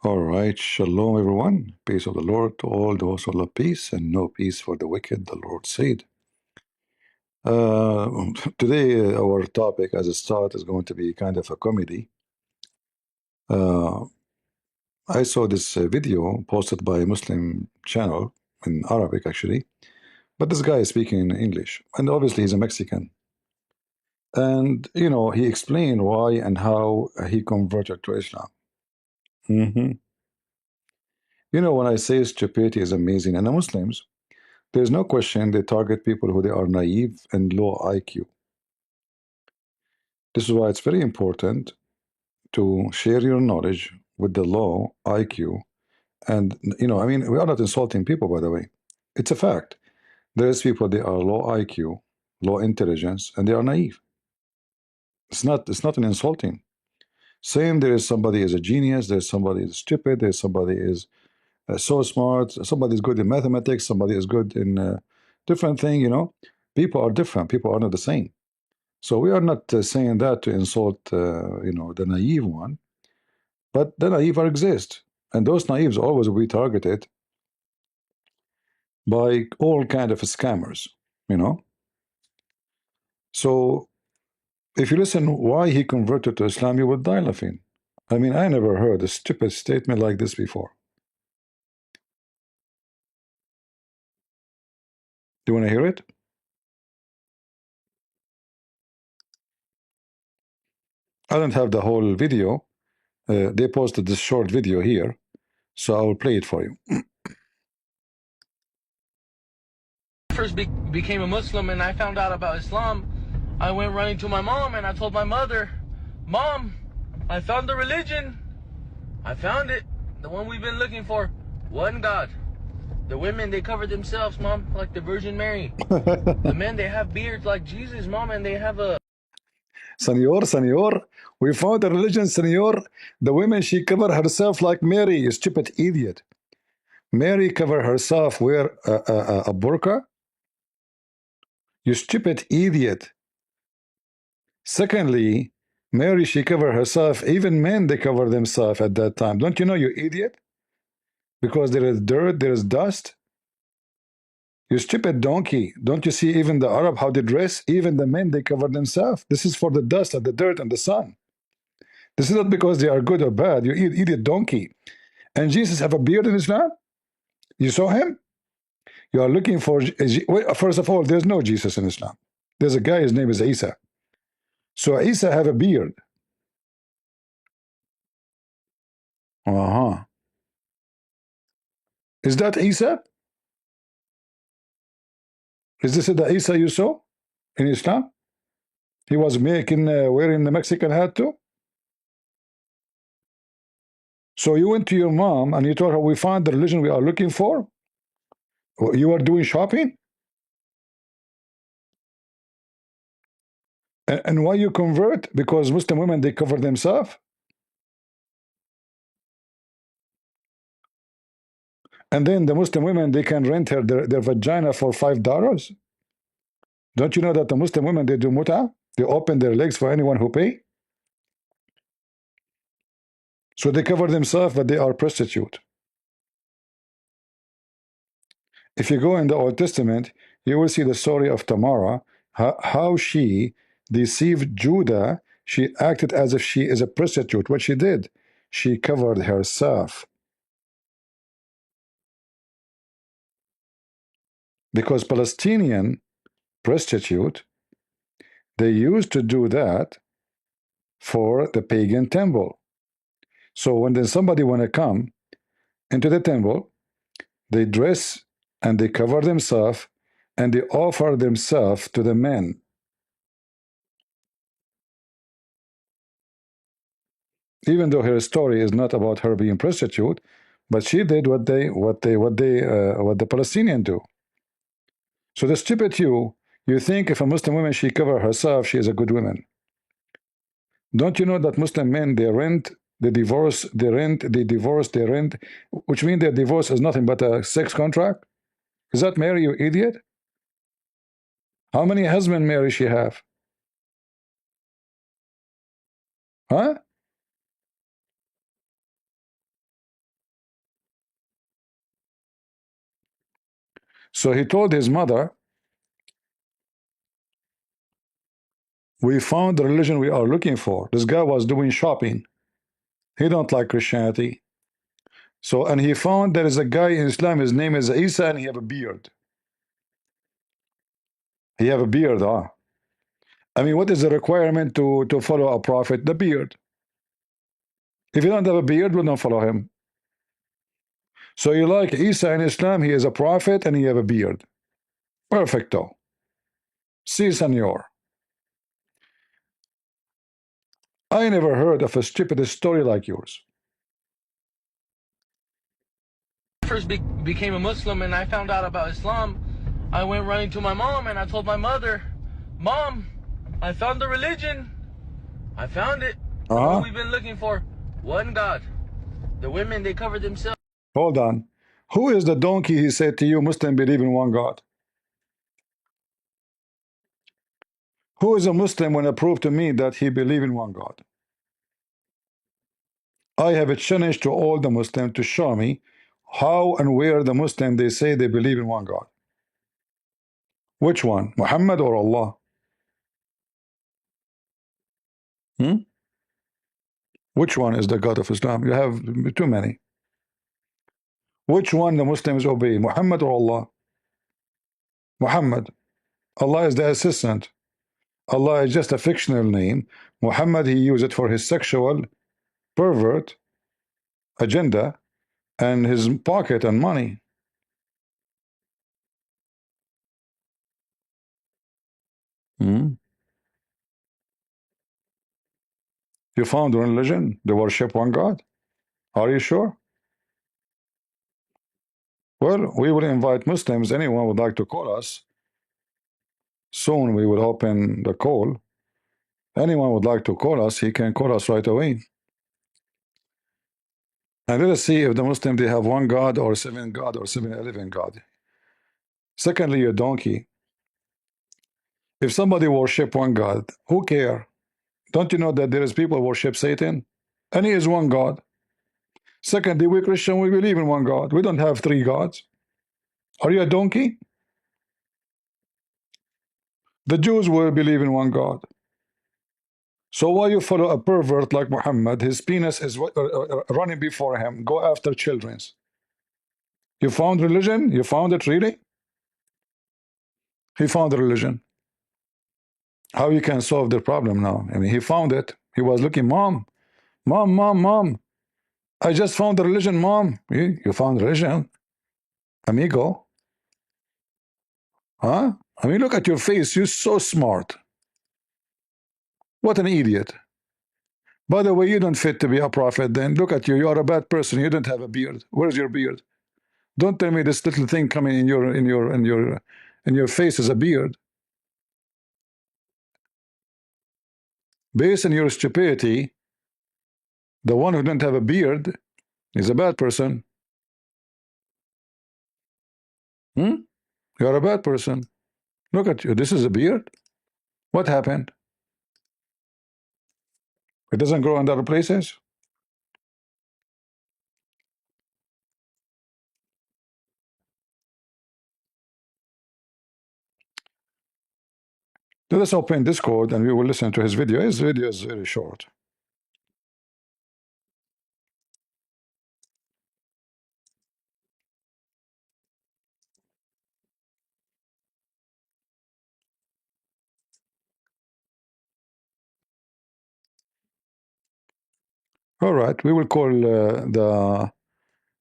All right, shalom everyone. Peace of the Lord to all those who love peace and no peace for the wicked, the Lord said. Today, our topic as a start is going to be kind of a comedy. I saw this video posted by a Muslim channel in Arabic actually, but this guy is speaking in English, and obviously he's a Mexican. And he explained why and how he converted to Islam. Mhm. When I say stupidity is amazing, and the Muslims, there's no question they target people who they are naive and low IQ. This is why it's very important to share your knowledge with the low IQ. And I mean, we are not insulting people, by the way. It's a fact. There's people they are low IQ, low intelligence, and they are naive. It's not an insulting. Same, there is somebody is a genius, there's somebody is stupid, there's somebody is so smart, somebody is good in mathematics, somebody is good in different thing. People are different, people are not the same. So we are not saying that to insult the naive one, but the naive exist, and those naives always will be targeted by all kind of scammers. So if you listen why he converted to Islam, you would die laughing. I mean, I never heard a stupid statement like this before. Do you want to hear it? I don't have the whole video. They posted this short video here, so I will play it for you. First became a Muslim and I found out about Islam, I went running to my mom and I told my mother, Mom, I found the religion. I found it. The one we've been looking for. One God. The women, they cover themselves, Mom, like the Virgin Mary. The men, they have beards like Jesus, Mom, and they have a... Senor, we found a religion, senor. The women, she cover herself like Mary, you stupid idiot. Mary cover herself wear a burqa? You stupid idiot. Secondly, Mary, she cover herself. Even men, they cover themselves at that time. Don't you know, you idiot? Because there is dirt, there is dust. You stupid donkey. Don't you see even the Arab, how they dress? Even the men, they cover themselves. This is for the dust and the dirt and the sun. This is not because they are good or bad. You idiot donkey. And Jesus have a beard in Islam? You saw him? You are looking for... First of all, there's no Jesus in Islam. There's a guy, his name is Isa. So Isa have a beard. Uh-huh. Is that Isa? Is this the Isa you saw in Islam? He was wearing the Mexican hat too? So you went to your mom and you told her, we found the religion we are looking for? You are doing shopping? And why you convert? Because Muslim women, they cover themselves? And then the Muslim women, they can rent their vagina for $5? Don't you know that the Muslim women, they do muta? They open their legs for anyone who pay? So they cover themselves, but they are prostitute. If you go in the Old Testament, you will see the story of Tamara, how she deceived Judah. She acted as if she is a prostitute. What she did, she covered herself. Because Palestinian prostitute, they used to do that for the pagan temple. So when then somebody want to come into the temple, they dress and they cover themselves and they offer themselves to the men. Even though her story is not about her being prostitute, but she did what the Palestinians do. So the stupid you think if a Muslim woman she cover herself, she is a good woman. Don't you know that Muslim men, they rent, they divorce, they rent, they divorce, they rent, which means their divorce is nothing but a sex contract? Is that Mary, you idiot? How many husbands Mary she have? Huh? So he told his mother, we found the religion we are looking for. This guy was doing shopping. He don't like Christianity. So, and he found there is a guy in Islam, his name is Isa, and he have a beard. He have a beard, huh? I mean, what is the requirement to follow a prophet? The beard. If you don't have a beard, we don't follow him. So you like Isa in Islam, he is a prophet and he have a beard. Perfecto. Si, senor. I never heard of a stupid story like yours. First became a Muslim and I found out about Islam, I went running to my mom and I told my mother, Mom, I found the religion. I found it. What we've been looking for. One God. The women, they cover themselves. Hold on. Who is the donkey he said to you, Muslim believe in one God? Who is a Muslim when prove to me that he believe in one God? I have a challenge to all the Muslims to show me how and where the Muslim they say they believe in one God. Which one, Muhammad or Allah? Which one is the God of Islam? You have too many. Which one the Muslims obey, Muhammad or Allah? Muhammad. Allah is the assistant. Allah is just a fictional name. Muhammad, he used it for his sexual pervert agenda and his pocket and money. You found one religion, they worship one God. Are you sure? Well, we will invite Muslims. Anyone would like to call us. Soon we will open the call. Anyone would like to call us, he can call us right away. And let us see if the Muslim they have one God or 7 God or 7-11 God. Secondly, a donkey. If somebody worship one God, who care? Don't you know that there is people worship Satan? And he is one God. Secondly, we Christian, we believe in one God. We don't have 3 gods. Are you a donkey? The Jews will believe in one God. So why you follow a pervert like Muhammad? His penis is running before him. Go after children's. You found religion? You found it really? He found the religion. How you can solve the problem now? I mean, he found it. He was looking, mom, mom, mom, mom. I just found the religion, mom. You found religion, amigo? Huh? I mean, look at your face. You're so smart. What an idiot. By the way, you don't fit to be a prophet then. Look at you. You are a bad person. You don't have a beard. Where's your beard? Don't tell me this little thing coming in your face is a beard. Based on your stupidity, the one who don't have a beard is a bad person. You are a bad person. Look at you. This is a beard. What happened? It doesn't grow in other places. Let us open Discord and we will listen to his video. His video is very short. All right, we will call the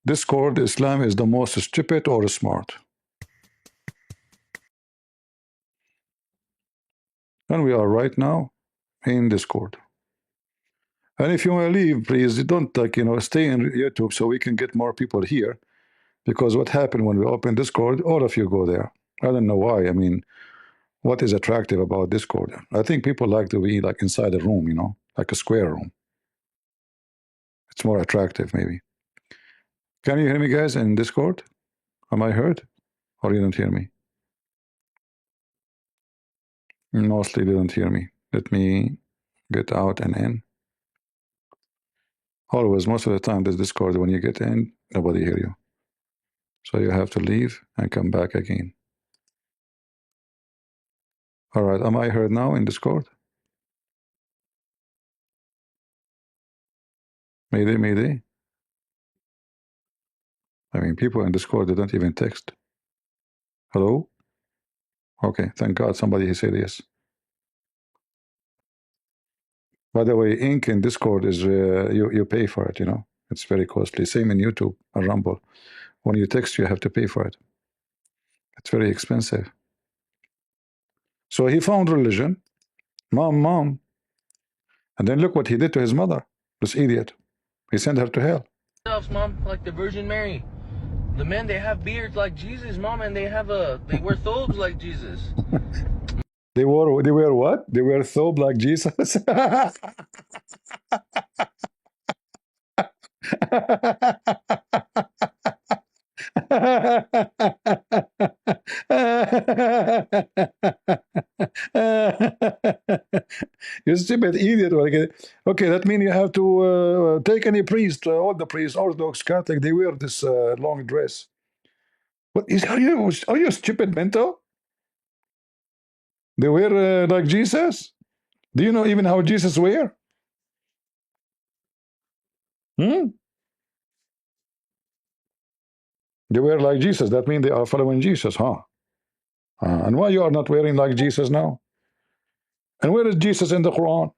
Discord Islam is the most stupid or smart. And we are right now in Discord. And if you want to leave, please don't stay in YouTube so we can get more people here. Because what happened when we open Discord, all of you go there. I don't know why. I mean, what is attractive about Discord? I think people like to be like inside a room, like a square room. It's more attractive, maybe. Can you hear me, guys, in Discord? Am I heard? Or you don't hear me? Mostly they don't hear me. Let me get out and in. Always, most of the time, this Discord, when you get in, nobody hear you. So you have to leave and come back again. All right, am I heard now in Discord? Mayday, mayday. I mean, people in Discord, they don't even text. Hello? Okay, thank God somebody said yes. By the way, ink in Discord is, you pay for it, you know. It's very costly. Same in YouTube and Rumble. When you text, you have to pay for it. It's very expensive. So he found religion. Mom, mom. And then look what he did to his mother. This idiot. He sent her to hell. Mom, like the Virgin Mary. The men, they have beards like Jesus, Mom, and they wear thobes like Jesus. They wear what? They wear thobe like Jesus. You stupid idiot. Okay, that means you have to take any priest, all the priests, Orthodox, Catholic, they wear this long dress. What is, are you stupid mental? They wear like Jesus? Do you know even how Jesus wear? Hmm? They wear like Jesus. That means they are following Jesus, huh? And why you are not wearing like Jesus now? And where is Jesus in the Quran?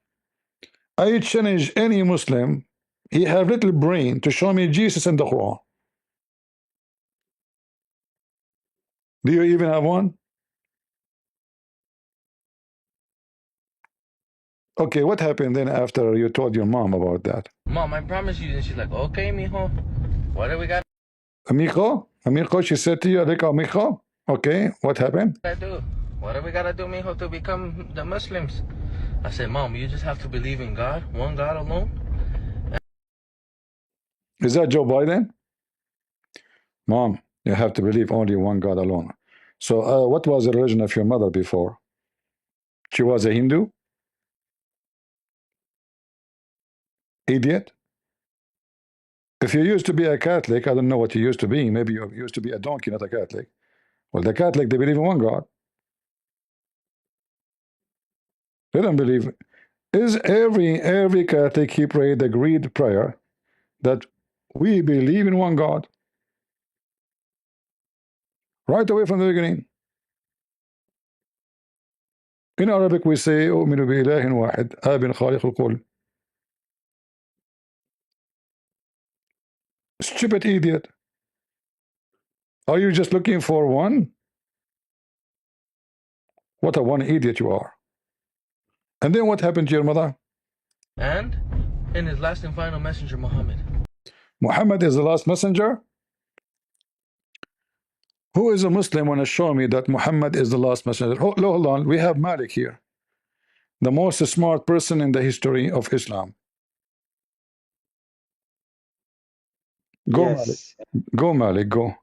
I challenge any Muslim, he have little brain, to show me Jesus in the Quran. Do you even have one? Okay, what happened then after you told your mom about that? Mom, I promise you. And she's like, okay, mijo. What do we got Amigo, she said to you, amigo. Okay, what happened? to do? What do we got to do, mijo, to become the Muslims? I said, Mom, you just have to believe in God, one God alone. Is that Joe Biden? Mom, you have to believe only one God alone. So what was the religion of your mother before? She was a Hindu? Idiot? If you used to be a Catholic, I don't know what you used to be. Maybe you used to be a donkey, not a Catholic. Well, the Catholic, they believe in one God. They don't believe. Is every Catholic, he prayed the great prayer that we believe in one God. Right away from the beginning. In Arabic we say أؤمن بإله واحد آب خالق الكل. Stupid idiot. Are you just looking for one? What a one idiot you are. And then what happened to your mother? And in his last and final messenger, Muhammad. Muhammad is the last messenger? Who is a Muslim want to show me that Muhammad is the last messenger? Hold on, we have Malik here. The most smart person in the history of Islam. Go Malik. Yes. Go Malik, go.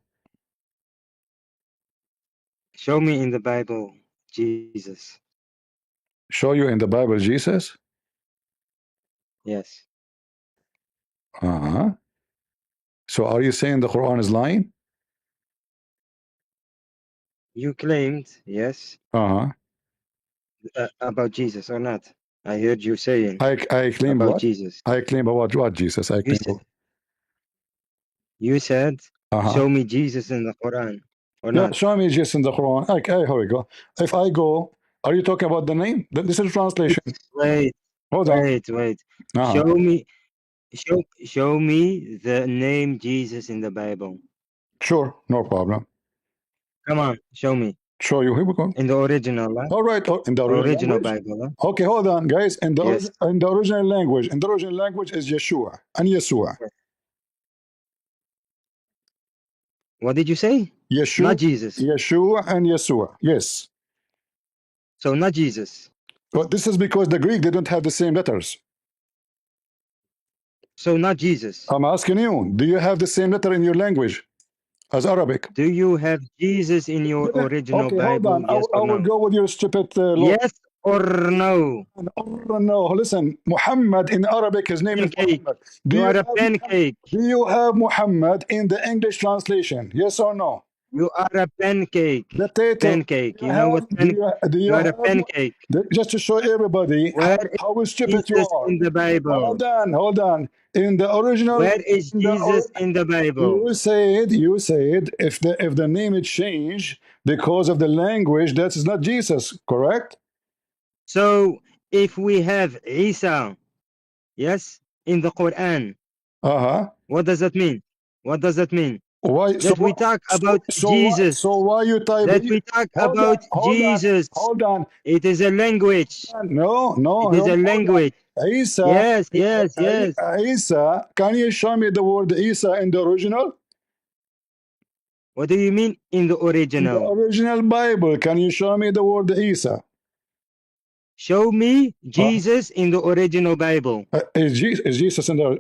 Show me in the Bible, Jesus. Show you in the Bible Jesus? Yes. Uh-huh. So are you saying the Quran is lying? You claimed, yes, Uh-huh. about Jesus or not? I heard you saying I claimed about what? Jesus. I claim about what, Jesus? I You claim. said, you said, Uh-huh. show me Jesus in the Quran or Yeah, not? show me Jesus in the Quran. Okay, here we go. If I go, are you talking about the name? This is translation. Wait, Hold on. wait. Uh-huh. Show me the name Jesus in the Bible. Sure, no problem. Come on, show me. Show you. Here we go. In the original, huh? All right, in the original language. Bible, huh? Okay, hold on, guys. In the Yes. in the original language, is Yeshua and Yeshua. What did you say? Yeshua, Not Jesus. Yeshua and Yeshua. Yes. So not Jesus. But this is because the Greek, they don't have the same letters. So not Jesus. I'm asking you, do you have the same letter in your language as Arabic? Do you have Jesus in your original Okay, Bible? hold on. Yes I or will no? go with your stupid law. Yes or no? Or no, listen, Muhammad in Arabic, his name is Pancake. Muhammad. You are a pancake. Do you have Muhammad in the English translation? Yes or no? You are a pancake. Potato. Pancake. You know what pancake? Do you You are a have pancake. just to show everybody Where is how stupid you Jesus are? in the Bible? Hold on. In the original, Where is in the Jesus in the Bible? you said if the name is changed because of the language, that is not Jesus, correct? So if we have Isa, yes, in the Quran, Uh-huh. what does that mean? What does that mean? Why That we talk about Jesus. so why you type That we talk about Jesus. hold on. It is a language. It is a Hold on. language. Isa, Yes, yes, yes. Isa, can you show me the word Isa in the original? What do you mean in the In the original? original Bible, can you show me the word Isa? Show me Uh, Jesus in the original Bible. is Jesus in there?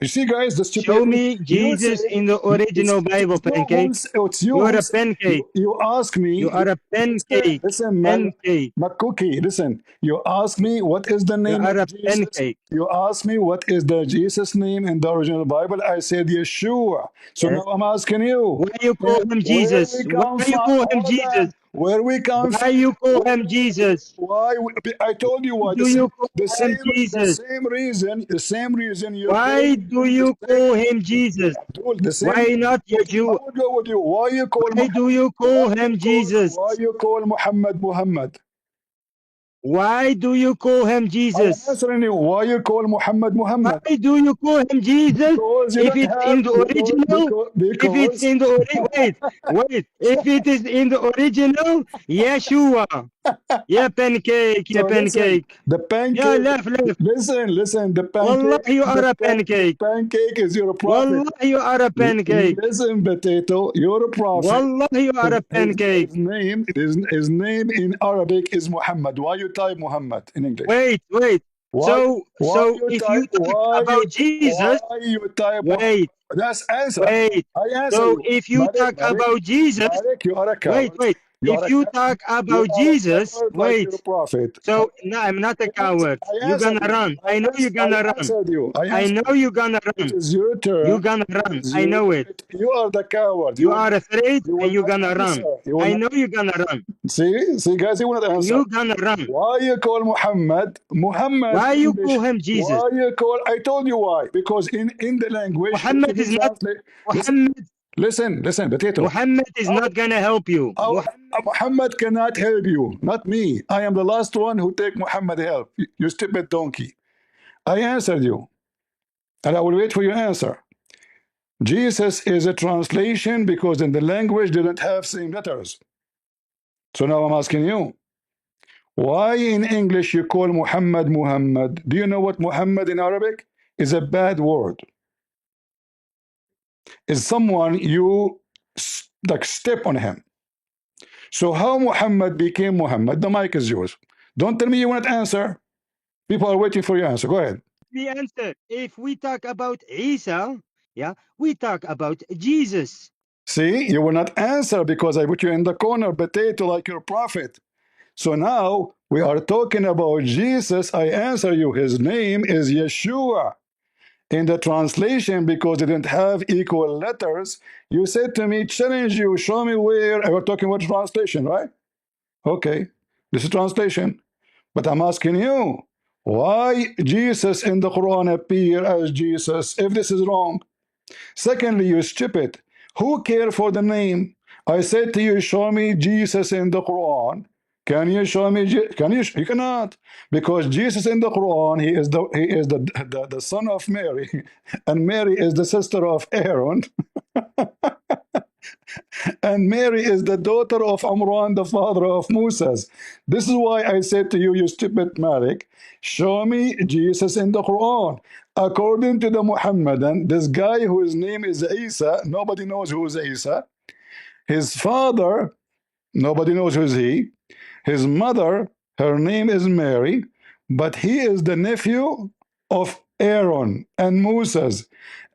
You see, guys, the Show stupidity. me You Jesus say in the original Bible, pancake. it's you You are who a pancake. you ask You me. are a pancake. Listen, Pancake. McCookie. Listen, you ask me what is the You name are of a Jesus. pancake. You ask me what is the Jesus name in the original Bible. I said Yeshua. So now Yes. I'm asking you, Why you call him where Jesus? we Why come you from? call him Hold Jesus? on. Where we come Why from? you call Where, him Jesus? I told you why. Do you call him The Jesus? same reason. The same reason you call. Why do The you same, call him Jesus? dude, the same. Why not I Yeshua? would go with you. Why you call Why do you call him Jesus? Why you call Muhammad Muhammad? Why do you call him I am Jesus? answering you. Why you call Muhammad Why Muhammad? do you call him Jesus Because you if don't it's have in the original? If it's in the wait, if it is in the original, Yeshua. Yeah, pancake, yeah, so listen. pancake. The Yeah, pancake. left, left. Listen. Wallah, you are a The pancake. pancake is your prophet. Wallah, you are a pancake. Listen, potato. You're a prophet. Wallah, you are a pancake. His name in Arabic is Muhammad. Why you type Muhammad in English? Wait, wait. Why So if you talk about Jesus, why you type Muhammad? wait, That's answer. wait. I answer So you. if you talk about Jesus, Marek, you are a wait, coward. wait. You are If a you coward. talk You about are a Jesus, coward like your wait. prophet. So no, I'm not a coward. I You gonna answered you. run. I know you I gonna run. answered you. I I answered know you. you gonna It run. is your You turn. gonna It run. is I your know it. You are the coward. You are afraid You and will you not gonna run. answer. You will I not know you gonna run. see, guys, you will not answer. You gonna run. Why you call Muhammad? Muhammad Why you English. call him Jesus? Why you call? I told you why. Because in the language, if Muhammad you is not translate, Muhammad listen, potato. Muhammad is Our, not gonna help you. Muhammad cannot help you, not me. I am the last one who take Muhammad help. You stupid donkey. I answered you, and I will wait for your answer. Jesus is a translation because in the language they don't have same letters. So now I'm asking you, why in English you call Muhammad Muhammad? Do you know what Muhammad in Arabic is? A bad word. Is someone you like step on him. So how Muhammad became Muhammad? The mic is yours. Don't tell me you want to answer. People are waiting for your answer. Go ahead. The answer. If we talk about Isa, yeah, we talk about Jesus. See, you will not answer because I put you in the corner, potato like your prophet. So now we are talking about Jesus. I answer you. His name is Yeshua. In the translation, because they didn't have equal letters, you said to me, challenge you, show me where. We're talking about translation, right? Okay, this is translation. But I'm asking you, why Jesus in the Quran appear as Jesus if this is wrong? Secondly, you stupid. Who care for the name? I said to you, show me Jesus in the Quran. Can you show me? Can you? You cannot, because Jesus in the Quran, he is the son of Mary, and Mary is the sister of Aaron, and Mary is the daughter of Amran, the father of Moses. This is why I said to you, you stupid Malik, show me Jesus in the Quran. According to the Muhammadan, this guy whose name is Isa, nobody knows who is Isa. His father, nobody knows who is he. His mother, her name is Mary, but he is the nephew. of Aaron and Moses,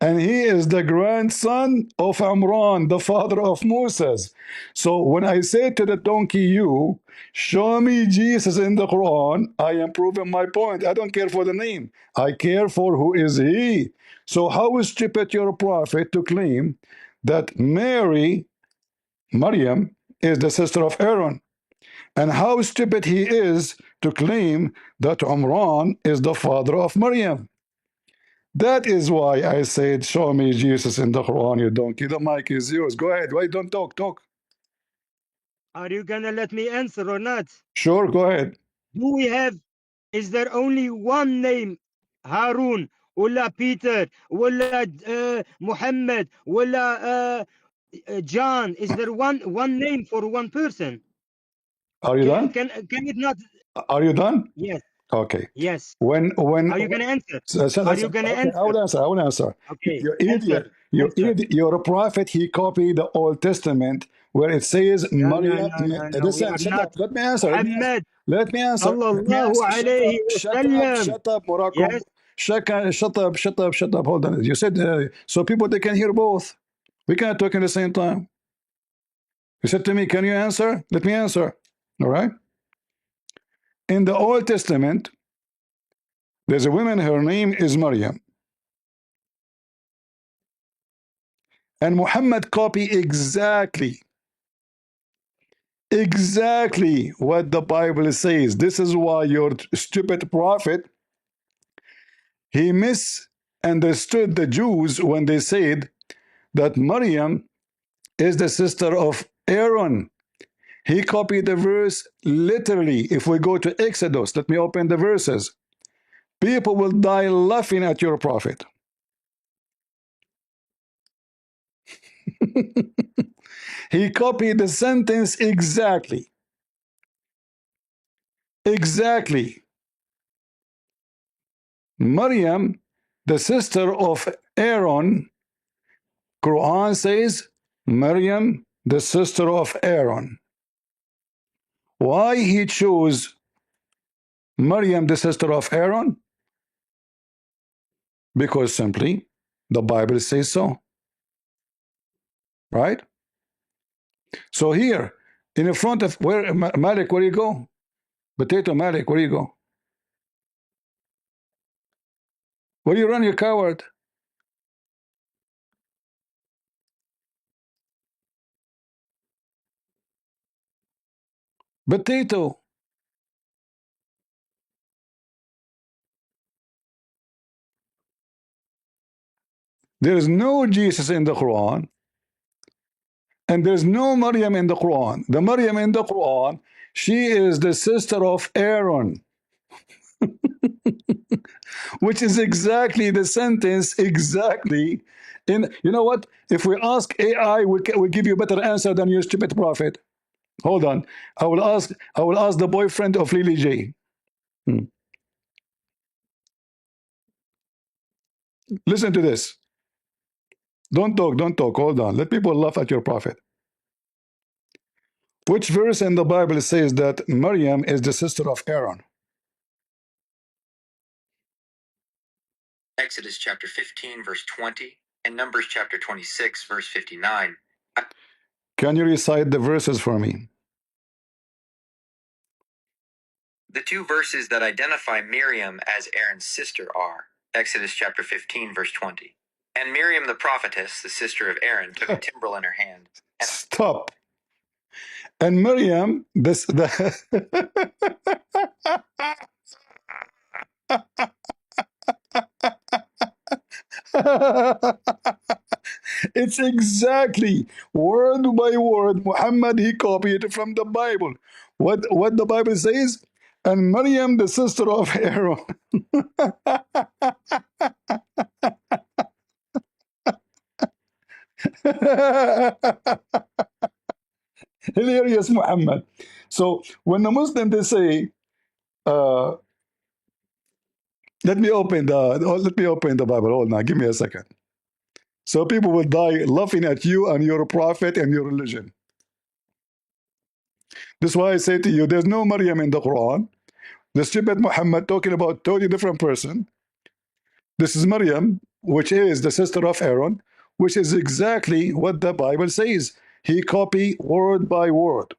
and he is the grandson of Amran, the father of Moses. So when I say to the donkey, you show me Jesus in the Quran, I am proving my point. I don't care for the name, I care for who is he. So how stupid your prophet to claim that Maryam, is the sister of Aaron, and how stupid he is to claim that Umran is the father of Maryam. That is why I said, show me Jesus in the Quran, you donkey. The mic is yours. Go ahead. Why don't talk? Talk. Are you gonna let me answer or not? Sure, go ahead. Do we have, is there only one name? Harun, ولا Peter, ولا Muhammad, ولا John? Is there one name for one person? Are you done? Can it not? Are you done? Yes, Okay. yes. When Are you gonna answer? Are you gonna okay, answer? I will answer. Okay, You answer, idiot. You answer. idiot. You're a prophet. He copied the Old Testament where it says No, no, Maryam. no, no, no. We Listen, are shut not. up. Let me answer. Let me answer. Muhammad Let me answer. Let me sallallahu answer. Shut alayhi up. Shut up. wasallam. Shut up, Morocco. Yes. Shut up. Shut up. Shut up. Shut up. Hold on. You said so people they can hear both. We cannot talk at the same time. You said to me, can you answer? Let me answer. All right. In the Old Testament, there's a woman. Her name is Maryam. And Muhammad copy exactly what the Bible says. This is why your stupid prophet, he misunderstood the Jews when they said that Maryam is the sister of Aaron. He copied the verse literally. If we go to Exodus, let me open the verses. People will die laughing at your prophet. He copied the sentence exactly. Exactly. Maryam, the sister of Aaron, Quran says Maryam, the sister of Aaron. Why he chose Maryam, the sister of Aaron? Because simply the Bible says so. Right? So here, in the front of where Malik, where you go? Potato Malik, where you go? Where you run, you coward? Potato. There is no Jesus in the Quran, and there's no Maryam in the Quran. The Maryam in the Quran, she is the sister of Aaron, which is exactly the sentence exactly. In you know what? If we ask AI, we give you a better answer than your stupid prophet. Hold on, I will ask the boyfriend of Lily J. Listen to this. Don't talk, don't talk. Hold on. Let people laugh at your prophet. Which verse in the Bible says that Maryam is the sister of Aaron? Exodus chapter 15, verse 20, and Numbers chapter 26, verse 59. Can you recite the verses for me? The two verses that identify Miriam as Aaron's sister are Exodus chapter 15, verse 20. And Miriam the prophetess, the sister of Aaron, took a timbrel in her hand. Stop. And Miriam, this the it's exactly word by word. Muhammad he copied it from the Bible. What the Bible says? And Maryam, the sister of Aaron. Hilarious, Muhammad. So when the Muslim they say, uh, let me open the Bible. Hold on, give me a second. So people will die laughing at you and your prophet and your religion. This is why I say to you, there's no Maryam in the Quran. The stupid Muhammad talking about totally different person. This is Maryam, which is the sister of Aaron, which is exactly what the Bible says. He copied word by word.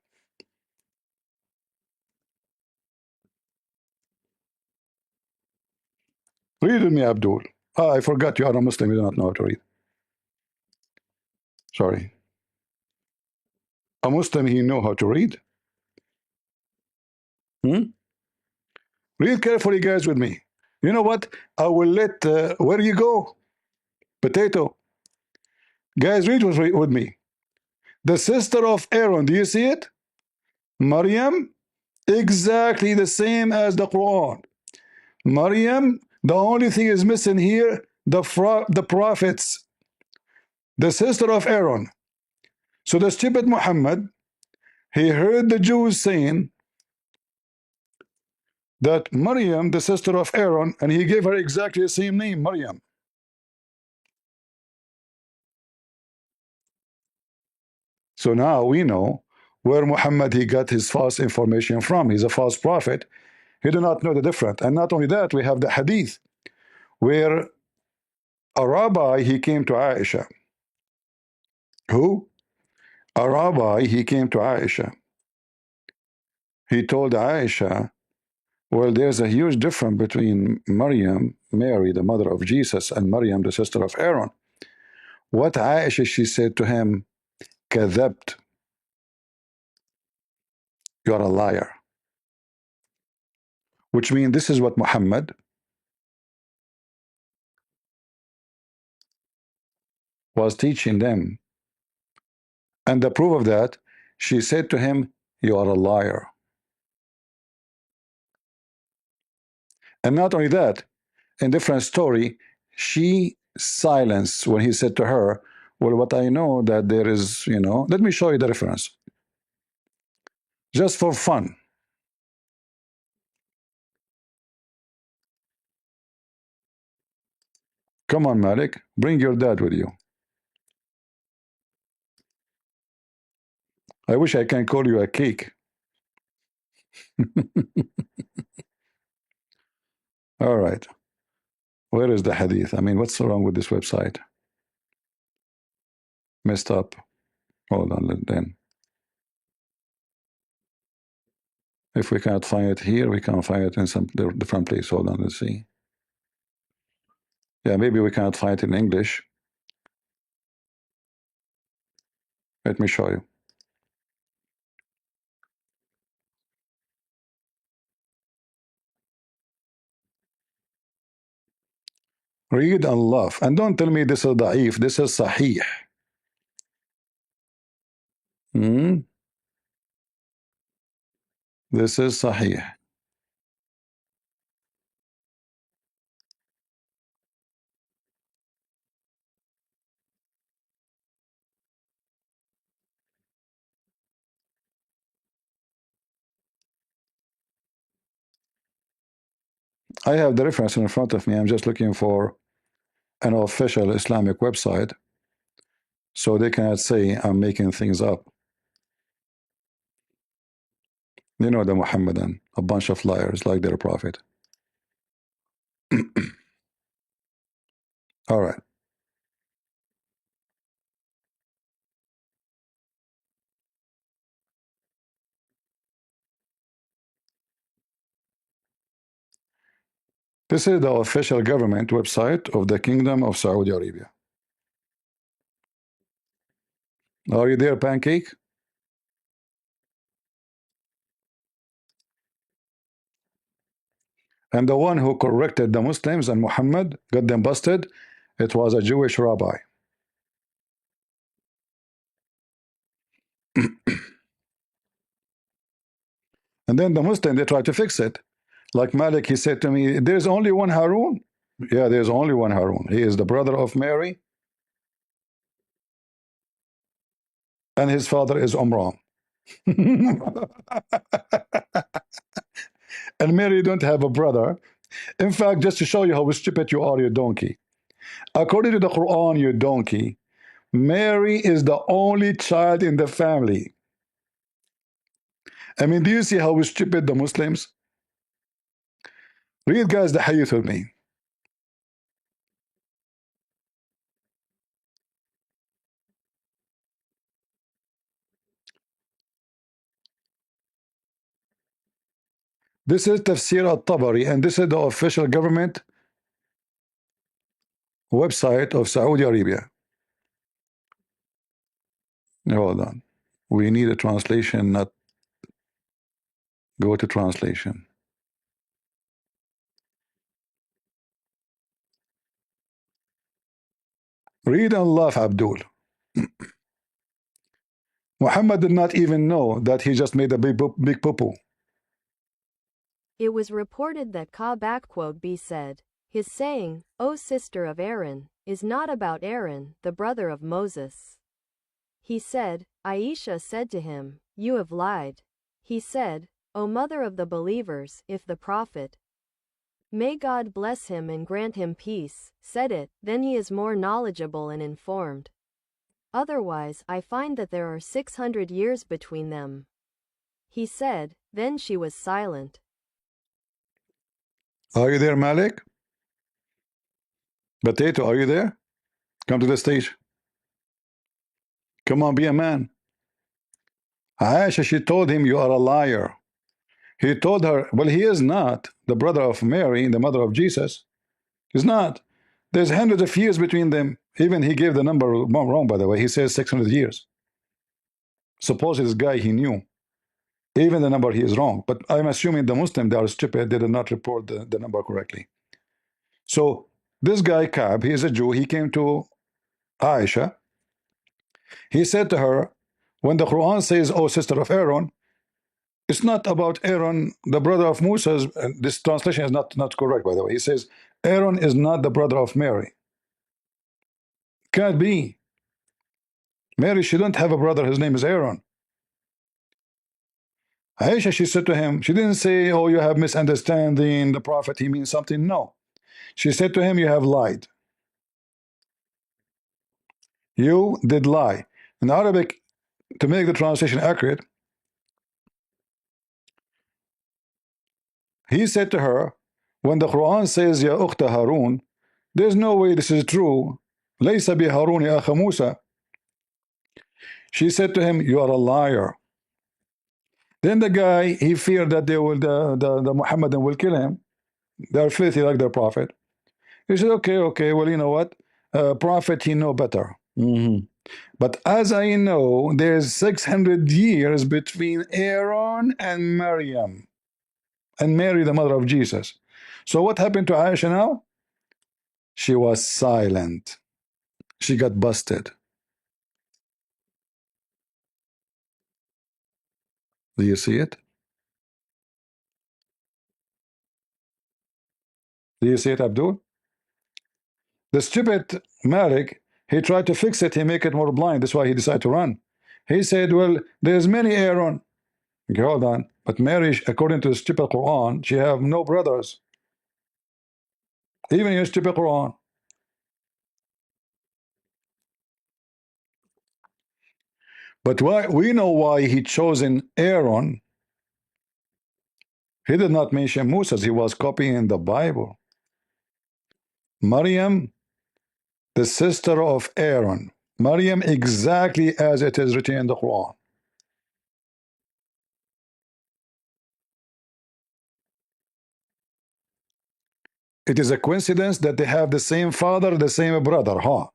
Read with me, Abdul. Ah, I forgot you are a Muslim. You do not know how to read. Sorry. A Muslim, he know how to read. Hmm? Read carefully, guys, with me. You know what? I will let, where you go? Potato. Guys, read with me. The sister of Aaron, do you see it? Maryam, exactly the same as the Quran. Maryam, the only thing is missing here, the prophets, the sister of Aaron. So the stupid Muhammad, he heard the Jews saying that Maryam, the sister of Aaron, and he gave her exactly the same name, Maryam. So now we know where Muhammad he got his false information from. He's a false prophet. He do not know the difference. And not only that, we have the hadith where a rabbi he came to Aisha. Who? A rabbi he came to Aisha. He told Aisha, well, there's a huge difference between Maryam, Mary, the mother of Jesus, and Maryam, the sister of Aaron. What Aisha, she said to him, كذبت, you are a liar. Which means this is what Muhammad was teaching them. And the proof of that, she said to him, you are a liar. And not only that, in different story, she silenced when he said to her, well, what I know that there is, let me show you the reference. Just for fun. Come on, Malik, bring your dad with you. I wish I can call you a cake. All right. Where is the hadith? I mean, what's wrong with this website? Messed up. Hold on, then. If we cannot find it here, we can find it in some different place. Hold on, let's see. Yeah, maybe we cannot find it in English. Let me show you. Read and laugh. And don't tell me this is da'if. This is sahih. Hmm? This is sahih. I have the reference in front of me. I'm just looking for an official Islamic website so they cannot say I'm making things up. You know the Muhammadan, a bunch of liars like their prophet. All right. This is the official government website of the Kingdom of Saudi Arabia. Are you there, Pancake? And the one who corrected the Muslims and Muhammad got them busted, it was a Jewish rabbi. And then the Muslim, they tried to fix it. Like Malik, he said to me, there's only one Harun. Yeah, there's only one Harun. He is the brother of Mary, and his father is Umran. And Mary don't have a brother. In fact, just to show you how stupid you are, you donkey. According to the Quran, you donkey, Mary is the only child in the family. I mean, do you see how stupid the Muslims? Read, guys, the hadith with me. This is Tafsir al-Tabari, and this is the official government website of Saudi Arabia. Hold on. We need a translation, not go to translation. Read and laugh, Abdul. Muhammad did not even know that he just made a big poo-poo. It was reported that Ka-B said, his saying, O sister of Aaron, is not about Aaron, the brother of Moses. He said, Aisha said to him, you have lied. He said, O mother of the believers, if the Prophet, may God bless him and grant him peace, said it, then he is more knowledgeable and informed. Otherwise, I find that there are 600 years between them. He said, then she was silent. Are you there, Malik? Potato, are you there? Come to the stage. Come on, be a man. Aisha, she told him, you are a liar. He told her, well, he is not the brother of Mary, the mother of Jesus. He's not. There's hundreds of years between them. Even he gave the number wrong, by the way. He says 600 years. Suppose this guy he knew. Even the number he is wrong. But I'm assuming the Muslim, they are stupid. They did not report the number correctly. So this guy, Ka'b, he is a Jew. He came to Aisha. He said to her, when the Quran says, oh, sister of Aaron, it's not about Aaron, the brother of Moses. This translation is not correct, by the way. He says, Aaron is not the brother of Mary. Can't be. Mary, she don't have a brother. His name is Aaron. Aisha, she said to him, she didn't say, oh, you have misunderstanding the prophet, he means something. No. She said to him, you have lied. You did lie. In Arabic, to make the translation accurate, he said to her, when the Quran says, Ya ukhta Harun, there's no way this is true. Laysa bi Harun ya akha Musa. She said to him, you are a liar. Then the guy, he feared that they will, the Muhammadan will kill him. They are filthy like their prophet. He said, okay, well, you know what? Prophet, he know better. But as I know, there's 600 years between Aaron and Maryam, and Mary, the mother of Jesus. So what happened to Aisha now? She was silent. She got busted. Do you see it? Do you see it, Abdul? The stupid Malik, he tried to fix it. He make it more blind. That's why he decided to run. He said, well, there's many Aaron. Okay, hold on. But Mary, according to the stupid Quran, she have no brothers. Even in the stupid Quran. But why we know why he chosen Aaron. He did not mention Moses. He was copying the Bible. Maryam, the sister of Aaron. Maryam, exactly as it is written in the Quran. It is a coincidence that they have the same father, the same brother, huh?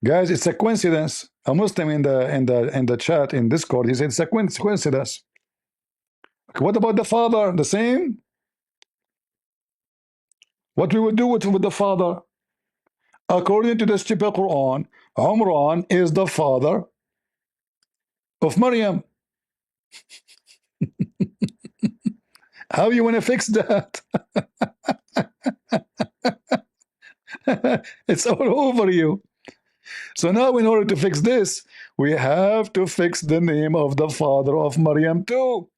Guys, it's a coincidence. A Muslim in the chat in Discord, he said it's a coincidence. What about the father? The same? What we would do with the father? According to the stupid Quran, Umran is the father of Maryam. How you want to fix that? It's all over you. So now in order to fix this, we have to fix the name of the father of Maryam too.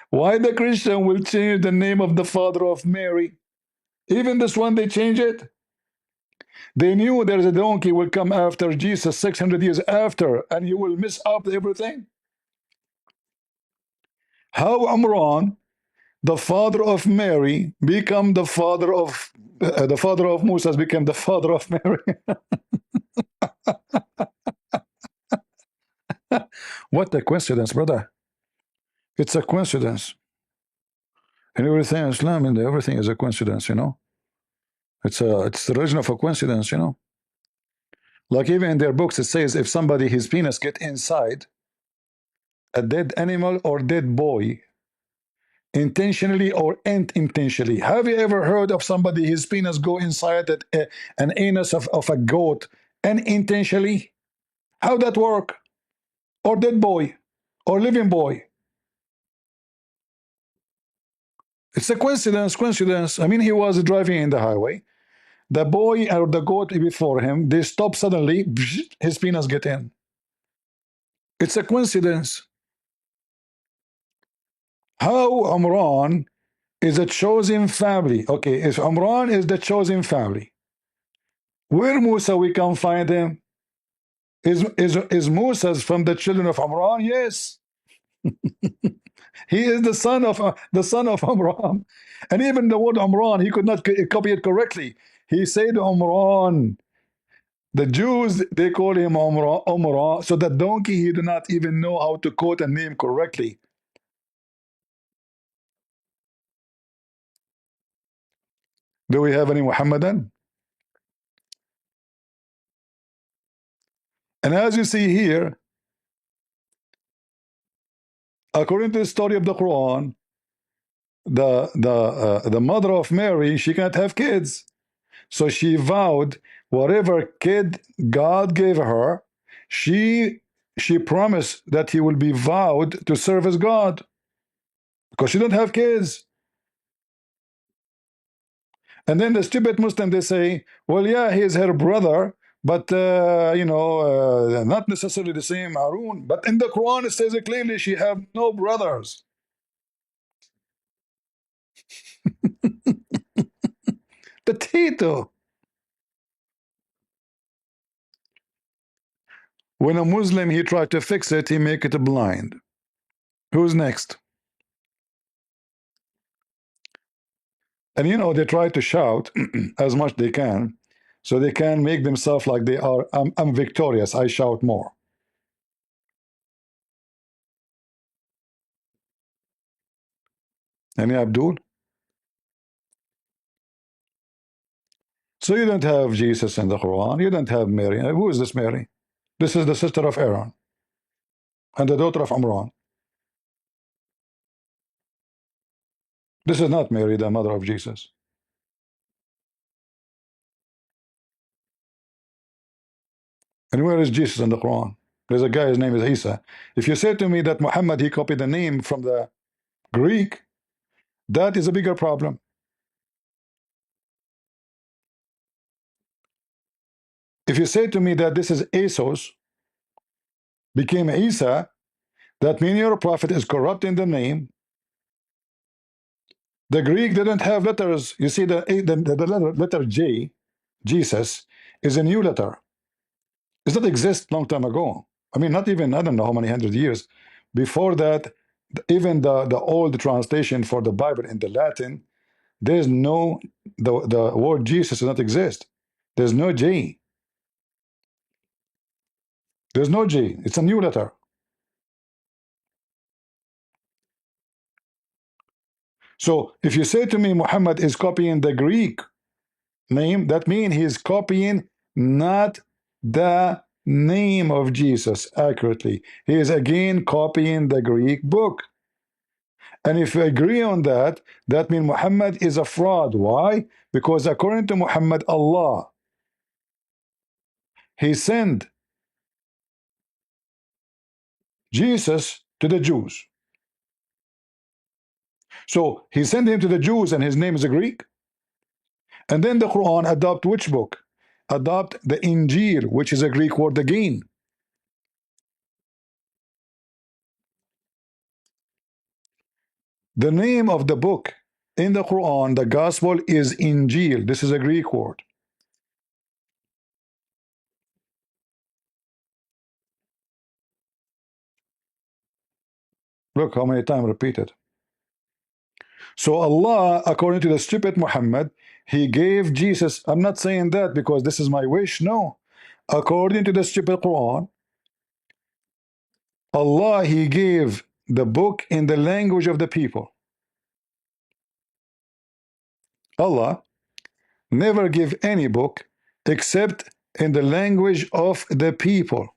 Why the Christian will change the name of the father of Mary? Even this one, they change it. They knew there's a donkey will come after Jesus 600 years after, and he will mess up everything. How Umran, the father of Mary, become the father of Moses, became the father of Mary? What a coincidence, brother. It's a coincidence. And everything in Islam and everything is a coincidence, you know. It's the religion of a coincidence, you know. Like even in their books, it says if somebody his penis get inside a dead animal or dead boy, intentionally or unintentionally. Have you ever heard of somebody his penis go inside an anus of a goat unintentionally? How that work? Or dead boy, or living boy? It's a coincidence. Coincidence. I mean, he was driving in the highway. The boy or the goat before him, they stop suddenly. His penis get in. It's a coincidence. How Umran is a chosen family? Okay, if Umran is the chosen family, where Musa we can find him? Is Musa from the children of Umran? Yes, he is the son of Umran, and even the word Umran he could not copy it correctly. He said Umran. The Jews they call him Umran, so the donkey he do not even know how to quote a name correctly. Do we have any Muhammadan? And as you see here, according to the story of the Quran, the mother of Mary she can't have kids, so she vowed whatever kid God gave her, she promised that he will be vowed to serve as God because she don't have kids. And then the stupid Muslim they say, well, yeah, he is her brother, but you know, not necessarily the same Harun. But in the Quran it says it clearly she have no brothers. The Tito. When a Muslim he tried to fix it, he make it blind. Who's next? And you know they try to shout as much they can, so they can make themselves like they are. I'm victorious. I shout more. Any Abdul? So you don't have Jesus in the Quran. You don't have Mary. Who is this Mary? This is the sister of Aaron and the daughter of Amran. This is not Mary, the mother of Jesus. And where is Jesus in the Quran? There's a guy, his name is Isa. If you say to me that Muhammad, he copied the name from the Greek, that is a bigger problem. If you say to me that this is Asos, became Isa, that means your prophet is corrupt in the name. The Greek didn't have letters. You see, the letter J, Jesus, is a new letter. It did not exist long time ago. I mean, not even, I don't know how many hundred years. Before that, even the old translation for the Bible in the Latin, there's no, the word Jesus does not exist. There's no J. There's no J. It's a new letter. So if you say to me Muhammad is copying the Greek name, that means he's copying not the name of Jesus accurately. He is again copying the Greek book. And if you agree on that, that means Muhammad is a fraud. Why? Because according to Muhammad, Allah, he sent Jesus to the Jews. So he sent him to the Jews and his name is a Greek. And then the Quran adopt which book? Adopt the Injil, which is a Greek word again. The name of the book in the Quran, the gospel, is Injil. This is a Greek word. Look how many times repeated. So Allah, according to the stupid Muhammad, he gave Jesus. I'm not saying that because this is my wish. No. According to the stupid Quran, Allah, he gave the book in the language of the people. Allah never give any book except in the language of the people.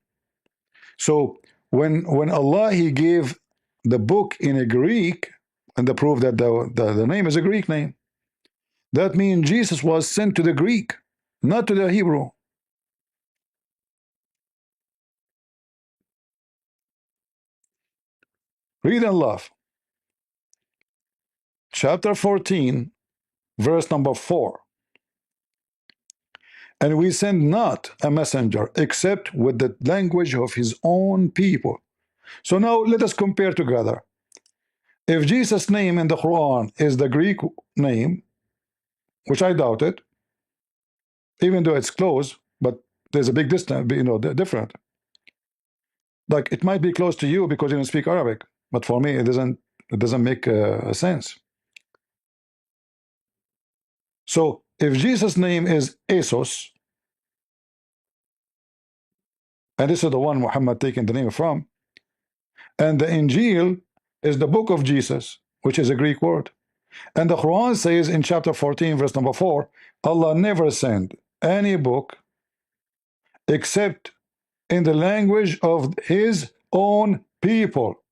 So when Allah He gave the book in a Greek, and the proof that the name is a Greek name, that means Jesus was sent to the Greek, not to the Hebrew. Read and laugh. Chapter 14, verse number 4. And we send not a messenger except with the language of his own people. So now let us compare together. If Jesus' name in the Quran is the Greek name, which I doubt it, even though it's close, but there's a big distance, different. Like it might be close to you because you don't speak Arabic, but for me it doesn't make sense. So if Jesus' name is Esos, and this is the one Muhammad taken the name from, and the Injil is the book of Jesus, which is a Greek word, and the Quran says in chapter 14, verse number 4, Allah never sent any book except in the language of his own people,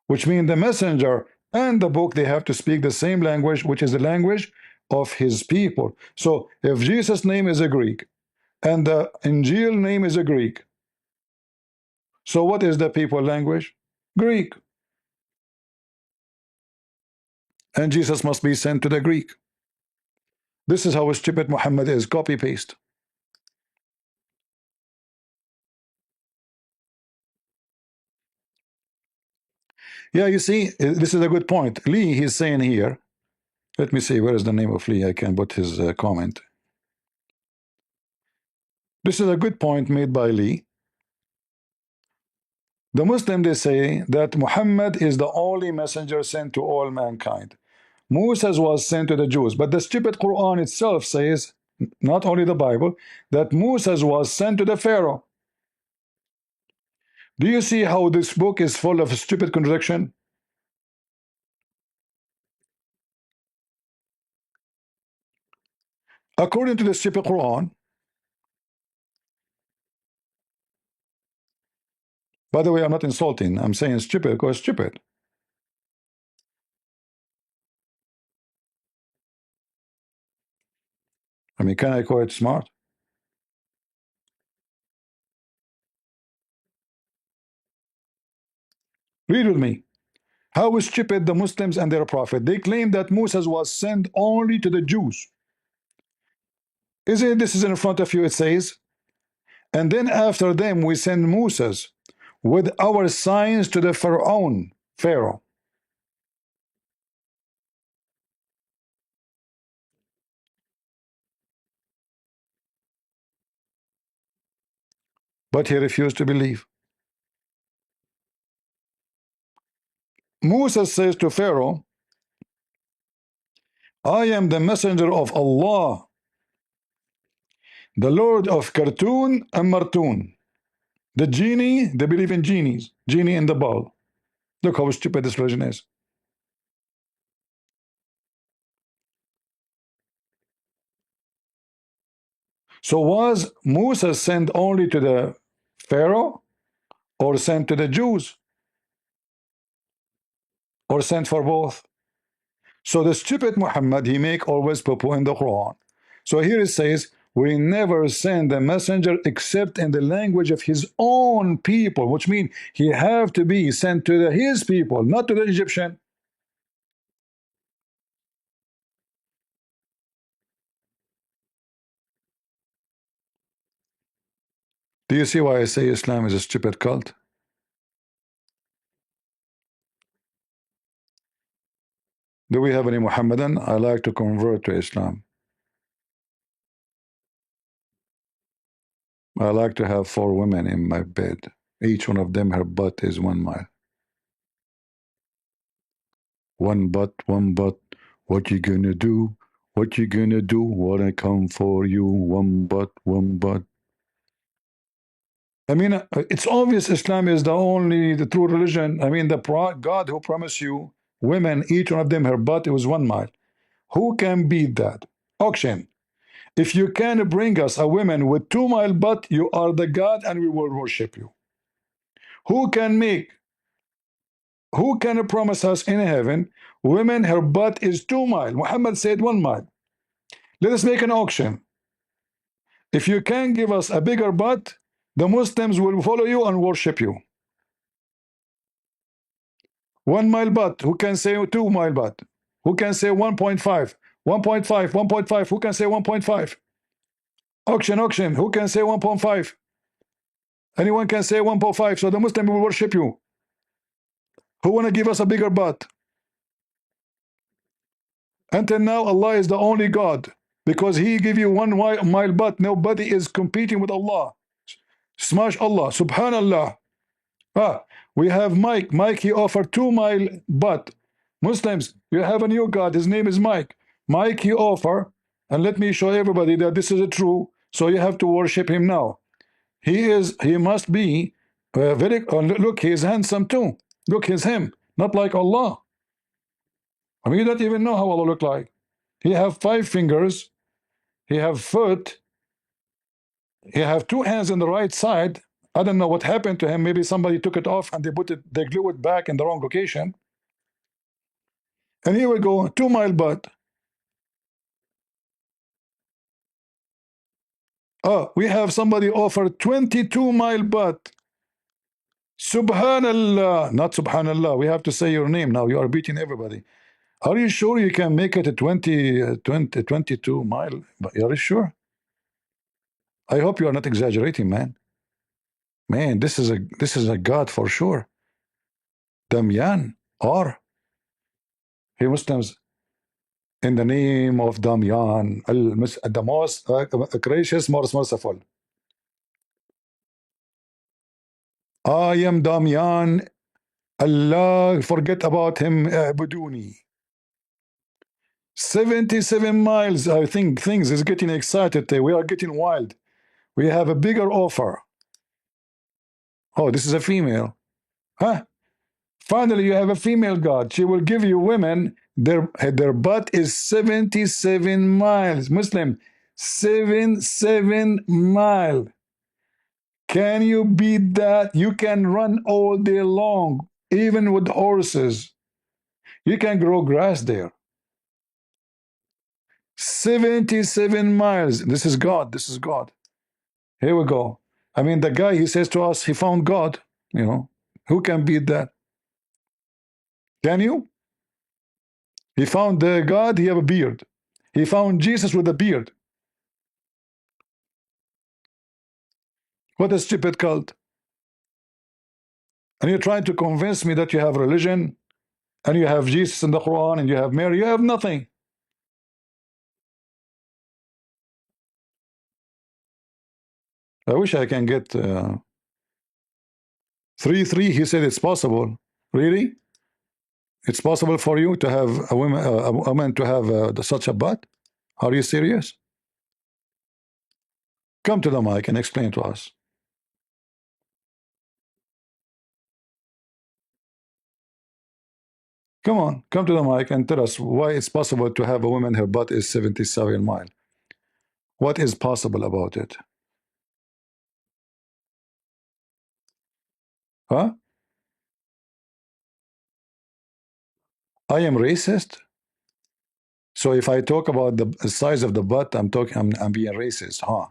which means the messenger and the book, they have to speak the same language, which is the language of his people. So if Jesus' name is a Greek and the Injil name is a Greek, so what is the people language? Greek. And Jesus must be sent to the Greek. This is how stupid Muhammad is. Copy paste. Yeah, you see, this is a good point. Lee, he's saying here, let me see, where is the name of Lee? I can put his comment. This is a good point made by Lee. The Muslim, they say that Muhammad is the only messenger sent to all mankind. Moses was sent to the Jews, but the stupid Quran itself says, not only the Bible, that Moses was sent to the Pharaoh. Do you see how this book is full of stupid contradiction? According to the stupid Quran, by the way, I'm not insulting, I'm saying stupid because stupid. I mean, can I call it smart? Read with me. How stupid the Muslims and their prophet. They claim that Moses was sent only to the Jews. Isn't this is in front of you? It says, and then after them we send Moses with our signs to the Pharaoh. But he refused to believe. Moses says to Pharaoh, I am the messenger of Allah, the Lord of Khartoon and Martoon. The genie, they believe in genies, genie in the ball. Look how stupid this religion is. So was Moses sent only to the Pharaoh, or sent to the Jews, or sent for both? So the stupid Muhammad, he make always poo in the Quran. So here it says, we never send a messenger except in the language of his own people, which means he have to be sent to his people, not to the Egyptian. Do you see why I say Islam is a stupid cult? Do we have any Muhammadan? I like to convert to Islam. I like to have 4 women in my bed. Each one of them, her butt is 1 mile. One butt, one butt. What you gonna do? What you gonna do when I come for you? One butt, one butt. I mean, it's obvious Islam is the true religion. I mean, God who promised you women, each one of them, her butt, it was 1 mile. Who can beat that? Auction. If you can bring us a woman with 2 mile butt, you are the God and we will worship you. Who can make, who can promise us in heaven, women, her butt is 2 mile? Muhammad said 1 mile. Let us make an auction. If you can give us a bigger butt, the Muslims will follow you and worship you. 1 mile butt. Who can say 2 mile butt? Who can say 1.5? 1.5, 1.5. Who can say 1.5? Auction, auction. Who can say 1.5? Anyone can say 1.5. So the Muslim will worship you. Who want to give us a bigger butt? Until now, Allah is the only God because He give you 1 mile butt. Nobody is competing with Allah. Smash Allah, Subhanallah. We have Mike. Mike, he offered 2 mile butt. Muslims, you have a new God. His name is Mike. Mike, he offer, and let me show everybody that this is true. So you have to worship him now. He must be very. Look, he is handsome too. Look, he's him, not like Allah. I mean, you don't even know how Allah look like. He have 5 fingers. He have foot. He have 2 hands on the right side. I don't know what happened to him. Maybe somebody took it off and they glue it back in the wrong location. And here we go, 2 mile butt. Oh, we have somebody offer 22 mile butt. Subhanallah, not Subhanallah. We have to say your name now. You are beating everybody. Are you sure you can make it a 22 mile? Are you sure? I hope you are not exaggerating, man. Man, this is a God for sure. Damyan, or hey Muslims, in the name of Damyan, the most gracious, most merciful. I am Damyan. Allah, forget about him. Buduni. 77 miles. I think things is getting excited. We are getting wild. We have a bigger offer. Oh, this is a female. Huh? Finally, you have a female God. She will give you women. Their butt is 77 miles. Muslim, 77 mile. Can you beat that? You can run all day long, even with horses. You can grow grass there. 77 miles. This is God. This is God. Here we go. I mean, the guy, he says to us, he found God. You know, who can beat that? Can you? He found the God, he have a beard. He found Jesus with a beard. What a stupid cult. And you're trying to convince me that you have religion and you have Jesus in the Quran and you have Mary. You have nothing. I wish I can get 3-3. He said it's possible. Really? It's possible for you to have a woman to have such a butt? Are you serious? Come to the mic and explain to us. Come on, come to the mic and tell us why it's possible to have a woman, her butt is 77 mile. What is possible about it? Huh? I am racist? So if I talk about the size of the butt, I'm being racist, huh?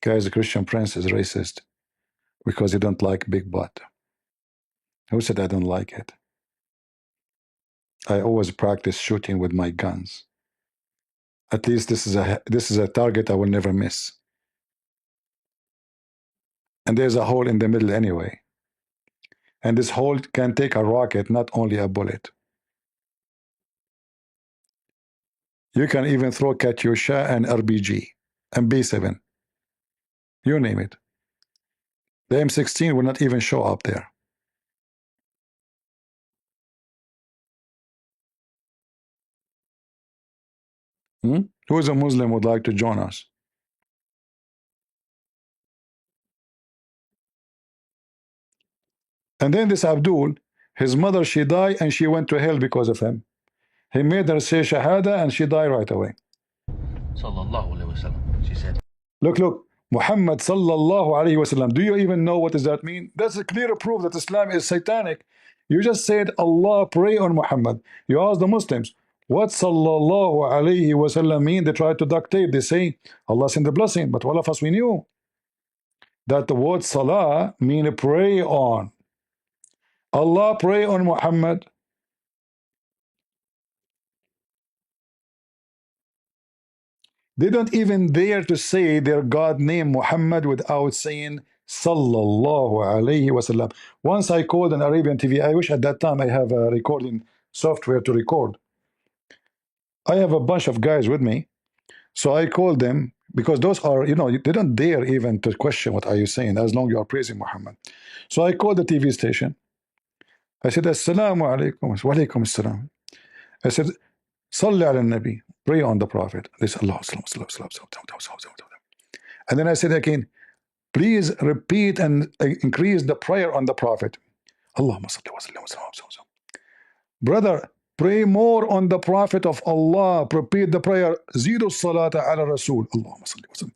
Guys, the Christian Prince is racist because he don't like big butt. Who said I don't like it? I always practice shooting with my guns. At least this is a target I will never miss. And there's a hole in the middle anyway. And this hole can take a rocket, not only a bullet. You can even throw Katyusha and RPG and B7. You name it. The M16 will not even show up there. Who is a Muslim would like to join us? And then this Abdul, his mother, she died and she went to hell because of him. He made her say Shahada and she died right away. Sallallahu Alaihi Wasallam. She said. Look, Muhammad sallallahu alayhi wasallam. Do you even know what does that mean? That's a clear proof that Islam is satanic. You just said Allah pray on Muhammad. You ask the Muslims, what sallallahu alayhi wasallam mean? They try to duct tape. They say Allah send the blessing, but all of us we knew that the word salah mean pray on. Allah pray on Muhammad. They don't even dare to say their God name Muhammad without saying Sallallahu Alaihi Wasallam. Once I called an Arabian TV. I wish at that time I have a recording software to record. I have a bunch of guys with me, so I called them because those are, they don't dare even to question what are you saying as long as you are praising Muhammad. So I called the TV station. I said, Assalamu alaikum. Wa alaikum assalam. I said, Salli ala nabi. Pray on the Prophet. They said, Allah. And then I said again, please repeat and increase the prayer on the Prophet. Allahumma salli wa sallim wa sallam. Brother, pray more on the Prophet of Allah. Repeat the prayer. Zero salata ala Rasul. Allahumma salli wa sallim.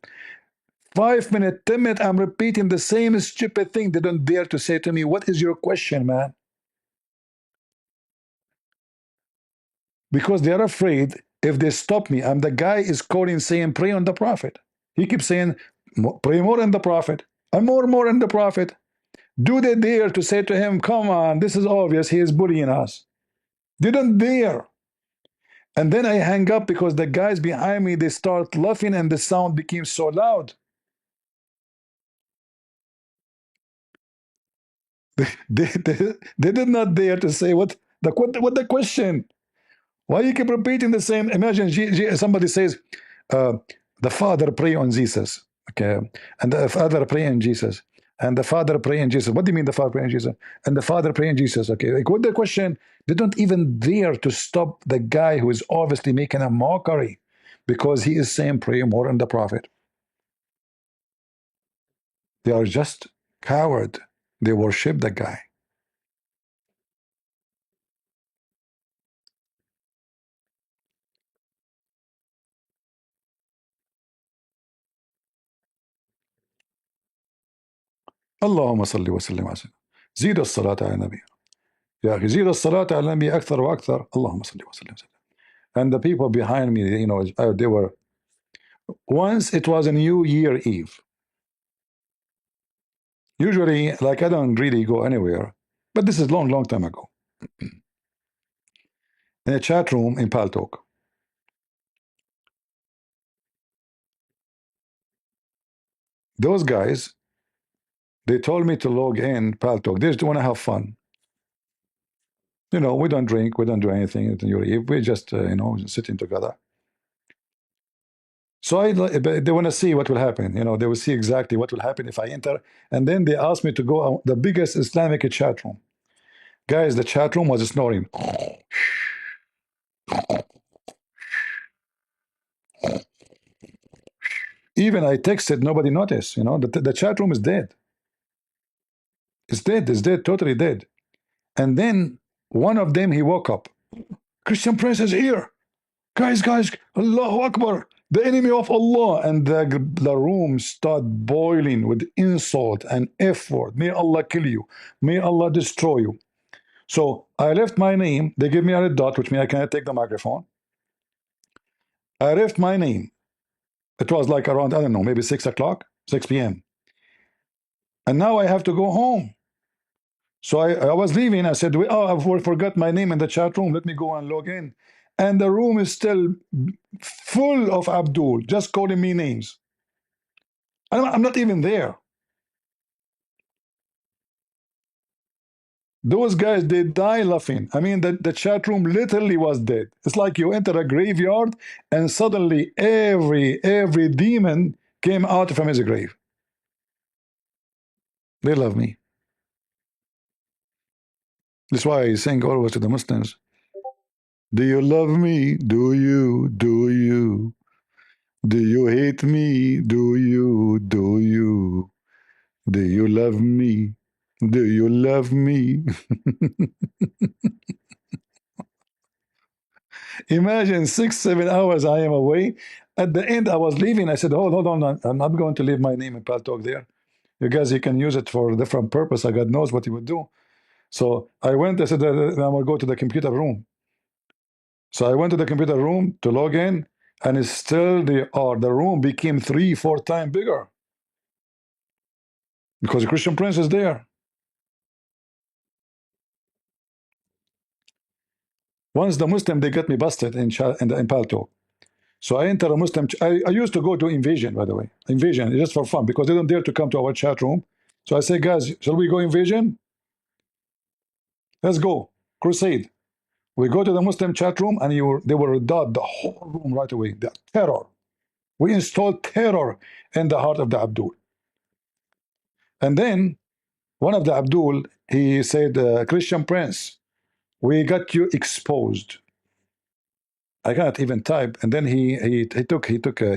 5 minutes, 10 minutes, I'm repeating the same stupid thing. They don't dare to say to me, what is your question, man? Because they're afraid if they stop me, and the guy is calling saying, pray on the Prophet. He keeps saying, pray more on the Prophet. And more on the Prophet. Do they dare to say to him, come on, this is obvious, he is bullying us? They don't dare. And then I hang up because the guys behind me, they start laughing and the sound became so loud. They did not dare to say what the question. Why you keep repeating the same? Imagine somebody says, uh, the Father pray on Jesus, okay, and the Father pray in Jesus, and the Father pray in Jesus. What do you mean the Father pray in Jesus? And the Father pray in Jesus, okay? Like what the question? They don't even dare to stop the guy who is obviously making a mockery because he is saying pray more on the Prophet. They are just coward. They worship the guy. اللهم صل وسلم على سيدنا. زيد الصلاة على النبي. يا أخي زيد الصلاة على النبي أكثر وأكثر. اللهم صل وسلم. And the people behind me, they were. Once it was a New Year Eve. Usually, like I don't really go anywhere, but this is long time ago. In a chat room in Paltalk. Those guys, they told me to log in Paltalk. They just want to have fun. We don't drink, we don't do anything at New Year Eve. We just, sitting together. So they want to see what will happen. They will see exactly what will happen if I enter. And then they asked me to go out the biggest Islamic chat room. Guys, the chat room was snoring. Even I texted, nobody noticed. The chat room is dead. It's dead, totally dead. And then one of them, he woke up. Christian Prince is here. Guys, Allahu Akbar, the enemy of Allah. And the room started boiling with insult and effort. May Allah kill you. May Allah destroy you. So I left my name. They give me a red dot, which means I cannot take the microphone. I left my name. It was like around, I don't know, maybe 6 o'clock, 6 p.m. And now I have to go home. So I was leaving. I said, I forgot my name in the chat room. Let me go and log in. And the room is still full of Abdul, just calling me names. I'm not even there. Those guys, they die laughing. I mean, the chat room literally was dead. It's like you enter a graveyard and suddenly every demon came out from his grave. They love me. That's why I sing always to the Muslims. Do you love me? Do you? Do you? Do you hate me? Do you? Do you? Do you love me? Do you love me? Imagine 6, 7 hours I am away. At the end, I was leaving. I said, hold on. I'm not going to leave my name in Paltalk there. You guys, you can use it for a different purpose. God knows what he would do. So I went, I said, I'm going to go to the computer room. So I went to the computer room to log in, and it's still the room became 3, 4 times bigger because the Christian Prince is there. Once the Muslim, they got me busted in Paltalk. So I enter a Muslim. I used to go to Invasion, by the way. Invasion, just for fun, because they don't dare to come to our chat room. So I say, guys, shall we go Invasion? Let's go. Crusade. We go to the Muslim chat room, and they will dot the whole room right away. The terror. We installed terror in the heart of the Abdul. And then one of the Abdul, he said, Christian Prince, we got you exposed. I cannot even type. And then he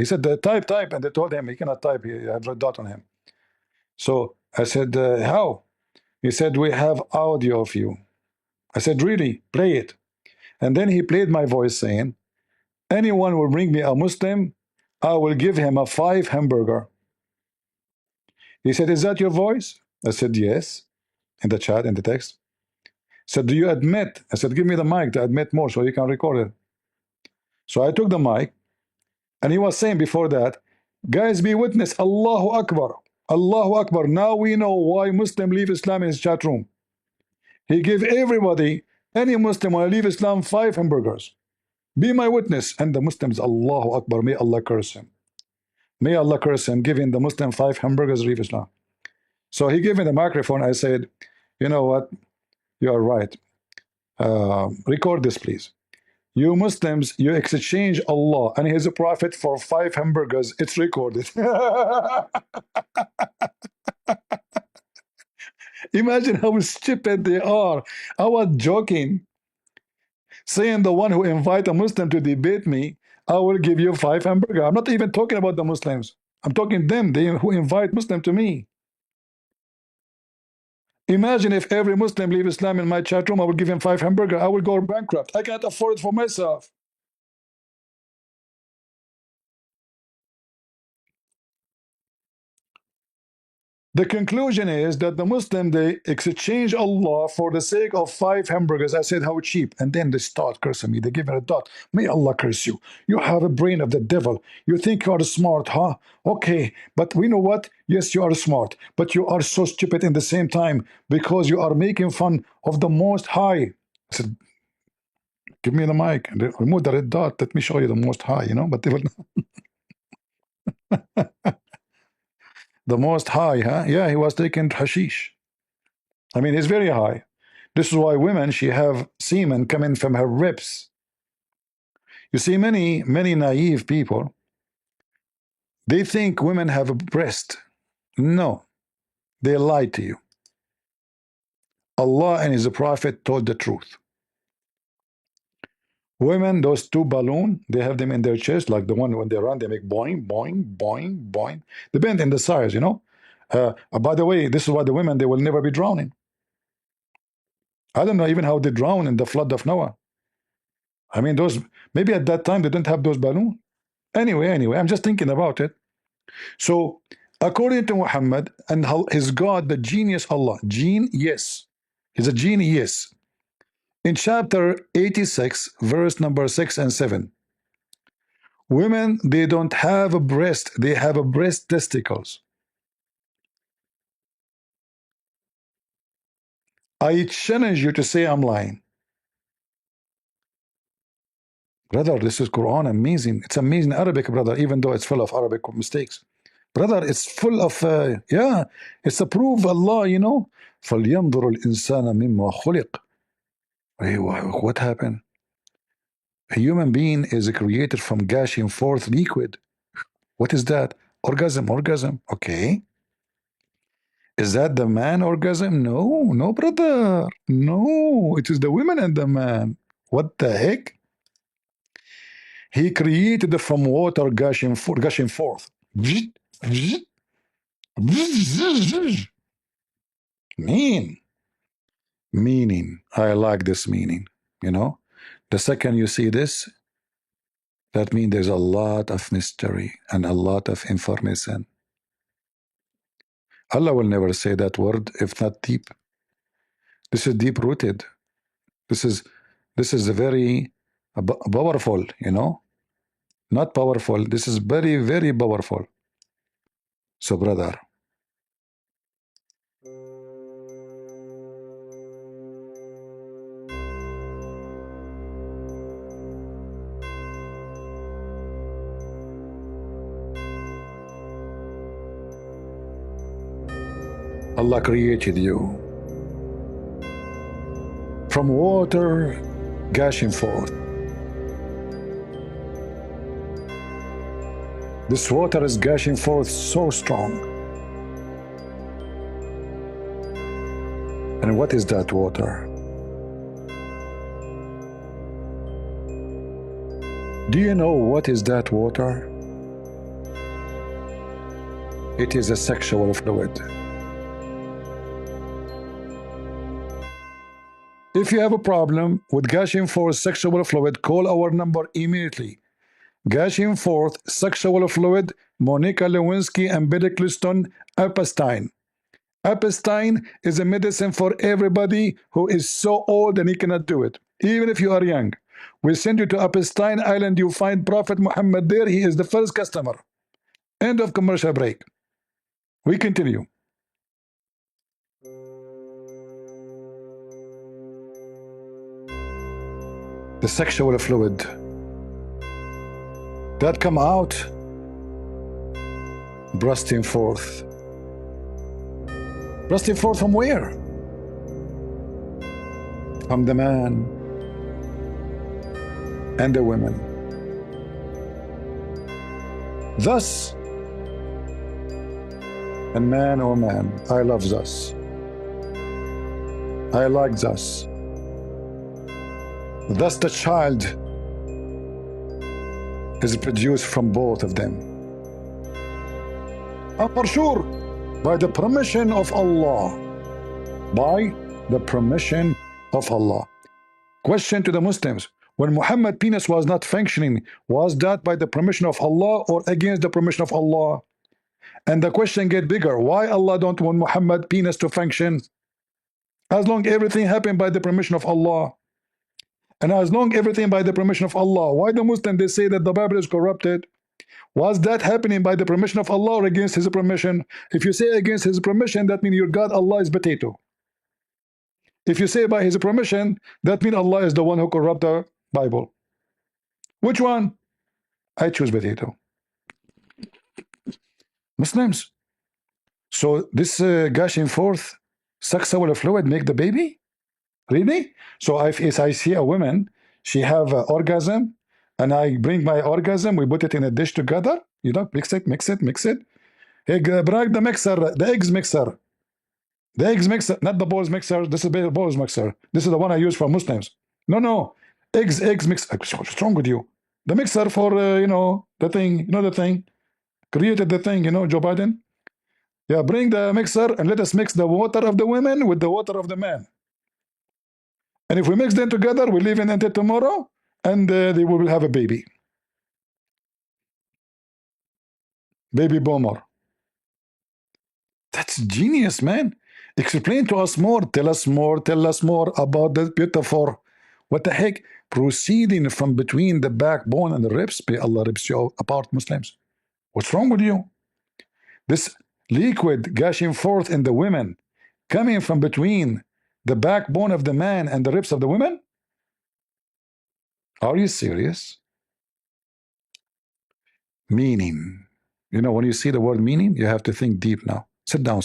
said, type, and they told him he cannot type. He have red dot on him. So I said, how? He said, we have audio of you. I said, really? Play it. And then he played my voice saying, anyone will bring me a Muslim, I will give him a 5 hamburger. He said, is that your voice? I said, yes. In the chat, in the text. He said, do you admit? I said, give me the mic to admit more so you can record it. So I took the mic, and he was saying before that, guys, be witness, Allahu Akbar. Allahu Akbar. Now we know why Muslim leave Islam in his chat room. He gave everybody, any Muslim when I leave Islam, 5 hamburgers. Be my witness. And the Muslims, Allahu Akbar, may Allah curse him. May Allah curse him, giving the Muslim 5 hamburgers, leave Islam. So he gave me the microphone. I said, you know what? You are right. Record this, please. You Muslims, you exchange Allah and his prophet for 5 hamburgers. It's recorded. Imagine how stupid they are. I was joking, saying the one who invite a Muslim to debate me, I will give you 5 hamburger. I'm not even talking about the Muslims. I'm talking them, they who invite Muslim to me. Imagine if every Muslim leave Islam in my chat room, I will give him 5 hamburger. I will go bankrupt. I can't afford it for myself. The conclusion is that the Muslim, they exchange Allah for the sake of 5 hamburgers. I said, how cheap? And then they start cursing me. They give me a dot. May Allah curse you. You have a brain of the devil. You think you are smart, huh? Okay, but we know what? Yes, you are smart, but you are so stupid in the same time because you are making fun of the Most High. I said, give me the mic and remove the red dot. Let me show you the Most High, you know, but they will the Most High, huh? Yeah, he was taking hashish. I mean, he's very high. This is why women, she have semen coming from her ribs. You see, many naive people, they think women have a breast. No, they lie to you. Allah and his prophet told the truth. Women, those 2 balloons, they have them in their chest, like the one when they run, they make boing, boing, boing, boing. Depend in the size, you know. By the way, this is why the women, they will never be drowning. I don't know even how they drown in the flood of Noah. I mean, those, maybe at that time they didn't have those balloons. Anyway, I'm just thinking about it. So, according to Muhammad and his God, the genius Allah, yes, he's a genie, yes. In chapter 86, verse number 6 and 7, women, they don't have a breast, they have a breast testicles. I challenge you to say I'm lying. Brother, this is Quran, amazing. It's amazing Arabic, brother, even though it's full of Arabic mistakes. Brother, it's full of, yeah, it's a proof Allah, you know. فَلْيَنْظُرُ الْإِنسَانَ مِمَّا خُلِقَ. What happened? A human being is created from gushing forth liquid. What is that? Orgasm. Okay. Is that the man orgasm? No, brother. No, it is the woman and the man. What the heck? He created from water gushing forth. Meaning. I like this meaning, you know. The second you see this, that means there's a lot of mystery and a lot of information. Allah will never say that word if not deep. This is deep rooted. This is a very powerful, you know, not powerful. This is very, very powerful. So, brother, Allah created you from water gushing forth. This water is gushing forth so strong. And what is that water? Do you know what is that water? It is a sexual fluid. If you have a problem with gushing forth sexual fluid, call our number immediately. Gushing forth sexual fluid, Monica Lewinsky and Billy Cliston, Epstein. Epstein is a medicine for everybody who is so old and he cannot do it, even if you are young. We send you to Epstein Island, you find Prophet Muhammad there. He is the first customer. End of commercial break. We continue. The sexual fluid that come out bursting forth. Bursting forth from where? From the man and the women. Thus, and man, oh man, I love thus. I like thus. Thus the child is produced from both of them. And for sure, by the permission of Allah. By the permission of Allah. Question to the Muslims. When Muhammad's penis was not functioning, was that by the permission of Allah or against the permission of Allah? And the question get bigger. Why Allah don't want Muhammad's penis to function? As long everything happened by the permission of Allah. And as long everything by the permission of Allah, why the Muslims they say that the Bible is corrupted? Was that happening by the permission of Allah or against His permission? If you say against His permission, that means your God Allah is potato. If you say by His permission, that means Allah is the one who corrupt the Bible. Which one? I choose potato. Muslims. So this gushing forth sexual fluid make the baby? Really? So if I see a woman, she have an orgasm, and I bring my orgasm, we put it in a dish together, you know, mix it, mix it, mix it. Hey, bring the mixer, the eggs mixer. The eggs mixer, not the balls mixer. This is the balls mixer. This is the one I use for Muslims. No. Eggs mixer. What's wrong with you? The mixer for, you know, the thing, you know, the thing. Created the thing, you know, Joe Biden. Yeah, bring the mixer and let us mix the water of the women with the water of the man. And if we mix them together, we live in until tomorrow, and they will have a baby. Baby boomer. That's genius, man. Explain to us more. Tell us more about that beautiful. What the heck? Proceeding from between the backbone and the ribs. May Allah rips you apart, Muslims. What's wrong with you? This liquid gushing forth in the women, coming from between the backbone of the man and the ribs of the women? Are you serious? Meaning. You know, when you see the word meaning, you have to think deep now. Sit down.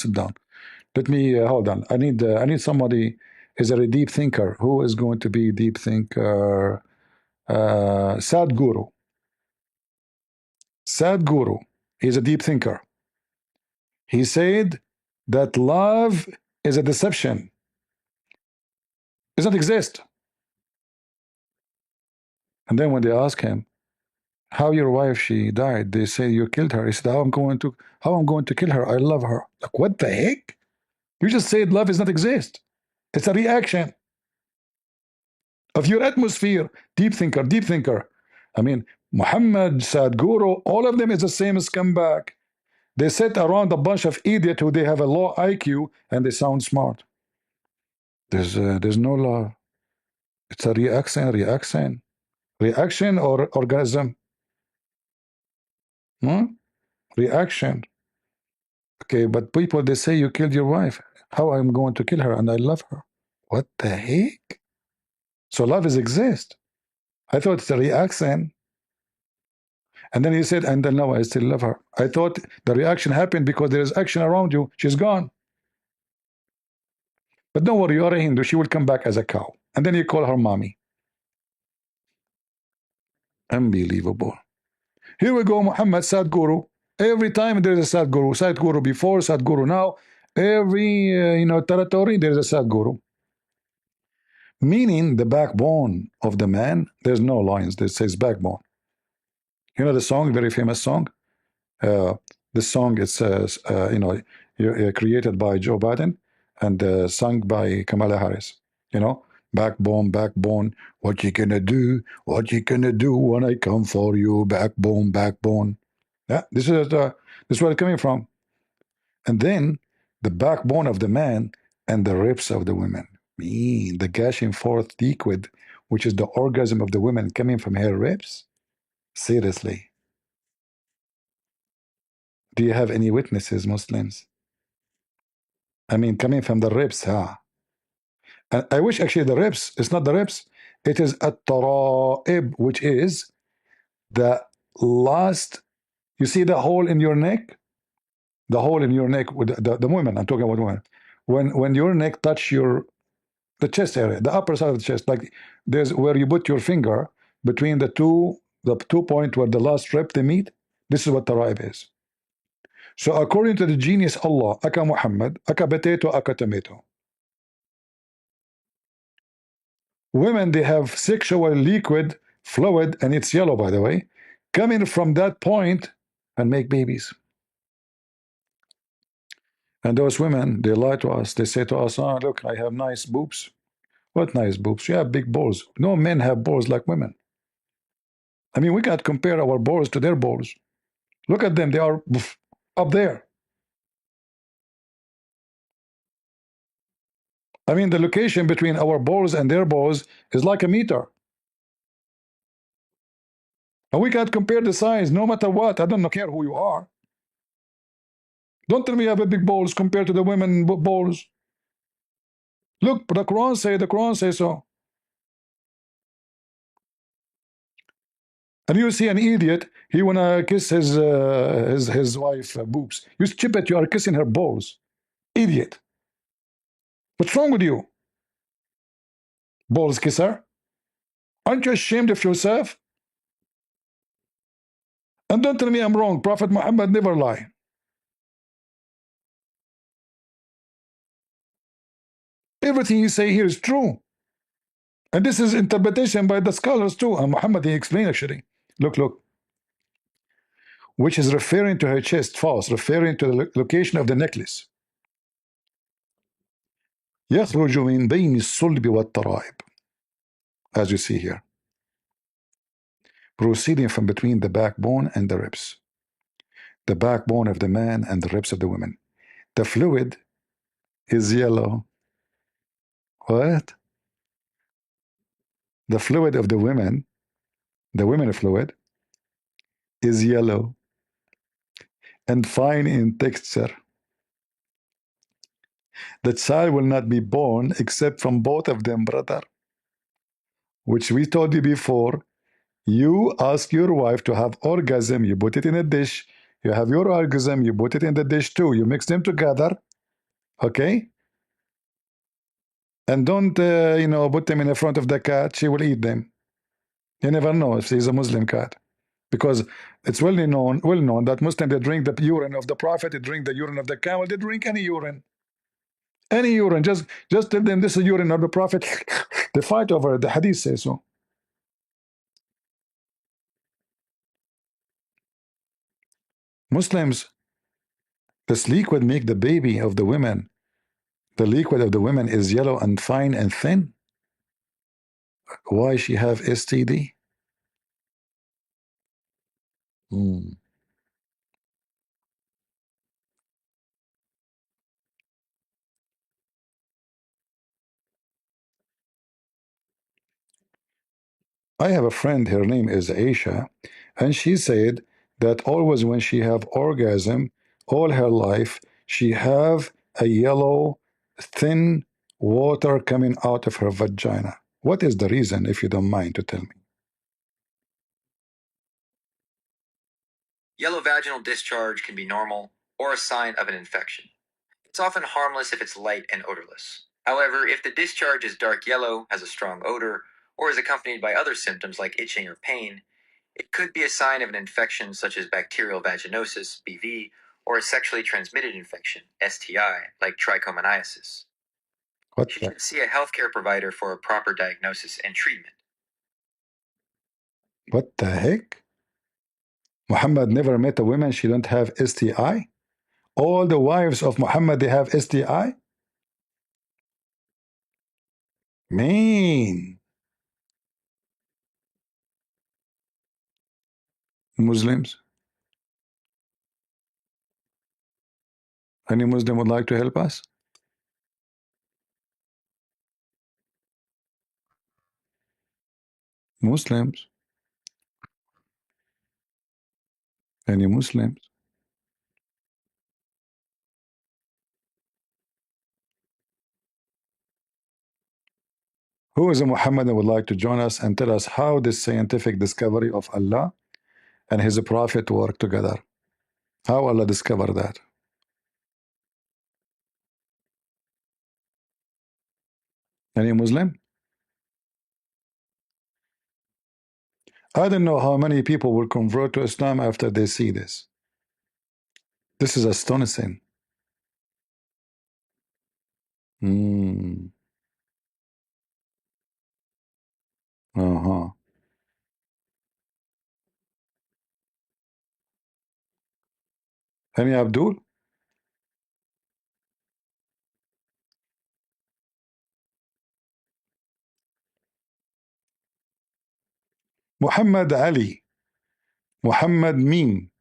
Let me hold on. I need somebody is a deep thinker. Who is going to be deep thinker? Sadhguru. Sadhguru. He's a deep thinker. He said that love is a deception. It doesn't exist. And then when they ask him, how your wife she died, they say you killed her. He said, how I'm going to kill her? I love her. Like, what the heck? You just said love does not exist. It's a reaction. of your atmosphere. Deep thinker, deep thinker. I mean, Muhammad, Sadhguru, all of them is the same scumbag. They sit around a bunch of idiots who they have a low IQ and they sound smart. There's no law. It's a reaction or orgasm. Hmm? Reaction. Okay, but people they say you killed your wife. How I'm going to kill her and I love her? What the heck? So love is exist. I thought it's a reaction. And then he said, and then now I still love her. I thought the reaction happened because there is action around you. She's gone. But don't worry, you're a Hindu. She will come back as a cow. And then you call her mommy. Unbelievable. Here we go, Muhammad Sadhguru. Every time there is a Sadhguru. Sadhguru before, Sadhguru now. Every territory there is a Sadhguru. Meaning the backbone of the man. There's no lines that says backbone. You know the song, very famous song. This song is created by Joe Biden and sung by Kamala Harris. You know, backbone, backbone. What you gonna do? What you gonna do when I come for you? Backbone, backbone. Yeah, this is where it's coming from. And then the backbone of the man and the ribs of the women. The gushing forth liquid, which is the orgasm of the women coming from her ribs. Seriously. Do you have any witnesses, Muslims? I mean, coming from the ribs, huh? And I wish actually the ribs, it's not the ribs, it is at-tara'ib, which is the last, you see the hole in your neck? The hole in your neck, with the women, I'm talking about women. When your neck touch the chest area, the upper side of the chest, like there's where you put your finger between the two points where the last rib they meet, this is what tara'ib is. So according to the genius Allah, aka Muhammad, aka potato, aka tomato. Women, they have sexual liquid fluid, and it's yellow, by the way, coming from that point and make babies. And those women, they lie to us. They say to us, oh, look, I have nice boobs. What nice boobs? You have big balls. No men have balls like women. I mean, we can't compare our balls to their balls. Look at them. They are up there. I mean, the location between our balls and their balls is like a meter. And we can't compare the size no matter what. I don't care who you are. Don't tell me you have a big balls compared to the women balls. Look, the Quran says so. And you see an idiot, he wanna kiss his wife boobs. You stupid, you are kissing her balls. Idiot. What's wrong with you? Balls kisser? Aren't you ashamed of yourself? And don't tell me I'm wrong. Prophet Muhammad never lie. Everything you say here is true. And this is interpretation by the scholars too. And Muhammad, he explained actually. Look. Which is referring to her chest, false, referring to the location of the necklace. يخرج من بين الصلب والترائب, as you see here, proceeding from between the backbone and the ribs. The backbone of the man and the ribs of the woman. The fluid is yellow. What? The fluid of the women fluid, is yellow and fine in texture. The child will not be born except from both of them, brother. Which we told you before. You ask your wife to have orgasm, you put it in a dish. You have your orgasm, you put it in the dish too. You mix them together, okay? And don't, put them in the front of the cat. She will eat them. You never know if she's a Muslim cat, because it's well known that Muslims, they drink the urine of the Prophet, they drink the urine of the camel, they drink any urine. Any urine. Just tell them this is urine of the Prophet. They fight over it. The Hadith says so. Muslims, this liquid make the baby of the women. The liquid of the women is yellow and fine and thin. Why she have STD? Hmm. I have a friend, her name is Aisha, and she said that always when she have orgasm, all her life, she have a yellow, thin water coming out of her vagina. What is the reason, if you don't mind to tell me? Yellow vaginal discharge can be normal or a sign of an infection. It's often harmless if it's light and odorless. However, if the discharge is dark yellow, has a strong odor, or is accompanied by other symptoms like itching or pain, it could be a sign of an infection such as bacterial vaginosis, BV, or a sexually transmitted infection, STI, like trichomoniasis. What She the, should see a healthcare provider for a proper diagnosis and treatment. what the heck? Muhammad never met a woman she don't have STI? All the wives of Muhammad, they have STI? Man, Muslims. Any Muslim would like to help us? Muslims. Any Muslims? Who is a Muhammad that would like to join us and tell us how this scientific discovery of Allah and His Prophet work together? How Allah discovered that? Any Muslim? I don't know how many people will convert to Islam after they see this. This is astonishing. Mm. Uh-huh. Any Abdul? Muhammad Ali. Muhammad Meen.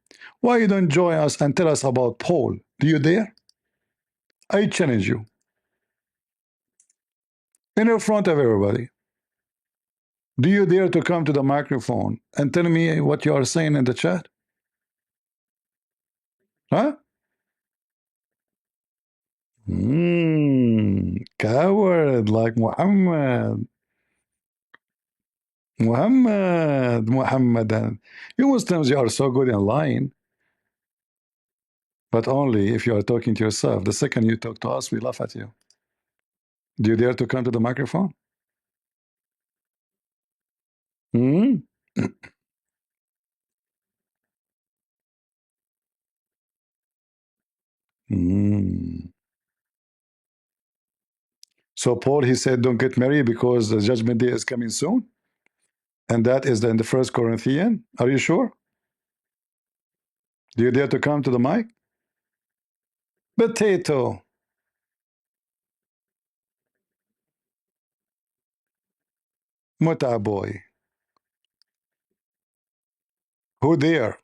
Why you don't join us and tell us about Paul? Do you dare? I challenge you in front of everybody. Do you dare to come to the microphone and tell me what you are saying in the chat? Huh? Coward like Muhammad. Muhammadan. You Muslims, you are so good in lying, but only if you are talking to yourself. The second you talk to us, we laugh at you. Do you dare to come to the microphone? Hmm? Hmm. So Paul, he said, don't get married because the judgment day is coming soon. And that is in the first Corinthian. Are you sure? Do you dare to come to the mic? Potato. Muta boy. Who dare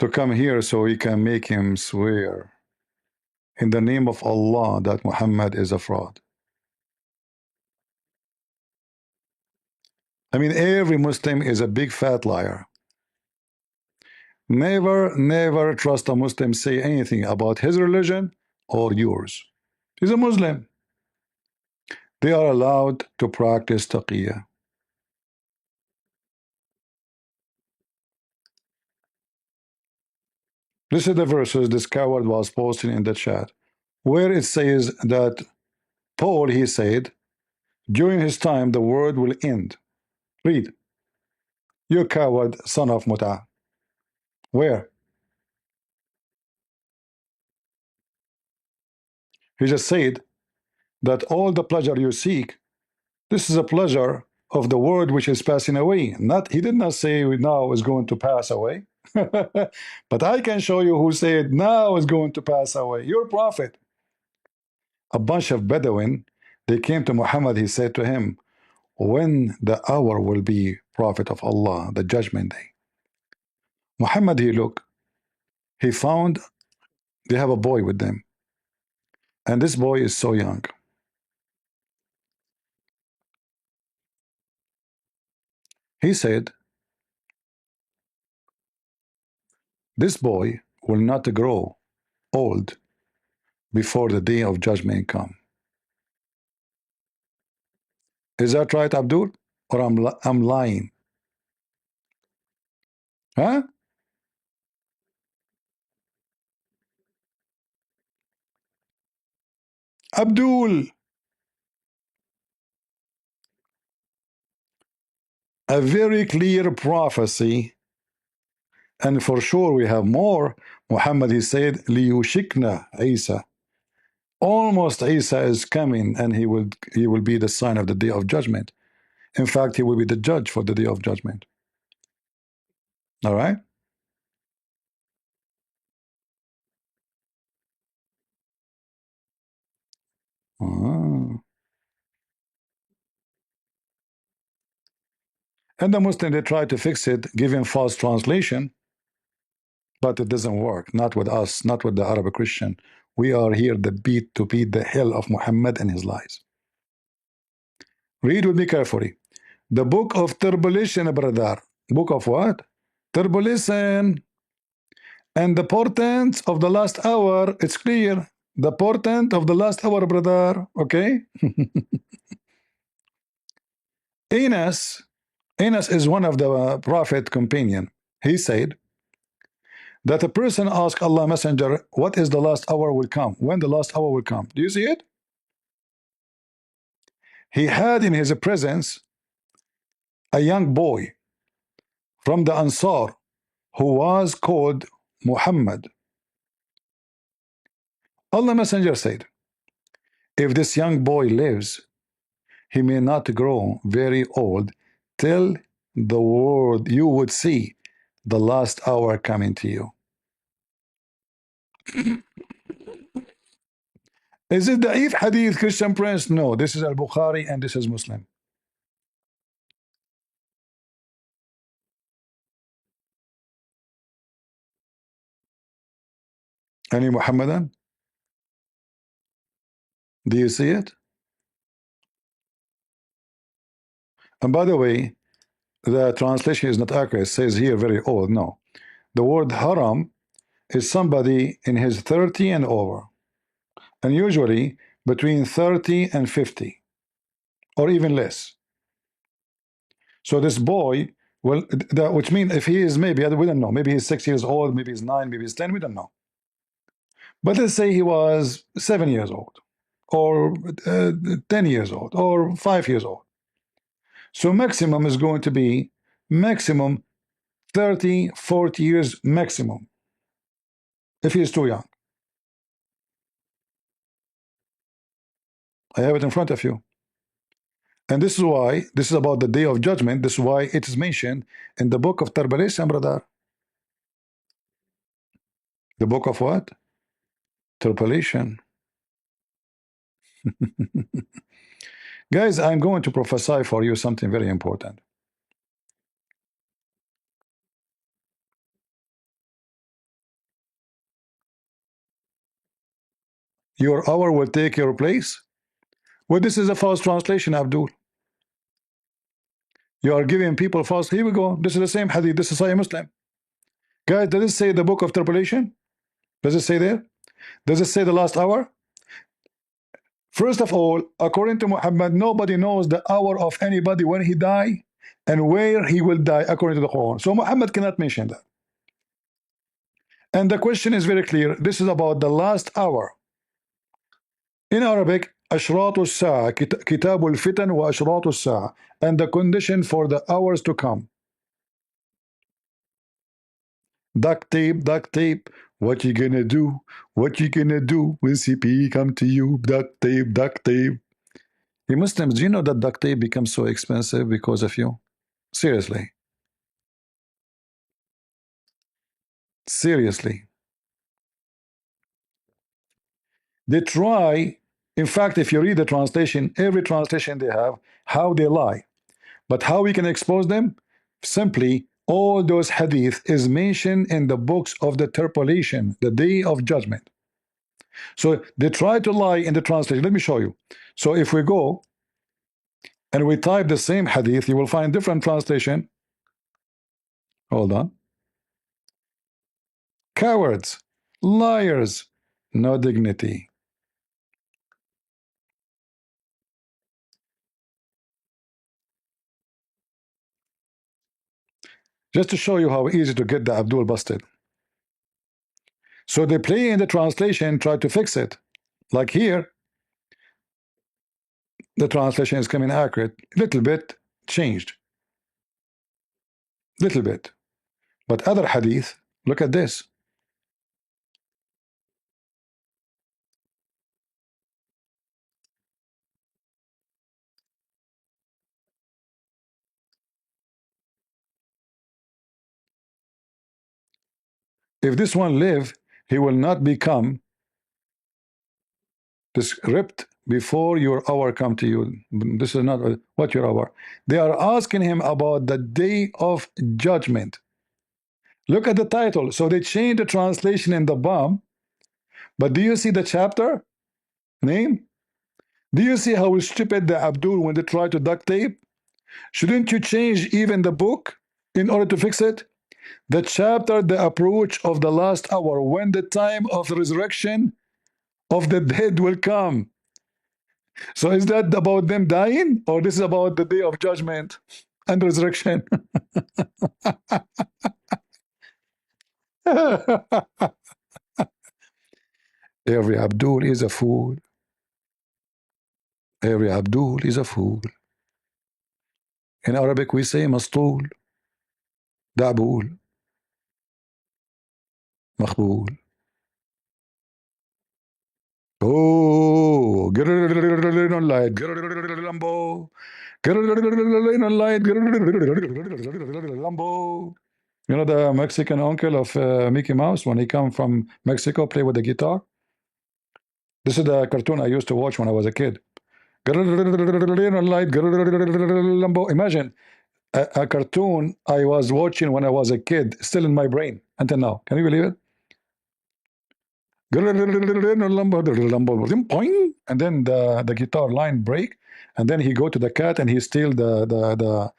to come here so we can make him swear in the name of Allah that Muhammad is a fraud? I mean, every Muslim is a big fat liar. Never, never trust a Muslim say anything about his religion or yours. He's a Muslim. They are allowed to practice taqiyya. This is the verses this coward was posting in the chat, where it says that Paul, he said, during his time the world will end. Read. You coward son of Muta. Where? He just said that all the pleasure you seek, this is a pleasure of the world which is passing away. Not, he did not say now is going to pass away. But I can show you who said now is going to pass away. Your prophet. A bunch of Bedouin, They came to Muhammad. He said to him, when the hour will be, Prophet of Allah, the judgment day. Muhammad, he looked, he found they have a boy with them. And this boy is so young. He said, this boy will not grow old before the day of judgment come. Is that right, Abdul? Or I'm lying? Huh? Abdul, a very clear prophecy, and for sure we have more. Muhammad, he said, liyushikna Isa. Almost Isa is coming, and he will be the sign of the day of judgment. In fact, he will be the judge for the day of judgment. All right? Ah. And the Muslim, they try to fix it, giving false translation, but it doesn't work. Not with us, not with the Arab Christian. We are here to beat the hell of Muhammad and his lies. Read with me carefully. The book of tribulation, brother. Book of what? Tribulation. And the portent of the last hour, it's clear. The portent of the last hour, brother. Okay? Enos is one of the prophet companion. He said that a person asked Allah Messenger, what is the last hour will come? When the last hour will come? Do you see it? He had in his presence a young boy from the Ansar who was called Muhammad. Allah Messenger said, if this young boy lives, he may not grow very old till the world you would see the last hour coming to you. Is it Da'if Hadith, Christian Prince? No, this is Al-Bukhari and this is Muslim. Any Muhammadan? Do you see it? And by the way, the translation is not accurate. It says here very old. No. The word haram is somebody in his 30 and over. And usually between 30 and 50 or even less. So this boy, well, which means if he is maybe, we don't know, maybe he's 6 years old, maybe he's 9, maybe he's 10, we don't know. But let's say he was 7 years old or 10 years old or 5 years old. So maximum is going to be maximum 30, 40 years maximum if he is too young. I have it in front of you. And this is why, this is about the day of judgment. This is why it is mentioned in the book of Tribulation, brother. The book of what? Tribulation. Guys, I'm going to prophesy for you something very important. Your hour will take your place. Well, this is a false translation, Abdul. You are giving people false. Here we go. This is the same hadith. This is Sahih Muslim. Guys, does it say the book of tribulation? Does it say there? Does it say the last hour? First of all, according to Muhammad, nobody knows the hour of anybody when he die and where he will die according to the Quran. So Muhammad cannot mention that. And the question is very clear. This is about the last hour. In Arabic, أشراط الساعة, كتاب الفتن وأشراط الساعة, and the condition for the hours to come. Duct tape, duct tape. What you gonna do? What you gonna do when CP come to you? Duct tape, duct tape. You Muslims, do you know that duct tape becomes so expensive because of you? Seriously. Seriously. They try In fact, if you read the translation, every translation they have, how they lie. But how we can expose them? Simply, all those hadith is mentioned in the books of the interpolation, the day of judgment. So they try to lie in the translation. Let me show you. So if we go and we type the same hadith, you will find different translation. Hold on. Cowards, liars, no dignity. Just to show you how easy to get the Abdul busted. So they play in the translation, try to fix it. Like here, the translation is coming accurate, little bit changed, little bit. But other hadith, look at this. If this one live, he will not become this ripped before your hour come to you. This is not what your hour. They are asking him about the day of judgment. Look at the title. So they changed the translation in the bomb. But do you see the chapter name? Do you see how stupid the Abdul when they try to duct tape? Shouldn't you change even the book in order to fix it? The chapter, the approach of the last hour, when the time of the resurrection of the dead will come. So is that about them dying, or this is about the day of judgment and resurrection? Every Abdul is a fool. Every Abdul is a fool. In Arabic we say مسطول, دعبول, مخبول. Oh, get it on light, get it Lambo, get it on light, get it Lambo. You know the Mexican uncle of Mickey Mouse when he come from Mexico play with the guitar? This is the cartoon I used to watch when I was a kid. Light, Lambo. Imagine a cartoon I was watching when I was a kid, still in my brain until now. Can you believe it? And then the guitar line break, and then he go to the cat and he steal the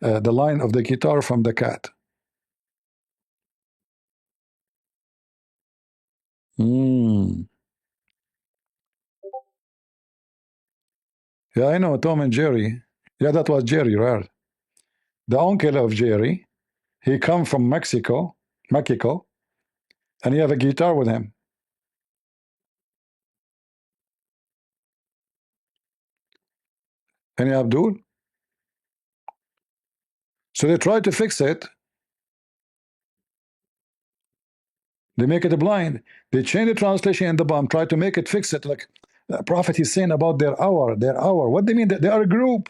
line of the guitar from the cat. Mm. Yeah, I know Tom and Jerry. Yeah, that was Jerry, right? The uncle of Jerry. He come from Mexico, and he have a guitar with him. And Abdul. So they try to fix it. They make it blind. They change the translation in the bomb, try to make it fix it. Like the Prophet is saying about their hour, their hour. What do they mean? They are a group.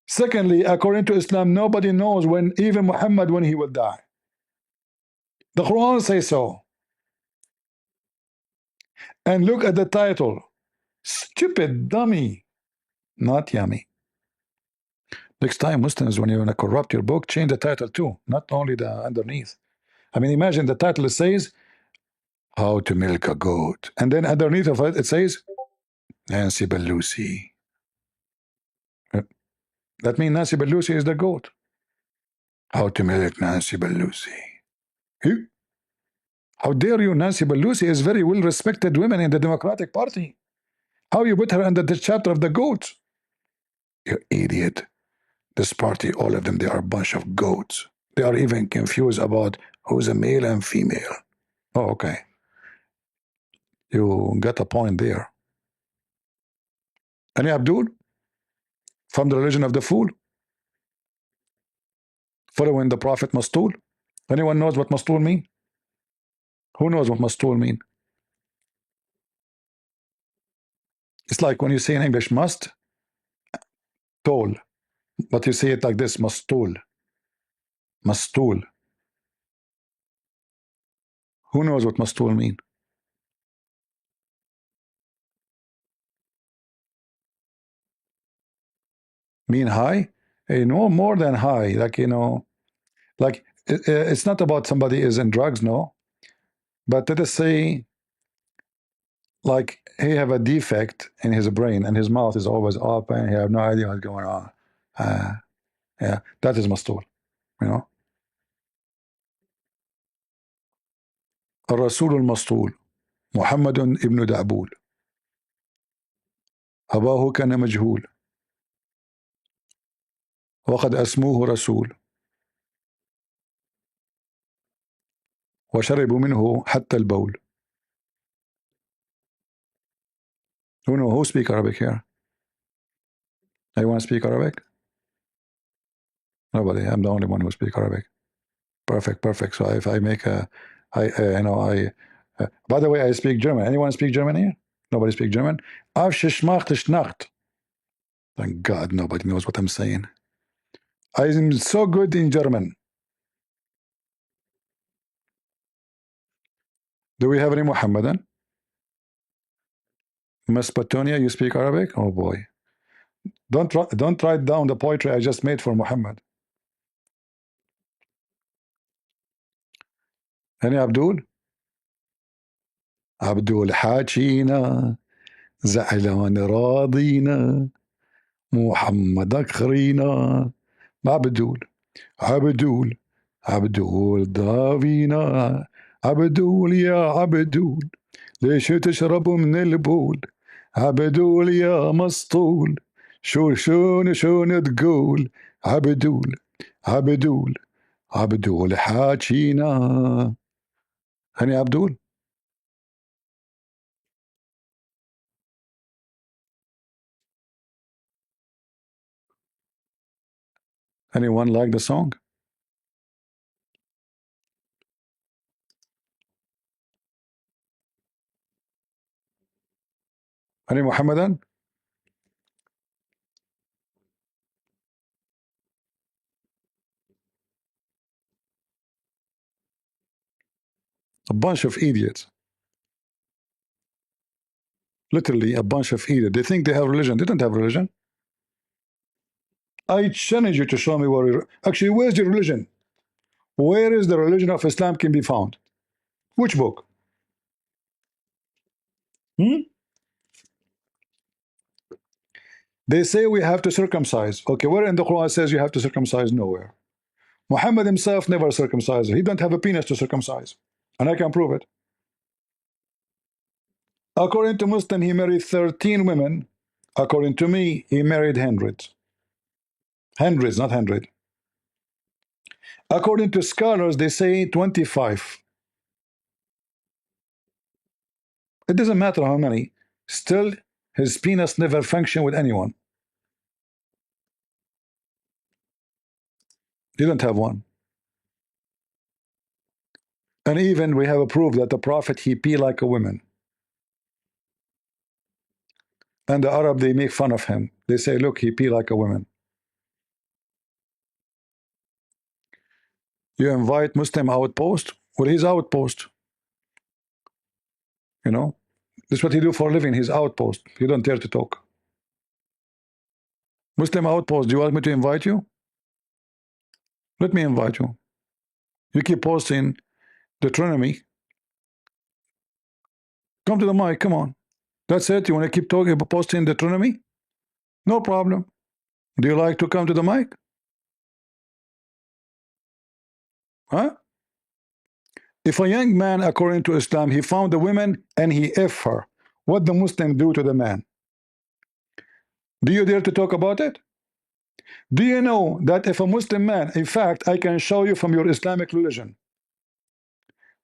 Secondly, according to Islam, nobody knows when, even Muhammad, when he will die. The Quran says so. And look at the title. Stupid dummy. Not yummy. Next time, Muslims, when you want to corrupt your book, change the title too, not only the underneath. I mean, imagine the title says, How to Milk a Goat. And then underneath of it, it says, Nancy Pelosi. That means Nancy Pelosi is the goat. How to milk Nancy Pelosi. How dare you? Nancy Pelosi is very well respected woman in the Democratic Party. How you put her under the chapter of the goats? You idiot. This party, all of them, they are a bunch of goats. They are even confused about who's a male and female. Oh, okay. You got a point there. Any Abdul? From the religion of the fool? Following the Prophet Mastul? Anyone knows what Mastul mean? Who knows what Mastul mean? It's like when you say in English must, toll. But you say it like this, Mastul. Mastul. Who knows what Mastul mean? Mean high? No, more than high. Like, like it's not about somebody is in drugs, no. But let us say, like, he have a defect in his brain and his mouth is always open and he have no idea what's going on. Yeah, that is مسطول. الرسول المسطول محمد ابن دعبول أباه كان مجهول وقد أسموه رسول وشربوا منه حتى البول. Who speak Arabic here? Anyone speak Arabic? Nobody. I'm the only one who speak Arabic. Perfect. So if I make by the way, I speak German. Anyone speak German here? Nobody speak German? Thank God nobody knows what I'm saying. I'm so good in German. Do we have any Muhammadan? Miss Petunia, you speak Arabic? Oh boy. Don't write down the poetry I just made for Muhammad. Any Abdul? Abdul حاجينا زعلان راضينا محمد أكرينا عبدول ضاوينا عبدول يا عبدول ليش تشرب من البول عبدول يا مسطول شون تقول عبدول حاجينا. هني عبدول. Anyone like the song? Any Muhammadan? A bunch of idiots. Literally a bunch of idiots. They think they have religion. They don't have religion. I challenge you to show me where. Actually, where's your religion? Where is the religion of Islam can be found? Which book? They say we have to circumcise. Okay, where in the Quran says you have to circumcise? Nowhere. Muhammad himself never circumcised. He don't have a penis to circumcise. And I can prove it. According to Muslim, he married 13 women. According to me, he married hundreds. Hundreds, not 100. According to scholars, they say 25. It doesn't matter how many. Still, his penis never functioned with anyone. He didn't have one. And even we have a proof that the Prophet, he pee like a woman. And the Arab, they make fun of him. They say, look, he pee like a woman. You invite Muslim outpost? Well, he's outpost. This is what he do for a living. He's outpost. You don't dare to talk. Muslim outpost, do you want me to invite you? Let me invite you. You keep posting Deuteronomy. Come to the mic, come on. That's it. You want to keep talking about posting Deuteronomy? No problem. Do you like to come to the mic? Huh? If a young man, according to Islam, he found a woman and he F her, what the Muslim do to the man? Do you dare to talk about it? Do you know that if a Muslim man, in fact, I can show you from your Islamic religion,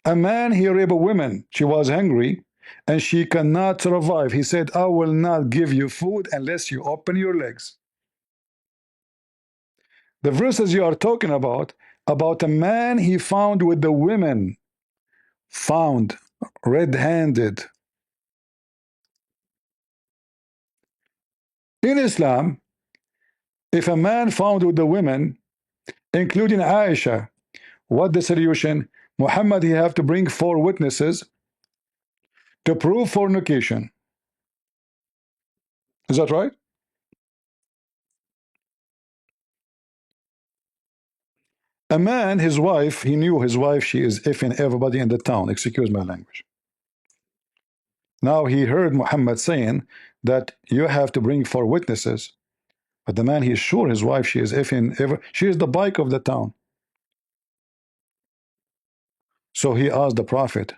a man, he raped a woman, she was hungry, and she cannot survive. He said, I will not give you food unless you open your legs. The verses you are talking about a man he found with the women, found red-handed. In Islam, if a man found with the women, including Aisha, what the solution? Muhammad, he have to bring 4 witnesses to prove fornication. Is that right? A man, his wife, he knew his wife, she is effing everybody in the town. Excuse my language. Now he heard Muhammad saying that you have to bring 4 witnesses. But the man, he's sure his wife, she is effing she is the bike of the town. So he asked the Prophet,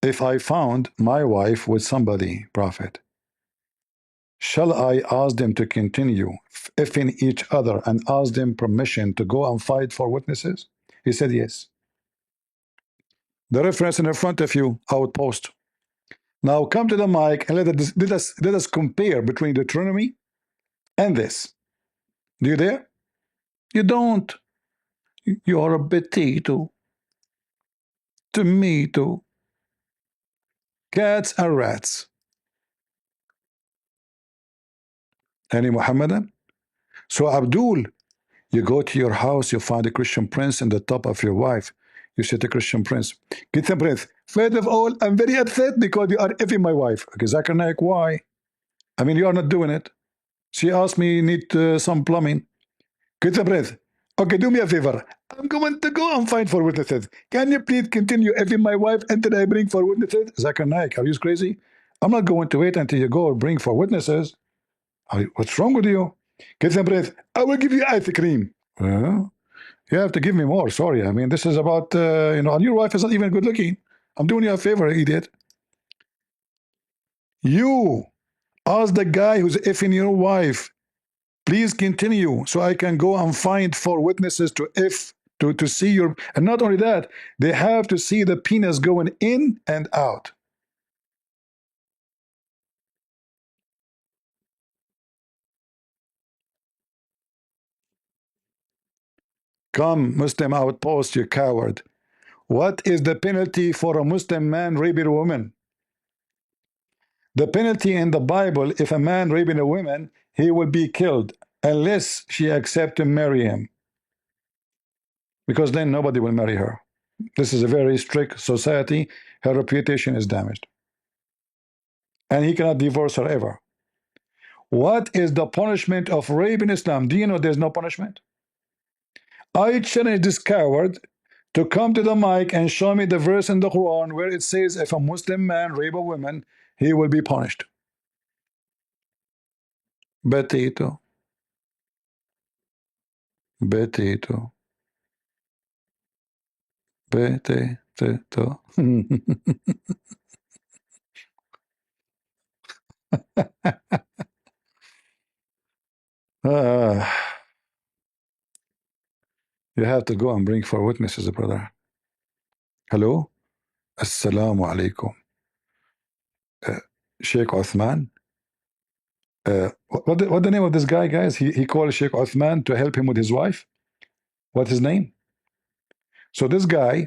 if I found my wife with somebody, Prophet, shall I ask them to continue effing each other and ask them permission to go and fight for witnesses? He said yes. The reference in front of you, outpost. Now come to the mic and let us compare between Deuteronomy and this. Do you dare? You don't. You are a potato. Tomato. Cats and rats. Any Muhammadan? So Abdul, you go to your house, you find a Christian prince in the top of your wife. You say to Christian prince, get some breath. First of all, I'm very upset because you are effing my wife. Okay, Zakir Naik, why? I mean, you are not doing it. She asked me, need some plumbing. Get some breath. Okay, do me a favor. I'm going to go and find 4 witnesses. Can you please continue effing my wife until I bring 4 witnesses? Zakir Naik, are you crazy? I'm not going to wait until you go bring 4 witnesses. What's wrong with you? Get some breath. I will give you ice cream. You have to give me more. Sorry. I mean, this is about, and your wife is not even good looking. I'm doing you a favor, idiot. You ask the guy who's effing your wife, please continue so I can go and find 4 witnesses to see your, and not only that, they have to see the penis going in and out. Come, Muslim outpost, you coward. What is the penalty for a Muslim man raping a woman? The penalty in the Bible, if a man raping a woman, he will be killed unless she accepts to marry him. Because then nobody will marry her. This is a very strict society. Her reputation is damaged. And he cannot divorce her ever. What is the punishment of rape in Islam? Do you know there's no punishment? I challenge this coward to come to the mic and show me the verse in the Quran where it says if a Muslim man rape a woman, he will be punished. Potato. Potato. Potato. You have to go and bring 4 witnesses, brother. Hello? Assalamu alaikum. Sheikh Uthman. What the name of this guy, guys? He called Sheikh Uthman to help him with his wife. What's his name? So this guy,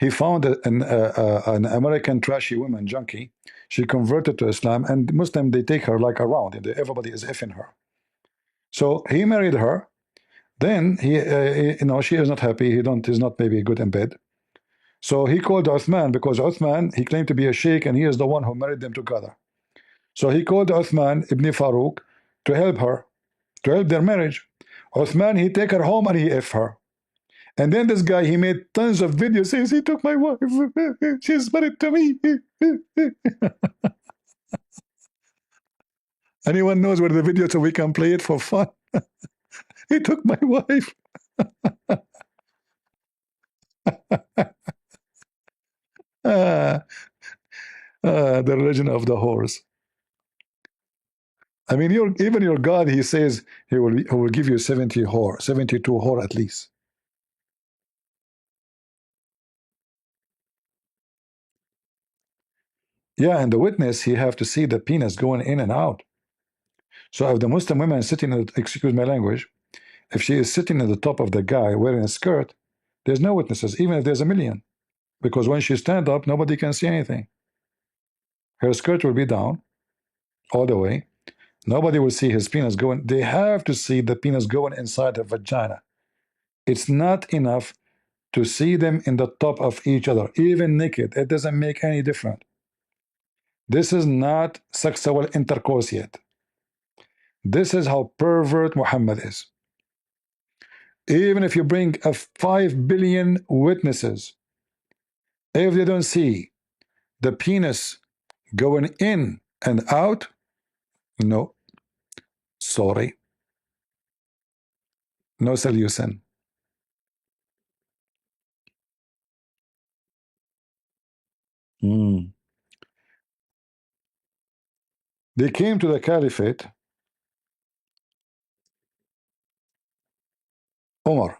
he found an American trashy woman, junkie. She converted to Islam, and Muslim, they take her like around. Everybody is effing her. So he married her. Then he, she is not happy. He's not maybe good in bed. So he called Uthman because Uthman, he claimed to be a sheikh, and he is the one who married them together. So he called Uthman ibn Farouk to help her, to help their marriage. Uthman, he take her home and he F her. And then this guy, he made tons of videos, says he took my wife, she's married to me. Anyone knows where the video so we can play it for fun? He took my wife. The religion of the horse. I mean, even your God, he says he will give you 72 whore at least. Yeah, and the witness, he have to see the penis going in and out. So if the Muslim woman is sitting, excuse my language, if she is sitting at the top of the guy wearing a skirt, there's no witnesses, even if there's a million. Because when she stand up, nobody can see anything. Her skirt will be down all the way. Nobody will see his penis going. They have to see the penis going inside her vagina. It's not enough to see them in the top of each other, even naked. It doesn't make any difference. This is not sexual intercourse yet. This is how pervert Muhammad is. Even if you bring 5 billion witnesses, if they don't see the penis going in and out, no, sorry, no solution. Mm. They came to the caliphate, Omar,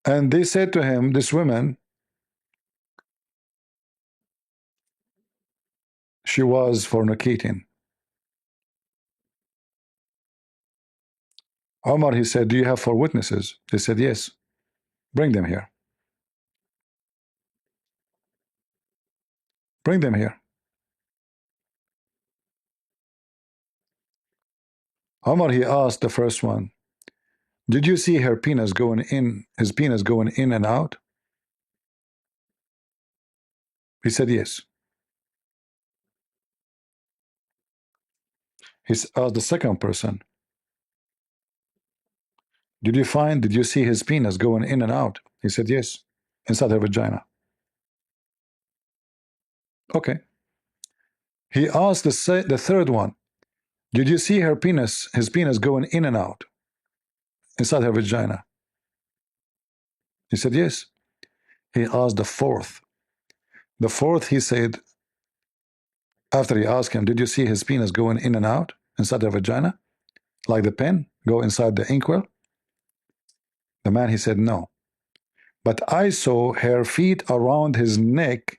and they said to him, this woman, she was fornicating. Omar, he said, do you have 4 witnesses? They said, yes. Bring them here. Bring them here. Omar, he asked the first one, did you see her penis going in, his penis going in and out? He said, yes. He asked the second person, did you see his penis going in and out? He said, yes, inside her vagina. Okay. He asked the third one, did you see his penis going in and out inside her vagina? He said, yes. He asked the fourth. The fourth, he said, after he asked him, did you see his penis going in and out inside her vagina? Like the pen go inside the inkwell? The man, he said, no. But I saw her feet around his neck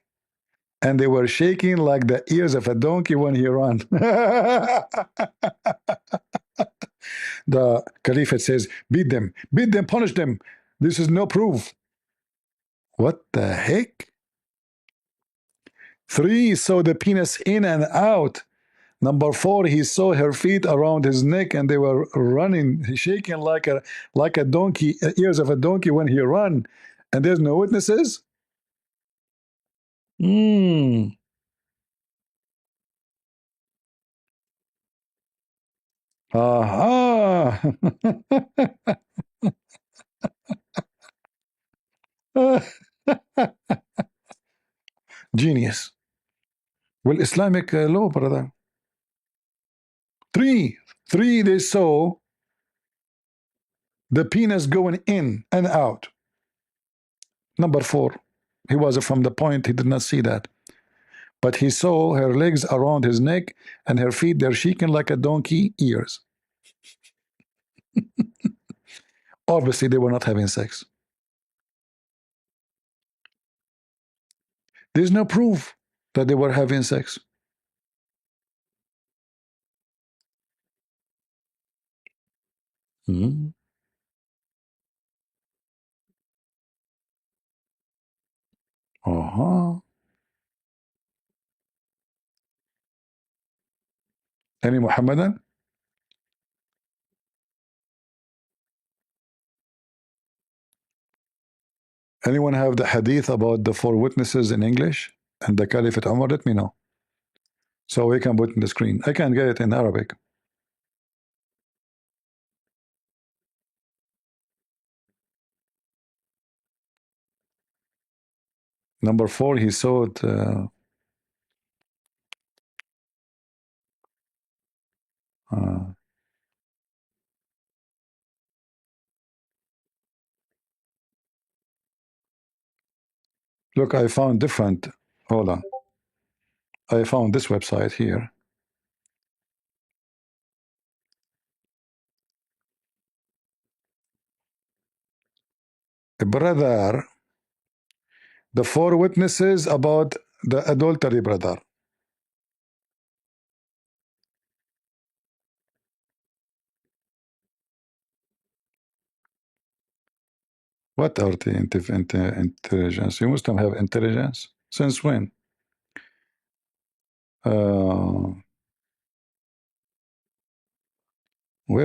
and they were shaking like the ears of a donkey when he ran. The Caliphate says, beat them, punish them. This is no proof. What the heck? 3 saw the penis in and out. Number 4, he saw her feet around his neck and they were running, shaking like a donkey, ears of a donkey when he ran. And there's no witnesses? Hmm. Aha. Genius. Well, Islamic law, brother. 3, they saw the penis going in and out. Number 4, he was from the point, he did not see that. But he saw her legs around his neck and her feet, they're shaking like a donkey ears. Obviously, they were not having sex. There's no proof that they were having sex. Hmm. Uh-huh. Any Muhammadan? Anyone have the hadith about the 4 witnesses in English and the Caliphate Umar? Let me know. So we can put in the screen. I can get it in Arabic. Number 4, he saw it. Look, I found different. Hold on. I found this website here. Brother, the 4 witnesses about the adultery, brother. What are the intelligence? You Muslim have intelligence? Since when? Where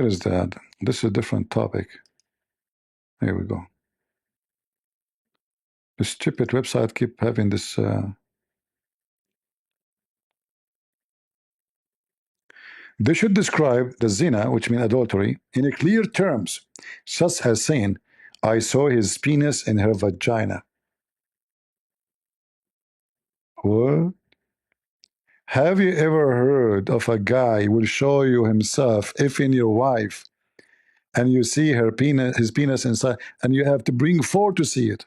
is that? This is a different topic. Here we go. The stupid website keep having this. They should describe the zina, which means adultery, in clear terms, such as saying, I saw his penis in her vagina. What? Have you ever heard of a guy will show you himself, if in your wife, and you see her penis, his penis inside, and you have to bring four to see it?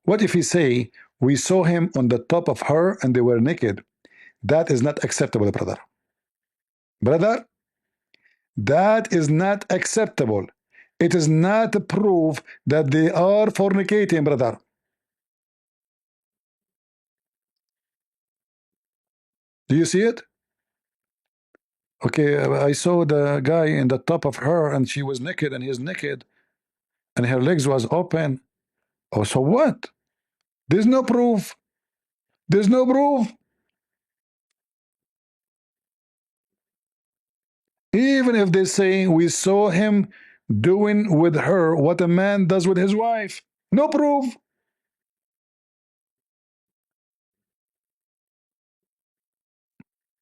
What if he say, we saw him on the top of her and they were naked? That is not acceptable, brother. Brother, that is not acceptable. It is not a proof that they are fornicating, brother. Do you see it? Okay, I saw the guy in the top of her and she was naked and he's naked and her legs was open. Oh, so what? There's no proof. There's no proof. Even if they say we saw him doing with her what a man does with his wife. No proof.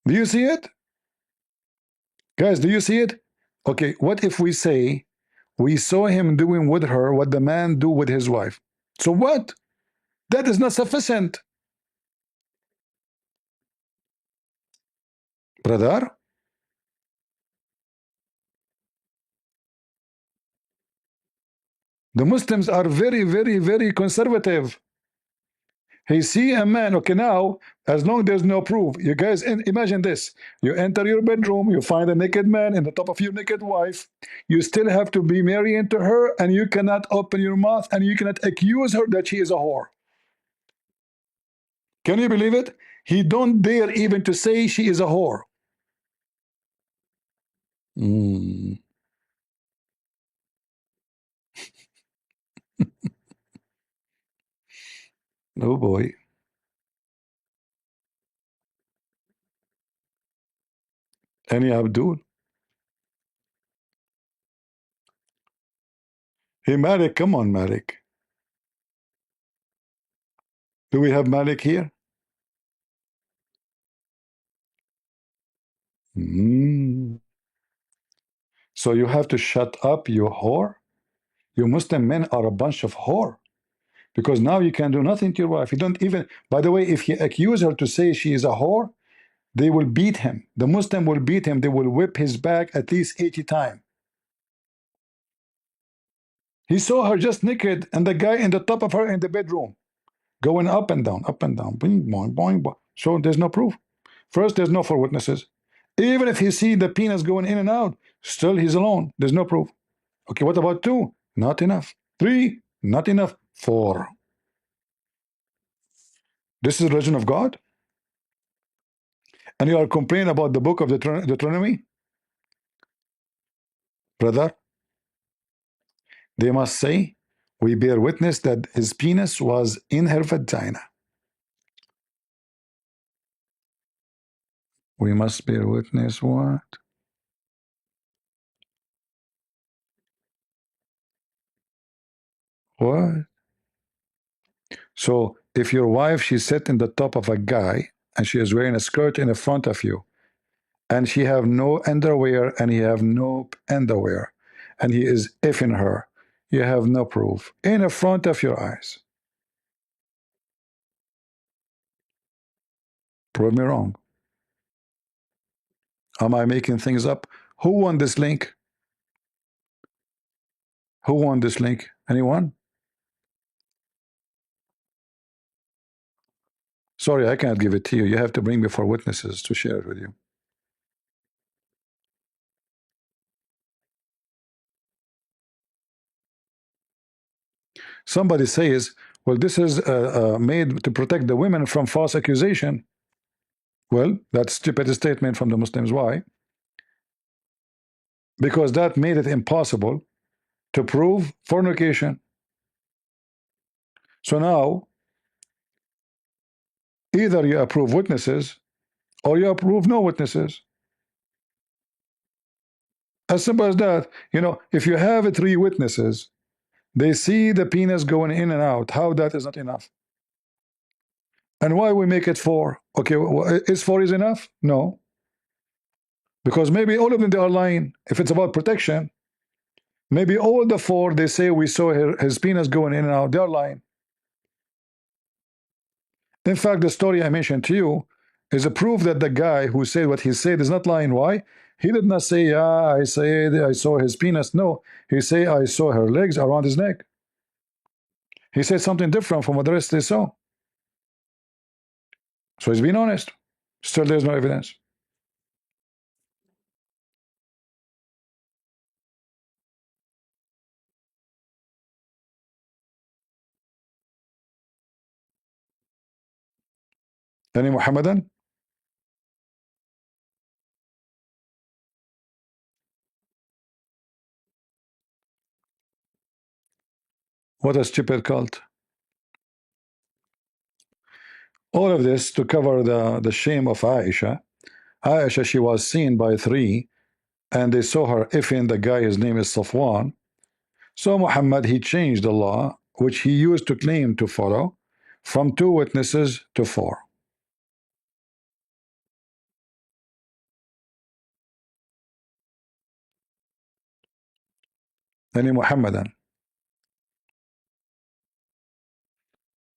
Do you see it? Guys, do you see it? Okay, what if we say we saw him doing with her what the man do with his wife? So what? That is not sufficient. Brother, the Muslims are very, very, very conservative. He see a man, okay, now, as long as there's no proof, you guys imagine this. You enter your bedroom, you find a naked man in the top of your naked wife. You still have to be married to her, and you cannot open your mouth, and you cannot accuse her that she is a whore. Can you believe it? He don't dare even to say she is a whore. Oh boy. Any Abdul? Hey Malik, come on, Malik. Do we have Malik here? So you have to shut up, you whore. You Muslim men are a bunch of whore. Because now you can do nothing to your wife. You don't even, by the way, if he accuse her to say she is a whore, they will beat him. The Muslim will beat him. They will whip his back at least 80 times. He saw her just naked and the guy in the top of her in the bedroom, going up and down, boing, boing, boing, boing. So there's no proof. First, there's no four witnesses. Even if he see the penis going in and out, still he's alone. There's no proof. Okay, what about two? Not enough. Three? Not enough. Four. This is the religion of God? And you are complaining about the book of Deuteronomy? Brother, they must say, we bear witness that his penis was in her vagina. We must bear witness what? What? So if your wife, she's sitting the top of a guy and she is wearing a skirt in the front of you, and she have no underwear and he have no underwear, and he is effing her, you have no proof in the front of your eyes. Prove me wrong. Am I making things up? Who won this link? Who won this link? Anyone? Sorry, I can't give it to you. You have to bring me four witnesses to share it with you. Somebody says, well, this is made to protect the women from false accusation. Well, that's stupid statement from the Muslims. Why? Because that made it impossible to prove fornication. So now, either you approve witnesses or you approve no witnesses. As simple as that. You know, if you have three witnesses, they see the penis going in and out. How that is not enough? And why we make it 4? Okay, is 4 is enough? No. Because maybe all of them, they are lying. If it's about protection, maybe all the 4, they say we saw his penis going in and out. They're lying. In fact, the story I mentioned to you is a proof that the guy who said what he said is not lying. Why? He did not say, yeah, I said I saw his penis. No, he said, I saw her legs around his neck. He said something different from what the rest they saw. So he's being honest. Still, there's no evidence. Any Muhammadan? What a stupid cult. All of this to cover the shame of Aisha. Aisha, she was seen by 3, and they saw her effing the guy, his name is Safwan. So Muhammad, he changed the law, which he used to claim to follow, from 2 witnesses to 4. Any Muhammadan?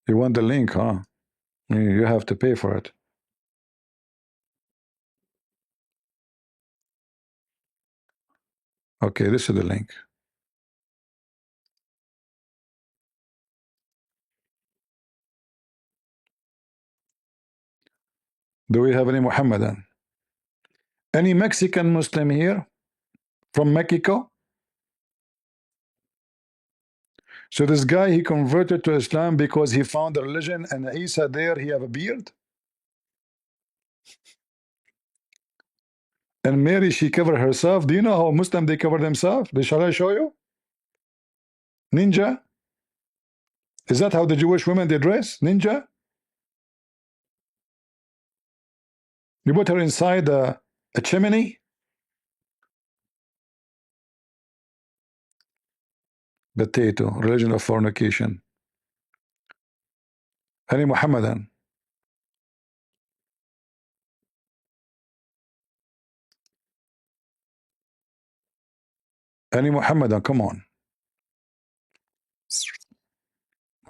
You want the link, huh? You have to pay for it. Okay, this is the link. Do we have any Muhammadan? Any Mexican Muslim here from Mexico? So this guy, he converted to Islam because he found a religion, and Isa there, he have a beard. And Mary, she covered herself. Do you know how Muslim they cover themselves? Shall I show you? Ninja. Is that how the Jewish women they dress? Ninja. You put her inside a chimney. Potato. Religion of fornication. Any Muhammadan? Any Muhammadan? Come on.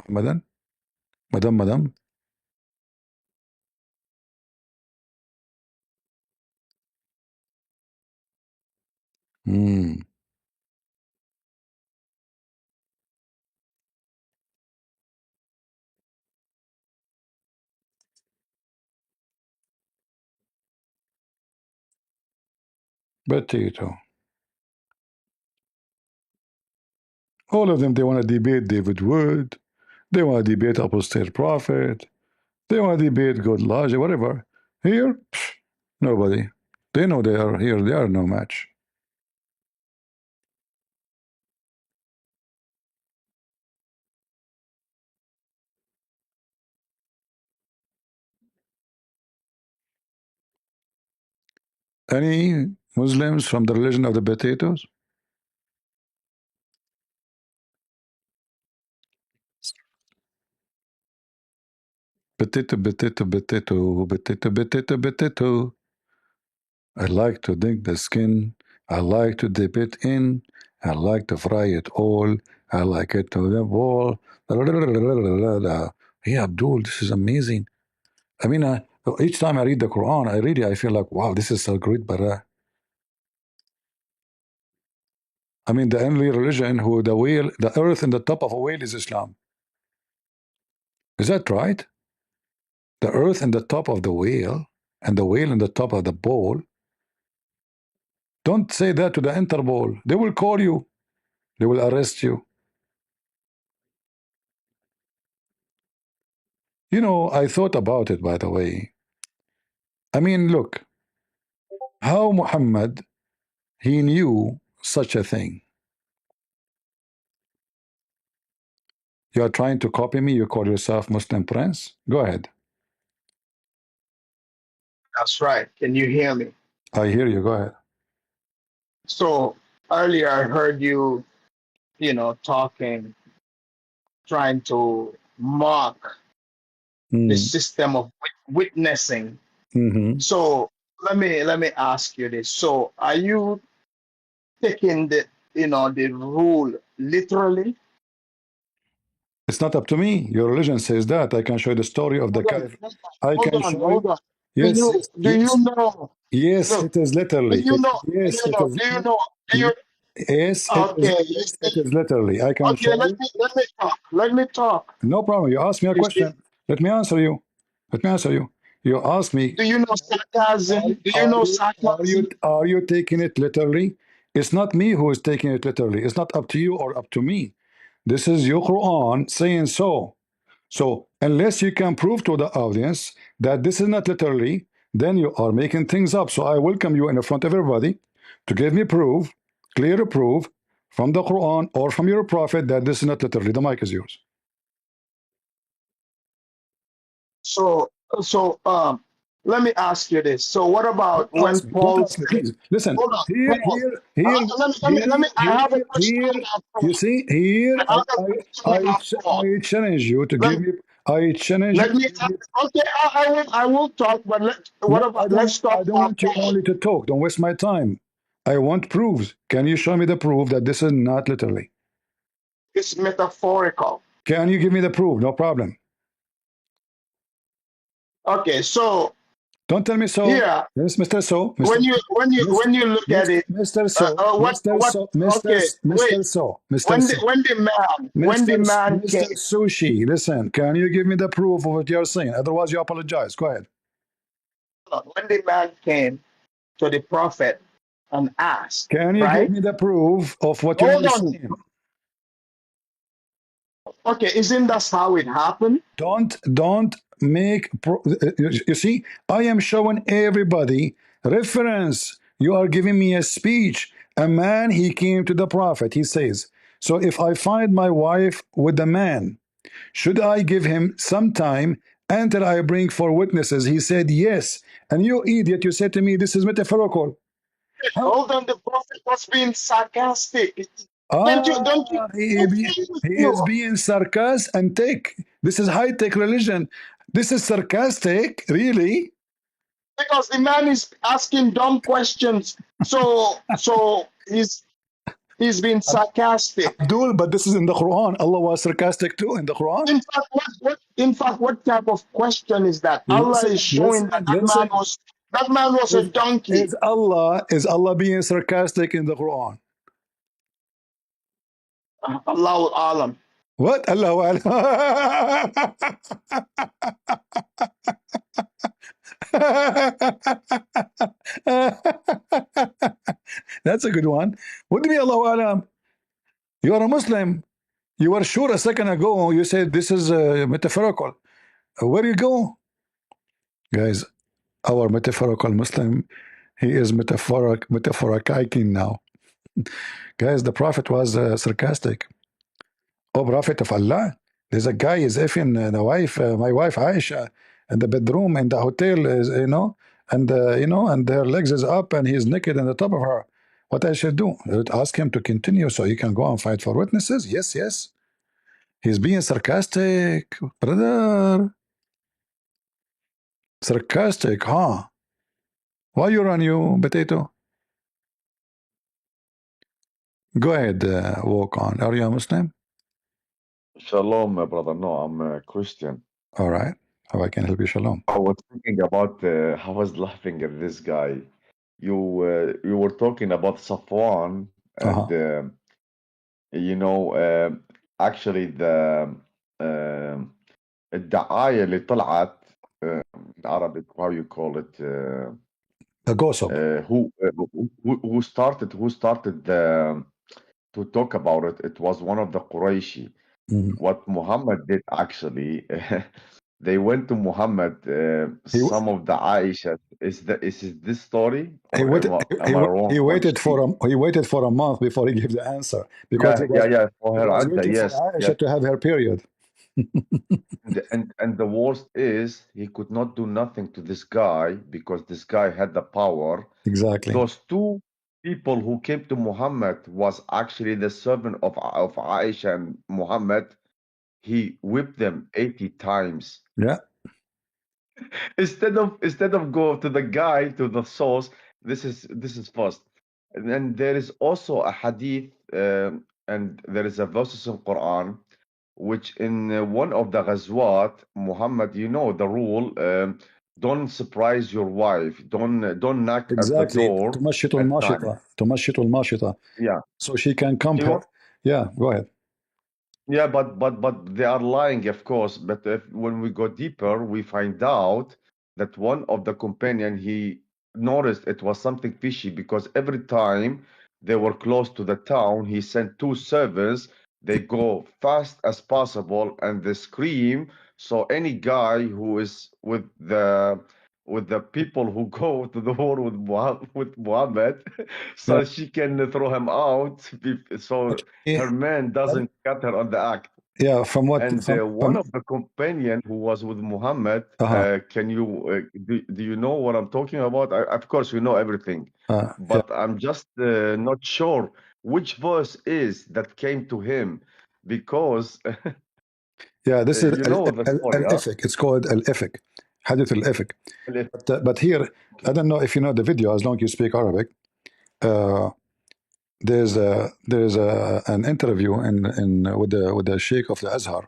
Muhammadan? Madam. Hmm. Potato. All of them, they want to debate David Wood. They want to debate Apostate Prophet. They want to debate God Logic, whatever. Here, psh, nobody. They know they are here. They are no match. Any Muslims from the religion of the potatoes? Potato. I like to dig the skin. I like to dip it in. I like to fry it all. I like it to the wall. Hey, Abdul, this is amazing. I mean, each time I read the Quran, I feel like, wow, this is so great. But I mean, the only religion who the whale, the earth in the top of a whale is Islam. Is that right? The earth in the top of the whale and the whale in the top of the bowl. Don't say that to the Interpol. They will call you. They will arrest you. You know, I thought about it, by the way. I mean, look, how Muhammad, he knew such a thing. You are trying to copy me. You call yourself Muslim Prince. Go ahead. That's right. Can you hear me? I hear you. Go ahead. So earlier I heard you, talking, trying to mock the Mm. system of witnessing. Mm-hmm. So let me ask you this. So are you taking the rule literally? It's not up to me. Your religion says that. I can show you the story of the Hold on, caliph. I hold can on, show you. hold on. Yes, yes, Do you yes. know? Yes, Look, it is do literally. you know? Yes, it is. Do you know? Do you? Yes, it is. Okay, Yes, it is literally. I can okay. show you. Let me talk. Let me talk. No problem. You ask me a You see, question. Let me answer you. Let me answer you. You ask me, do you know sarcasm? Do you know sarcasm? are you taking it literally? It's not me who is taking it literally. It's not up to you or up to me. This is your Quran saying so. So unless you can prove to the audience that this is not literally, then you are making things up. So I welcome you in the front of everybody to give me proof, clear proof from the Quran or from your prophet that this is not literally. The mic is yours. So, let me ask you this. So, what about when Don't Paul? ask me, please. Listen, Hold on, here, Paul. here, here, Let me. here, I have a here, question here. about You Paul. see, here, I have a question about Paul. I challenge you to Let, give me. I challenge you let to me. give me. Okay, I will talk, but what No, about? Let's I talk don't about want you Paul. only to talk. Don't waste my time. I want proofs. Can you show me the proof that this is not literally? It's metaphorical. Can you give me the proof? No problem. Okay, so Don't tell me so. here, Yes, Mr. So, Mr. Mr. when you look at it, Mr. So, Mr. what? So, Mr. Okay, wait. Mr. So, Mr. So. When the man Mr. came, Sushi, listen, can you give me the proof of what you're saying? Otherwise, you apologize. Go ahead. when the man came to the prophet and asked, Can you give right? me the proof of what you Hold are on. saying? Okay, isn't that how it happened? Don't make. You see, I am showing everybody reference. You are giving me a speech. A man, he came to the prophet. He says, so if I find my wife with a man, should I give him some time until I bring four witnesses? He said, yes. And you idiot, you said to me, this is metaphorical. How? Hold on, the prophet was being sarcastic. Don't you, Ah, he is you? being sarcastic. This is high tech religion. This is sarcastic, really. Because the man is asking dumb questions. So he's being sarcastic. Abdul, but this is in the Quran. Allah was sarcastic too in the Quran. In fact, what type of question is that? Allah Listen, is showing listen, that listen. that man was a donkey. Is Allah being sarcastic in the Quran? Allahu alam. What? Allah. That's a good one. What do you mean, Allah Alam? You are a Muslim. You were sure a second ago you said this is metaphorical. Where you go? Guys, our metaphorical Muslim, he is metaphoricizing now. Guys, the Prophet was sarcastic. Oh, Prophet of Allah, there's a guy is effing the wife, my wife Aisha, in the bedroom in the hotel, is and her legs is up and he's naked on the top of her. What I should do? I would ask him to continue so he can go and fight for witnesses. Yes, yes. He's being sarcastic, brother. Sarcastic, huh? Why you run, you potato? Go ahead, walk on. Are you a Muslim? Shalom, my brother. No, I'm a Christian. All right. How I can help you, Shalom? I was thinking about, I was laughing at this guy. You were talking about Safwan, Uh-huh. and you know, actually الدعاية اللي طلعت in Arabic, how you call it, The gossip. who started to talk about it. It was one of the Qurayshi. Mhm. What Muhammad did actually, they went to Muhammad. He Some of the Aisha is it this story he or waited am I wrong? When he waited for a month before he gave the answer because yeah for he her was Adda, waiting for yes, Aisha to have her period. and the worst is he could not do nothing to this guy because this guy had the power. Exactly. Those two people who came to Muhammad was actually the servant of Aisha and Muhammad. He whipped them 80 times. Yeah. Instead of go to the guy, to the source. This is first. And then there is also a hadith, and there is a verses in Quran, which in one of the ghazwat, Muhammad, you know the rule, don't surprise your wife, don't knock at the Exactly. door تمشط at time. الماشطة. تمشط الماشطة. Yeah. So she can come. She wa- Yeah, go ahead. Yeah, but they are lying, of course. But when we go deeper, we find out that one of the companion, he noticed it was something fishy, because every time they were close to the town, he sent two servants. They go fast as possible and they scream. So any guy who is with the people who go to the war with Muhammad, Yeah. so she can throw him out, so her man doesn't cut her on the act. Yeah, from what And one from of the companion who was with Muhammad, uh-huh. can you do you know what I'm talking about? Of course, you know everything, Yeah. but I'm just not sure which verse is that came to him, because Yeah, this is you know the story, huh? al-ifk. It's called al-ifk. Hadith al-ifk. But here, I Okay. don't know if you know the video, as long as you speak Arabic. Uh, there's an interview in with the Sheikh of the Azhar.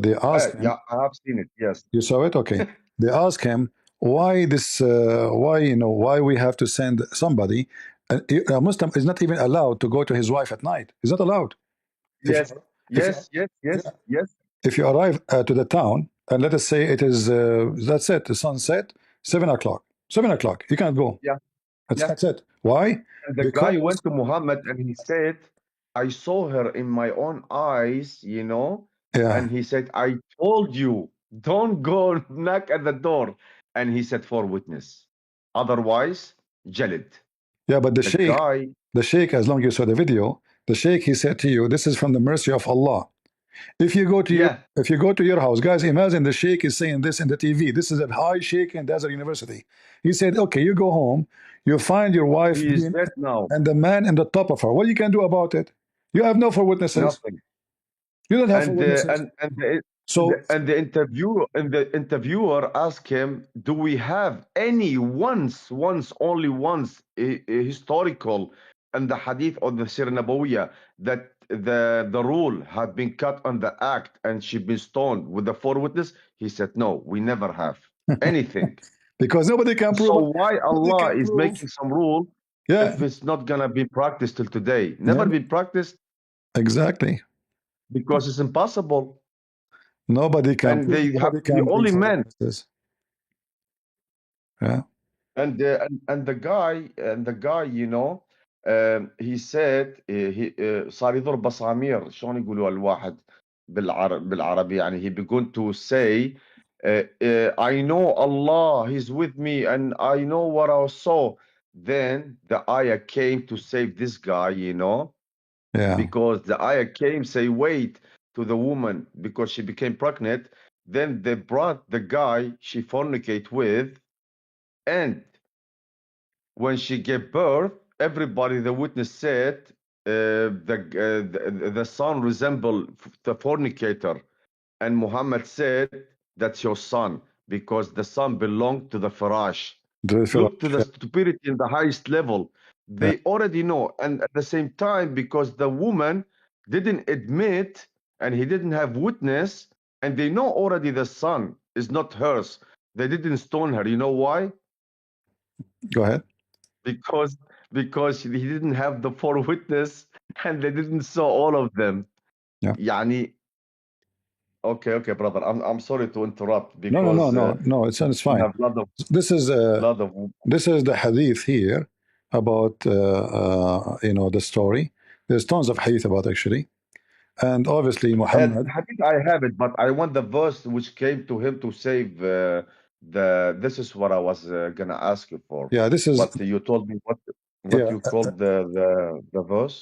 They ask him. Yeah, I have seen it. Yes. You saw it, okay? They ask him why this, why we have to send somebody. A Muslim is not even allowed to go to his wife at night. He's not allowed. If Yes. if you Yes. Yes. Yes. Yes. if you arrive to the town, and let us say it is that's it, the sun set 7 o'clock. 7 o'clock, you can't go. Yeah. Yeah. That's it. Why? And the guy Because went to Muhammad and he said, I saw her in my own eyes, yeah, and he said, I told you, don't go knock at the door. And he said, for witness. Otherwise, jalid. yeah. But The guy, the sheikh, as long as you saw the video, the sheikh, he said to you, this is from the mercy of Allah. yeah, If you go to your house, guys, imagine the sheikh is saying this in the TV. This is a high sheikh in Desert University. He said, okay, you go home, you find your wife he is being dead now. and the man in the top of her. What you can do about it? You have no four witnesses. Nothing. You don't have four And witnesses. So the interviewer asked him, "Do we have any only once a historical and the hadith of the Sirah Nabawiyah that the rule had been cut on the act and she been stoned with the four witness?" He said, "No, we never have anything." because nobody can So prove, why nobody Allah can is prove. making some rule Yeah, if it's not gonna be practiced till today? Never yeah, been practiced exactly. because it's impossible, Nobody can and prove. they have Nobody to be can bring only four men. witnesses. Yeah, And the guy, he said he صار يضرب بصامير. شلون يقولوا الواحد بالعربي يعني he began to say I know Allah, He's with me, and I know what I saw. Then the ayah came to save this guy, yeah. because the ayah came say wait to the woman because she became pregnant. Then they brought the guy she fornicate with, and when she gave birth, everybody, the witness said, the son resembled the fornicator. And Muhammad said, that's your son, because the son belonged to the firash. Look to the stupidity in the highest level. Yeah. They already know. And at the same time, because the woman didn't admit and he didn't have witness, and they know already the son is not hers, they didn't stone her. You know why? Go ahead. Because he didn't have the four witness and they didn't saw all of them. Yeah. يعني okay, brother. I'm sorry to interrupt No, because no. It's we fine. have lot of This is lot of this is the hadith here about the story. There's tons of hadith about actually, and obviously Muhammad. hadith. I have it, but I want the verse which came to him to save the. This is what I was gonna ask you for, Yeah, this is but you told me what yeah you called the verse.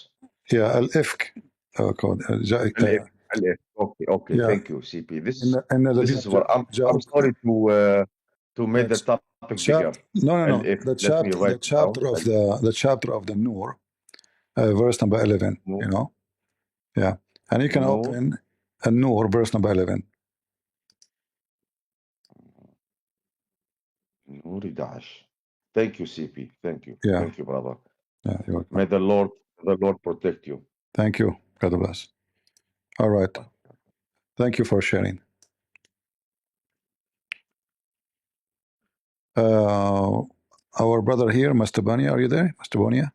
yeah al-ifk called Al-if. Al-if. Okay. yeah Thank you, CP. in the This is what I'm sorry to make the topic bigger. no Al-if. Let me the write it down. chapter of the chapter of the Nur, verse number 11. No, Yeah, and you can no. open a Nur verse number 11. Uri Daesh. Thank you, CP. Thank you. Yeah, Thank you, brother. yeah, you're welcome. May the Lord protect you. Thank you. God bless. All right. Thank you for sharing. Our brother here, Mr. Bania, are you there? Mr. Bania?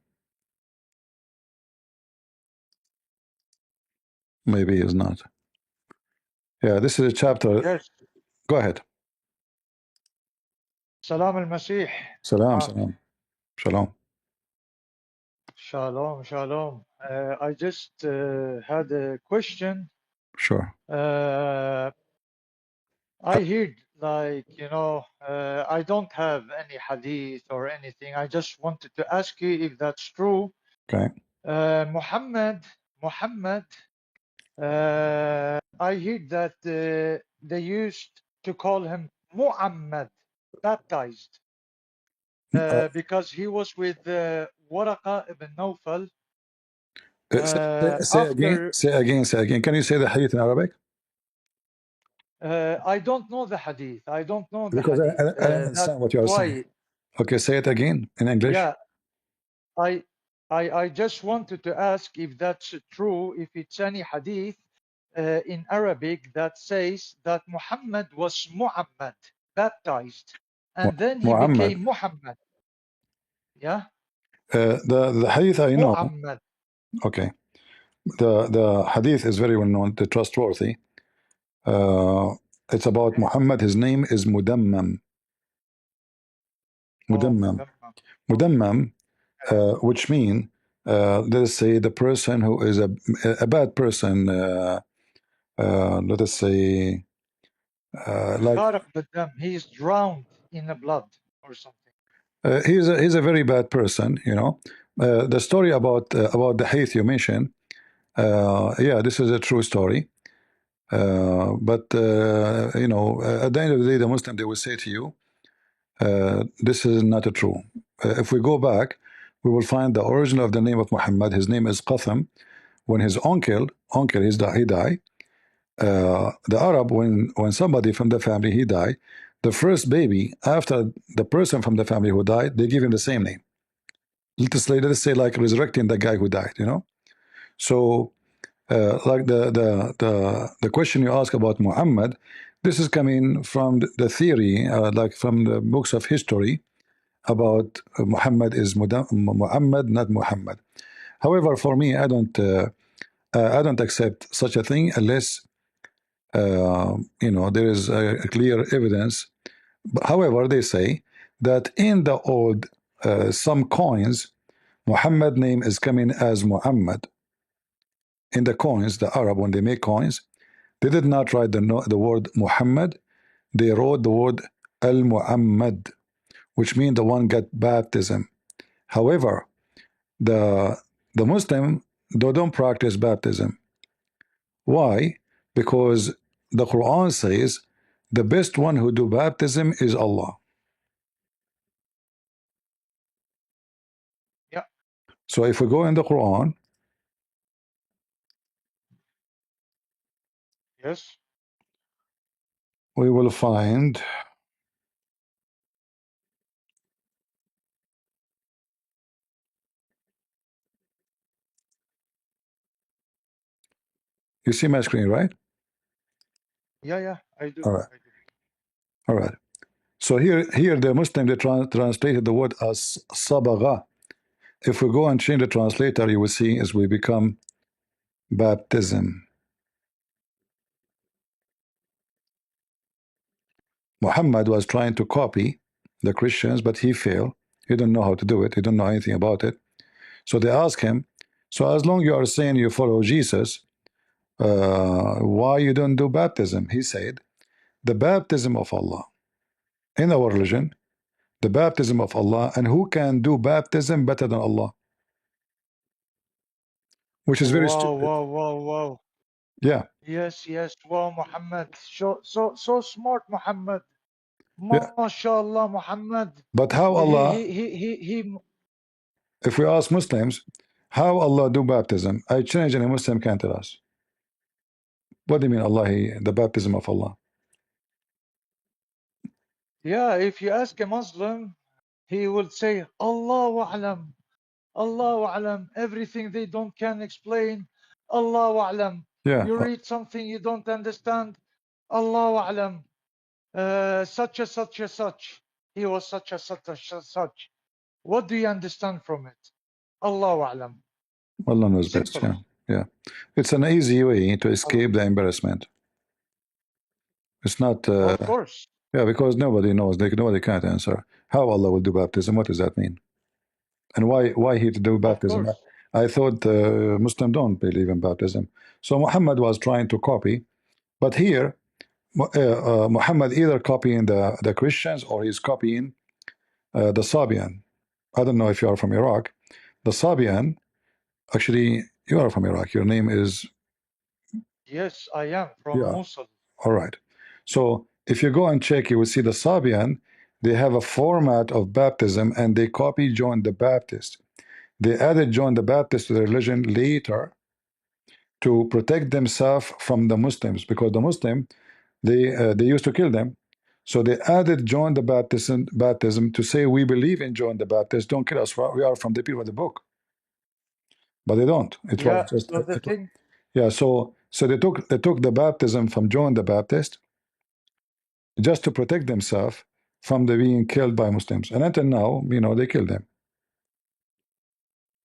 Maybe he's not. Yeah, this is a chapter. Yes. Go ahead. Salam al-Masih. Salam, Ah, salam. Shalom. Shalom, shalom. I just had a question. Sure. I heard, like, I don't have any hadith or anything. I just wanted to ask you if that's true. Okay. Muhammad, I heard that they used to call him Muhammad, baptized, because he was with Waraqa ibn Nawfal. Say again. After Say again. Say again. Can you say the hadith in Arabic? I don't know the hadith. I don't know the Because hadith. I don't That's understand what you are saying. why, Okay, say it again in English. yeah, I, I just wanted to ask if that's true, if it's any hadith in Arabic that says that Muhammad was Muhammad, baptized, and then he Muhammad. became Muhammad. Yeah, The hadith I know. Muhammad. Okay. The hadith is very well known, the trustworthy. It's about Okay. Muhammad. His name is Mudammam. Oh, Mudammam. Mudammam. Mudammam, which mean, let us say, the person who is a bad person. Let us say, like Gharq bid-dam. He is drowned in the blood or something. he's a very bad person. You know, the story about the hadith you mentioned. Yeah, this is a true story. But you know, at the end of the day, the Muslim, they will say to you, this is not true. If we go back, we will find the origin of the name of Muhammad. His name is Qatham. When his uncle he died. The Arab, when somebody from the family he died, the first baby after the person from the family who died, they give him the same name. Let us say like resurrecting the guy who died. You know, so. Like the question you ask about Muhammad, this is coming from the theory, like from the books of history about Muhammad is Muhammad, not Muhammad. However, for me, I don't accept such a thing unless you know there is a clear evidence. But, however, they say that in the old some coins, Muhammad name is coming as Muhammad. In the coins, the Arab when they make coins, they did not write the word Muhammad. They wrote the word Al Muhammad, which means the one got baptism. However, the Muslim they don't practice baptism. Why? Because the Quran says the best one who do baptism is Allah. Yeah. So if we go in the Quran, Yes. we will find. You see my screen, right? Yeah. I do. All right. I do. All right. So here the Muslim they translated the word as sabagha. If we go and change the translator, you will see as we become baptism. Muhammad was trying to copy the Christians, but he failed. He didn't know how to do it. He didn't know anything about it. So they asked him, so as long you are saying you follow Jesus, why you don't do baptism? He said, the baptism of Allah. In our religion, the baptism of Allah, and who can do baptism better than Allah? Which is very Wow, stupid. wow. Yeah. Yes. Wow, Muhammad. So smart, Muhammad. Yeah. MashaAllah, Muhammad. But how Allah, He if we ask Muslims, how Allah do baptism? I change and a Muslim can't tell us. What do you mean Allah, the baptism of Allah? Yeah, if you ask a Muslim, he will say, Allahu A'lam, Allahu A'lam, everything they don't can explain, Allahu A'lam. Yeah. You read something you don't understand, Allahu A'lam, such a such a such. He was such a such a such. What do you understand from it? Allahu A'lam. Allah knows best. Simple. Yeah. Yeah. It's an easy way to Allah. escape the embarrassment. It's not. Of course. Yeah, because nobody knows. Nobody can't answer. How Allah will do baptism? What does that mean? And why he to do Of baptism? course. I thought Muslim don't believe in baptism. So Muhammad was trying to copy, but here Muhammad either copying the Christians or he's copying the Sabian. I don't know if you are from Iraq. The Sabian, actually, you are from Iraq. Your name is, Yes, I am from yeah. Mosul. All right. So if you go and check, you will see the Sabian. They have a format of baptism, and they copy John the Baptist. They added John the Baptist to the religion later to protect themselves from the Muslims, because the Muslim they used to kill them. So they added John the baptism to say we believe in John the Baptist. Don't kill us. We are from the people of the book, but they don't. It was Yeah, just so the thing, yeah. So they took the baptism from John the Baptist just to protect themselves from the being killed by Muslims. And until now, they kill them.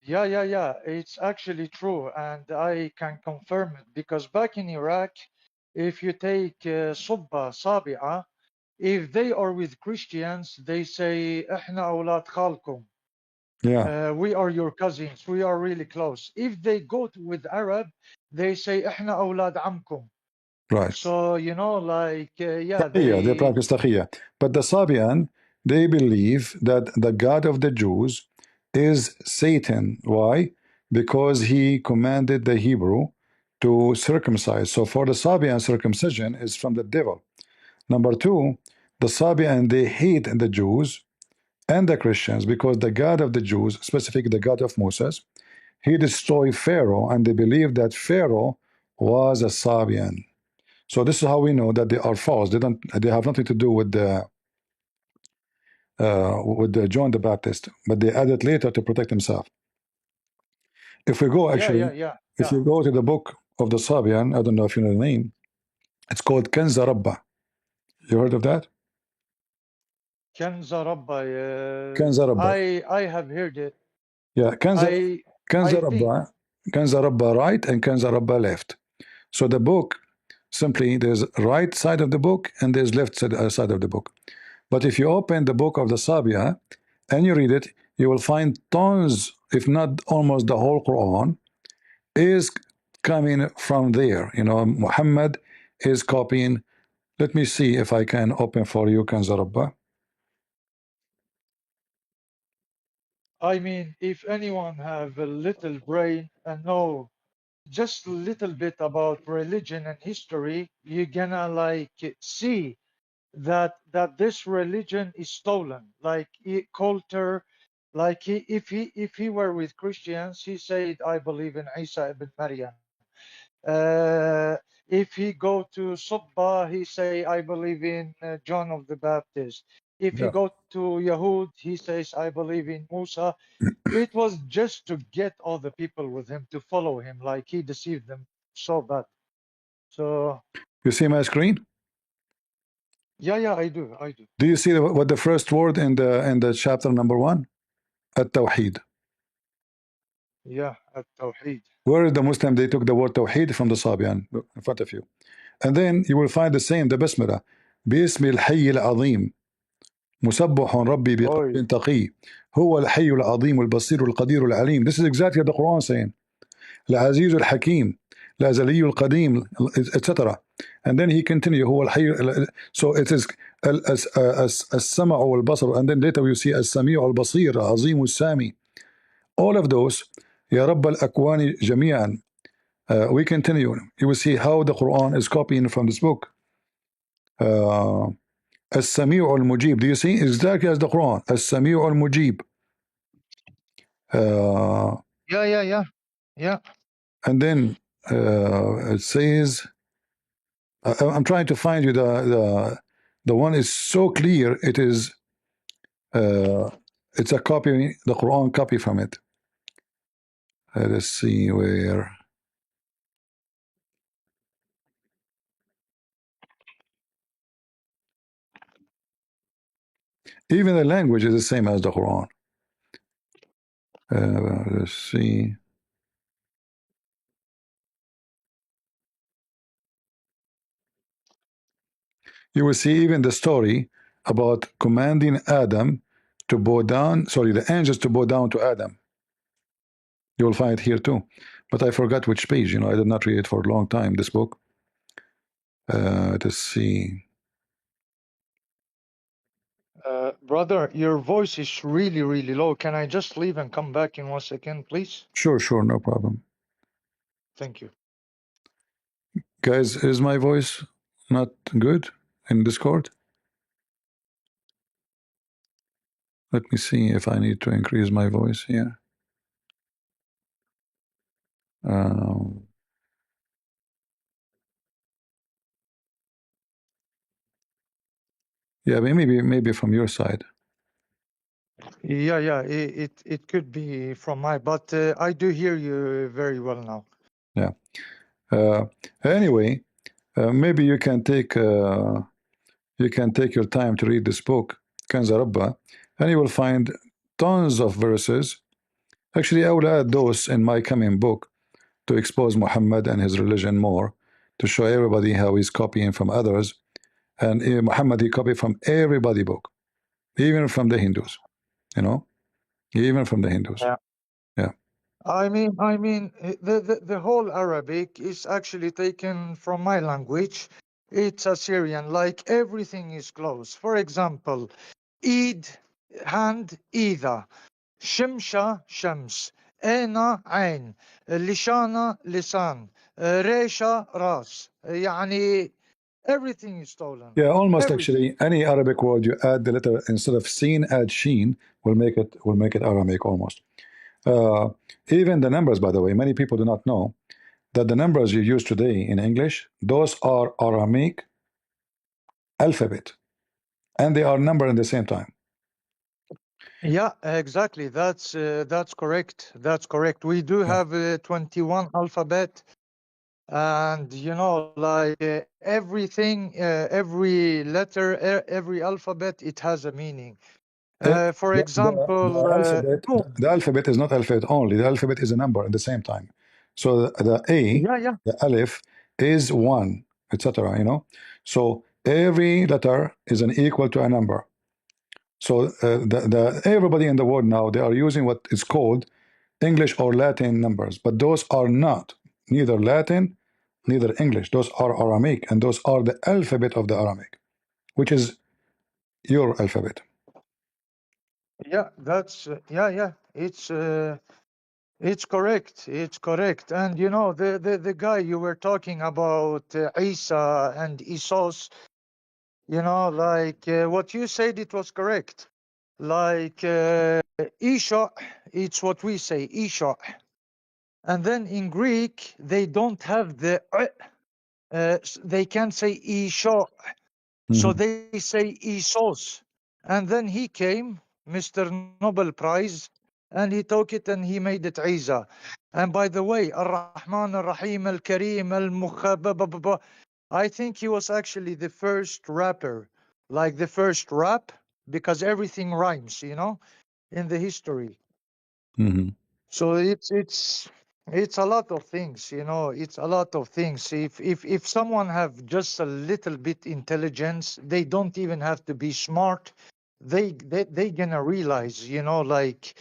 yeah, it's actually true, and I can confirm it because back in Iraq, if you take Subba, Sabi'a, if they are with Christians, they say, إحنا أولاد خالكم. Yeah, We are your cousins. We are really close. If they go with Arab, they say, إحنا أولاد عمكم. right. So, yeah, Yeah, they they, practice taqiyya. But the Sabian, they believe that the God of the Jews is Satan. Why? Because he commanded the Hebrew to circumcise. So for the Sabian, circumcision is from the devil. Number two, the Sabian, they hate the Jews and the Christians because the God of the Jews, specifically the God of Moses, he destroyed Pharaoh, and they believe that Pharaoh was a Sabian. So this is how we know that they are false. They don't. They have nothing to do with the John the Baptist, but they added later to protect themselves. If we go actually, if yeah. you go to the book of the Sabian, I don't know if you know the name. It's called Kenza Rabba. You heard of that? Kenza Rabba, Kenza Rabba. I have heard it. Yeah, Kenza I Kenza think, Rabba. Kenza Rabba right and Kenza Rabba left. So the book simply there's right side of the book and there's left side of the book. But if you open the book of the Sabia and you read it, you will find tons, if not almost the whole Quran, is coming from there. Muhammad is copying. Let me see if I can open for you, Kanzarabba. I mean, if anyone have a little brain and know just a little bit about religion and history, you're gonna see that this religion is stolen. Like Coulter, if he were with Christians, he said, "I believe in Isa ibn Maryam." Uh, if he go to Subba, he say, "I believe in John of the Baptist." If he Yeah. go to Yahud, he says, "I believe in Musa." It was just to get all the people with him to follow him, like he deceived them so bad. So You see my screen? yeah, I do. Do you see what the first word in the chapter number 1? At-Tawheed. Yeah, at Tawheed. Where is the Muslim? They took the word Tawheed from the Sabian in front of you. And then you will find the same, the Basmala. باسم الحي العظيم مسبح ربي Oh, بقلب تقي هو الحي العظيم البصير القدير العليم. This is exactly what the Quran is saying. العزيز الحكيم الأزلي القديم, etc. And then he continue هو الحي. So it is السمع والبصر, and then later you see السميع البصير عظيم السامي. All of those يا رب الأكوان جميعا. We continue. You will see how the Quran is copying from this book. السميع المجيب. Do you see? Exactly as the Quran. السميع المجيب. yeah. And then it says, I'm trying to find you The one is so clear. It's a copy, the Quran copy from it. Let's see where. Even the language is the same as the Quran. Let's see. You will see even the story about commanding Adam to bow down, sorry, the angels to bow down to Adam. You will find it here too. But I forgot which page, I did not read it for a long time, this book. Let's see. Brother, your voice is really, really low. Can I just leave and come back in 1 second, please? Sure, no problem. Thank you. Guys, is my voice not good in Discord? Let me see if I need to increase my voice here. Yeah, maybe from your side. Yeah, it could be from my, but I do hear you very well now. Yeah. Anyway, maybe you can take your time to read this book, Kanza Rabba, and you will find tons of verses. Actually, I will add those in my coming book to expose Muhammad and his religion more, to show everybody how he's copying from others. And Muhammad, he copied from everybody book, even from the Hindus, even from the Hindus. Yeah. Yeah. I mean, the whole Arabic is actually taken from my language. It's Assyrian, like everything is close. For example, Eid, hand, either. Shimsha, shams. Aina, ain. Lishana, lisan. Resha, ras. يعني everything is stolen. Yeah, almost Everything. actually. Any Arabic word you add the letter instead of seen, add sheen, will make it Aramaic almost. Even the numbers, by the way, many people do not know that the numbers you use today in English, those are Aramaic alphabet, and they are numbered at the same time. Yeah, exactly. That's correct. That's correct. We do Yeah. have 21 alphabet, and like everything, every letter, every alphabet, it has a meaning. For example, The alphabet is not alphabet only. The alphabet is a number at the same time. So the A, yeah, the Aleph, is one, etc. So every letter is an equal to a number. So everybody in the world now, they are using what is called English or Latin numbers, but those are not neither Latin, neither English. Those are Aramaic, and those are the alphabet of the Aramaic, which is your alphabet. yeah. That's yeah. It's correct. It's correct. And the guy you were talking about, Isa and Isos. Like what you said, it was correct. Like Isha, it's what we say, Isha. And then in Greek, they don't have the they can't say Isha, so they say Isos. And then he came, Mr. Nobel Prize, and he took it and he made it Isa. And by the way, Ar-Rahman, Ar-Rahim, Al-Kareem, Al-Mukhabba, I think he was actually the first rapper, like the first rap, because everything rhymes, in the history. So it's a lot of things, it's a lot of things. If someone have just a little bit intelligence, they don't even have to be smart. They gonna realize, like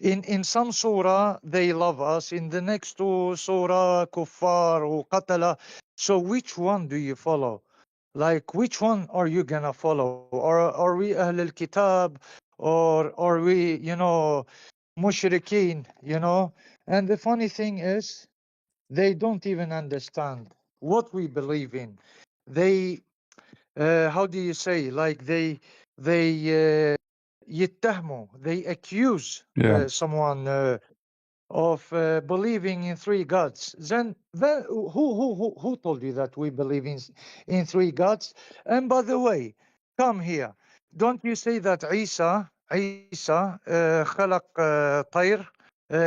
in some surah they love us, in the next two surah kuffar or qatala. So which one do you follow? Like which one are you gonna follow? Or are we Ahl al-Kitab, or are we, mushrikeen, And the funny thing is, they don't even understand what we believe in. They, how do you say, like they يتهموا, they accuse Yeah. someone of believing in three gods. Then who told you that we believe in three gods? And by the way, come here. Don't you say that Isa خلق طير?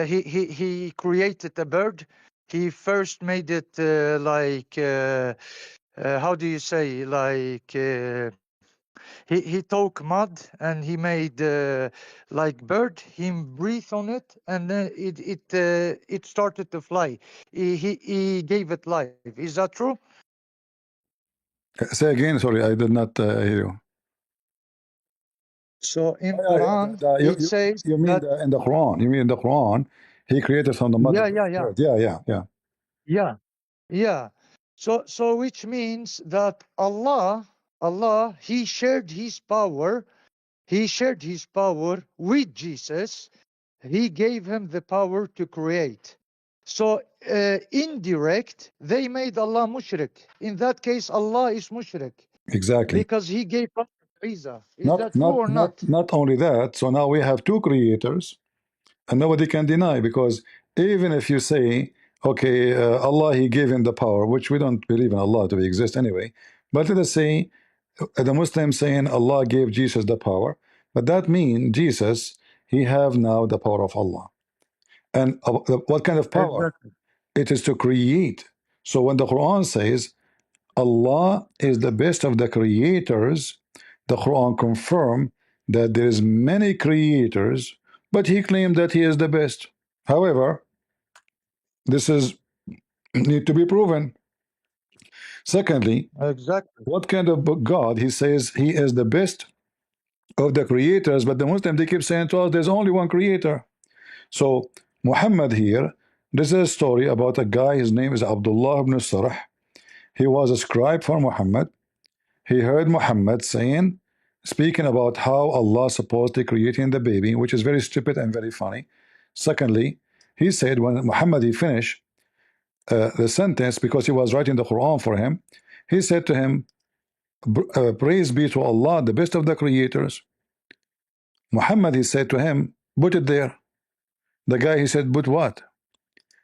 He created a bird. He first made it like how do you say, like he took mud and he made like bird. He breathed on it and then it started to fly. He gave it life. Is that true? Say again, sorry, I did not hear you. So in Yeah, yeah, Quran it says you mean that in the Quran? You mean in the Quran? He created from the mother yeah. bird. Yeah, yeah, yeah. Yeah, yeah. So which means that Allah, He shared His power. He shared His power with Jesus. He gave him the power to create. So indirect, they made Allah mushrik. In that case, Allah is mushrik Exactly. because He gave us Isa. Is that true or not? Not only that. So now we have two creators, and nobody can deny, because even if you say, okay, Allah, He gave him the power, which we don't believe in Allah to exist anyway, but let us say the Muslims saying Allah gave Jesus the power, but that means Jesus, he have now the power of Allah. And what kind of power? Exactly. It is to create. So when the Quran says Allah is the best of the creators, the Quran confirm that there is many creators, but he claimed that he is the best. However, this is need to be proven. Secondly, Exactly. what kind of God? He says he is the best of the creators, but the Muslims, they keep saying to us there's only one creator. So Muhammad here, this is a story about a guy, his name is Abdullah ibn Sarh. He was a scribe for Muhammad. He heard Muhammad saying, speaking about how Allah supposedly creating the baby, which is very stupid and very funny. Secondly, he said when Muhammad he finished the sentence, because he was writing the Quran for him, he said to him, praise be to Allah, the best of the creators. Muhammad he said to him, put it there. The guy he said, put what?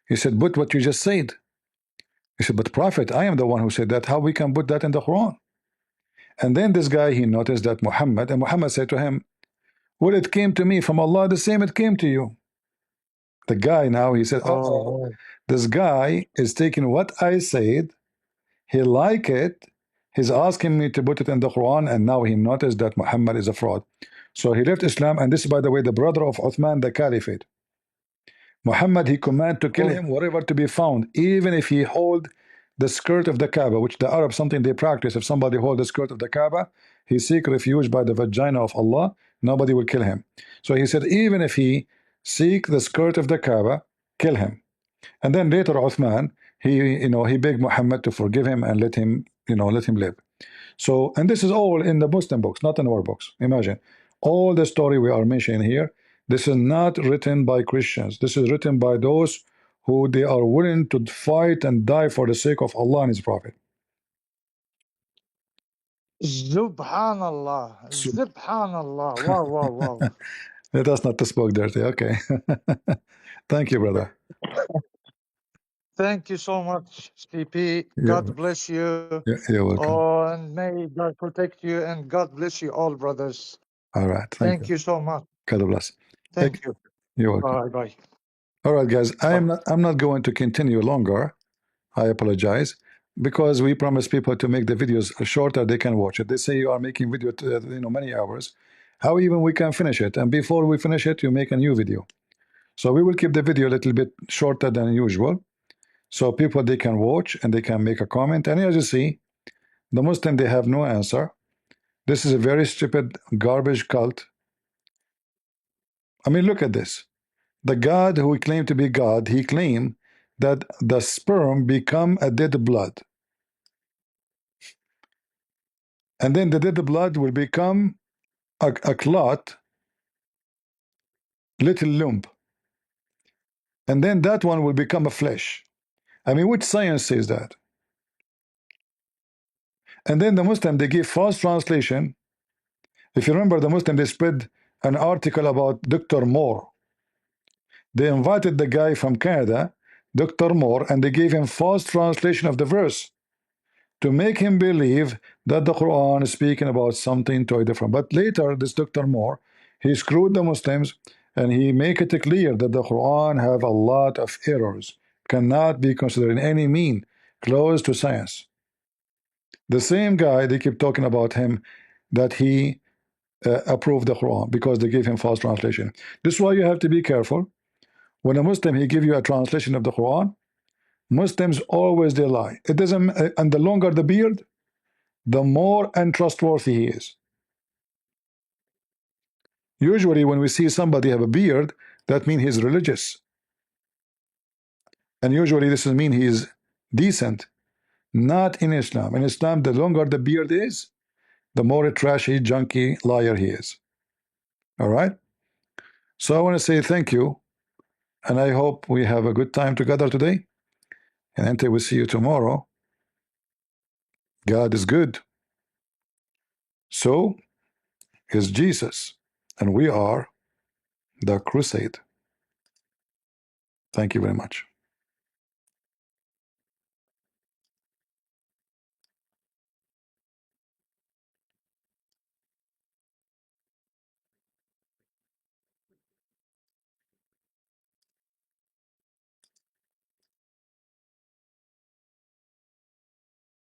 He said, put what you just said. He said, but Prophet, I am the one who said that. How we can put that in the Quran? And then this guy he noticed that Muhammad, and Muhammad said to him, well, it came to me from Allah, the same it came to you. The guy now, he said, uh-oh, Oh, this guy is taking what I said, he like it, he's asking me to put it in the Quran, and now he noticed that Muhammad is a fraud. So he left Islam, and this is, by the way, the brother of Uthman, the Caliphate. Muhammad, he commanded to kill oh, him wherever to be found, even if he hold the skirt of the Kaaba, which the Arabs, something they practice. If somebody hold the skirt of the Kaaba, he seek refuge by the vagina of Allah, nobody will kill him. So he said, even if he seek the skirt of the Kaaba, kill him. And then later Uthman, he begged Muhammad to forgive him and let him, let him live. So, and this is all in the Muslim books, not in our books. Imagine all the story we are mentioning here. This is not written by Christians. This is written by those who they are willing to fight and die for the sake of Allah and His Prophet. Subhanallah. So, Subhanallah. Wow, wow, wow. let us not to spoke dirty. Okay. Thank you, brother. Thank you so much, CP. God You're, bless you. you're welcome. Oh, and may God protect you and God bless you all, brothers. All right. Thank Thank you. you so much. God bless. Thank you. You're welcome. Bye bye. All right, guys. Bye. I'm not going to continue longer. I apologize, because we promise people to make the videos shorter. They can watch it. They say you are making video, many hours. How even we can finish it? And before we finish it, you make a new video. So we will keep the video a little bit shorter than usual, so people they can watch and they can make a comment. And as you see, the Muslim they have no answer. This is a very stupid garbage cult. I mean, look at this. The God who claimed to be God, he claimed that the sperm become a dead blood. And then the dead blood will become a clot, little lump. And then that one will become a flesh. I mean, which science says that? And then the Muslim, they give false translation. If you remember, the Muslim, they spread an article about Dr. Moore. They invited the guy from Canada, Dr. Moore, and they gave him false translation of the verse. to make him believe that the Quran is speaking about something totally different. But later, this Dr. Moore, he screwed the Muslims and he make it clear that the Quran have a lot of errors, cannot be considered in any mean close to science. The same guy, they keep talking about him, that he approved the Quran because they gave him false translation. This is why you have to be careful. When a Muslim, he give you a translation of the Quran, Muslims always they lie. It doesn't, and the longer the beard, the more untrustworthy he is. Usually when we see somebody have a beard, that means he's religious. And usually this mean he's decent. Not in Islam. In Islam, the longer the beard is, the more a trashy, junky liar he is. All right? So I want to say thank you, and I hope we have a good time together today. And until we see you tomorrow, God is good. So is Jesus. And we are the crusade. Thank you very much.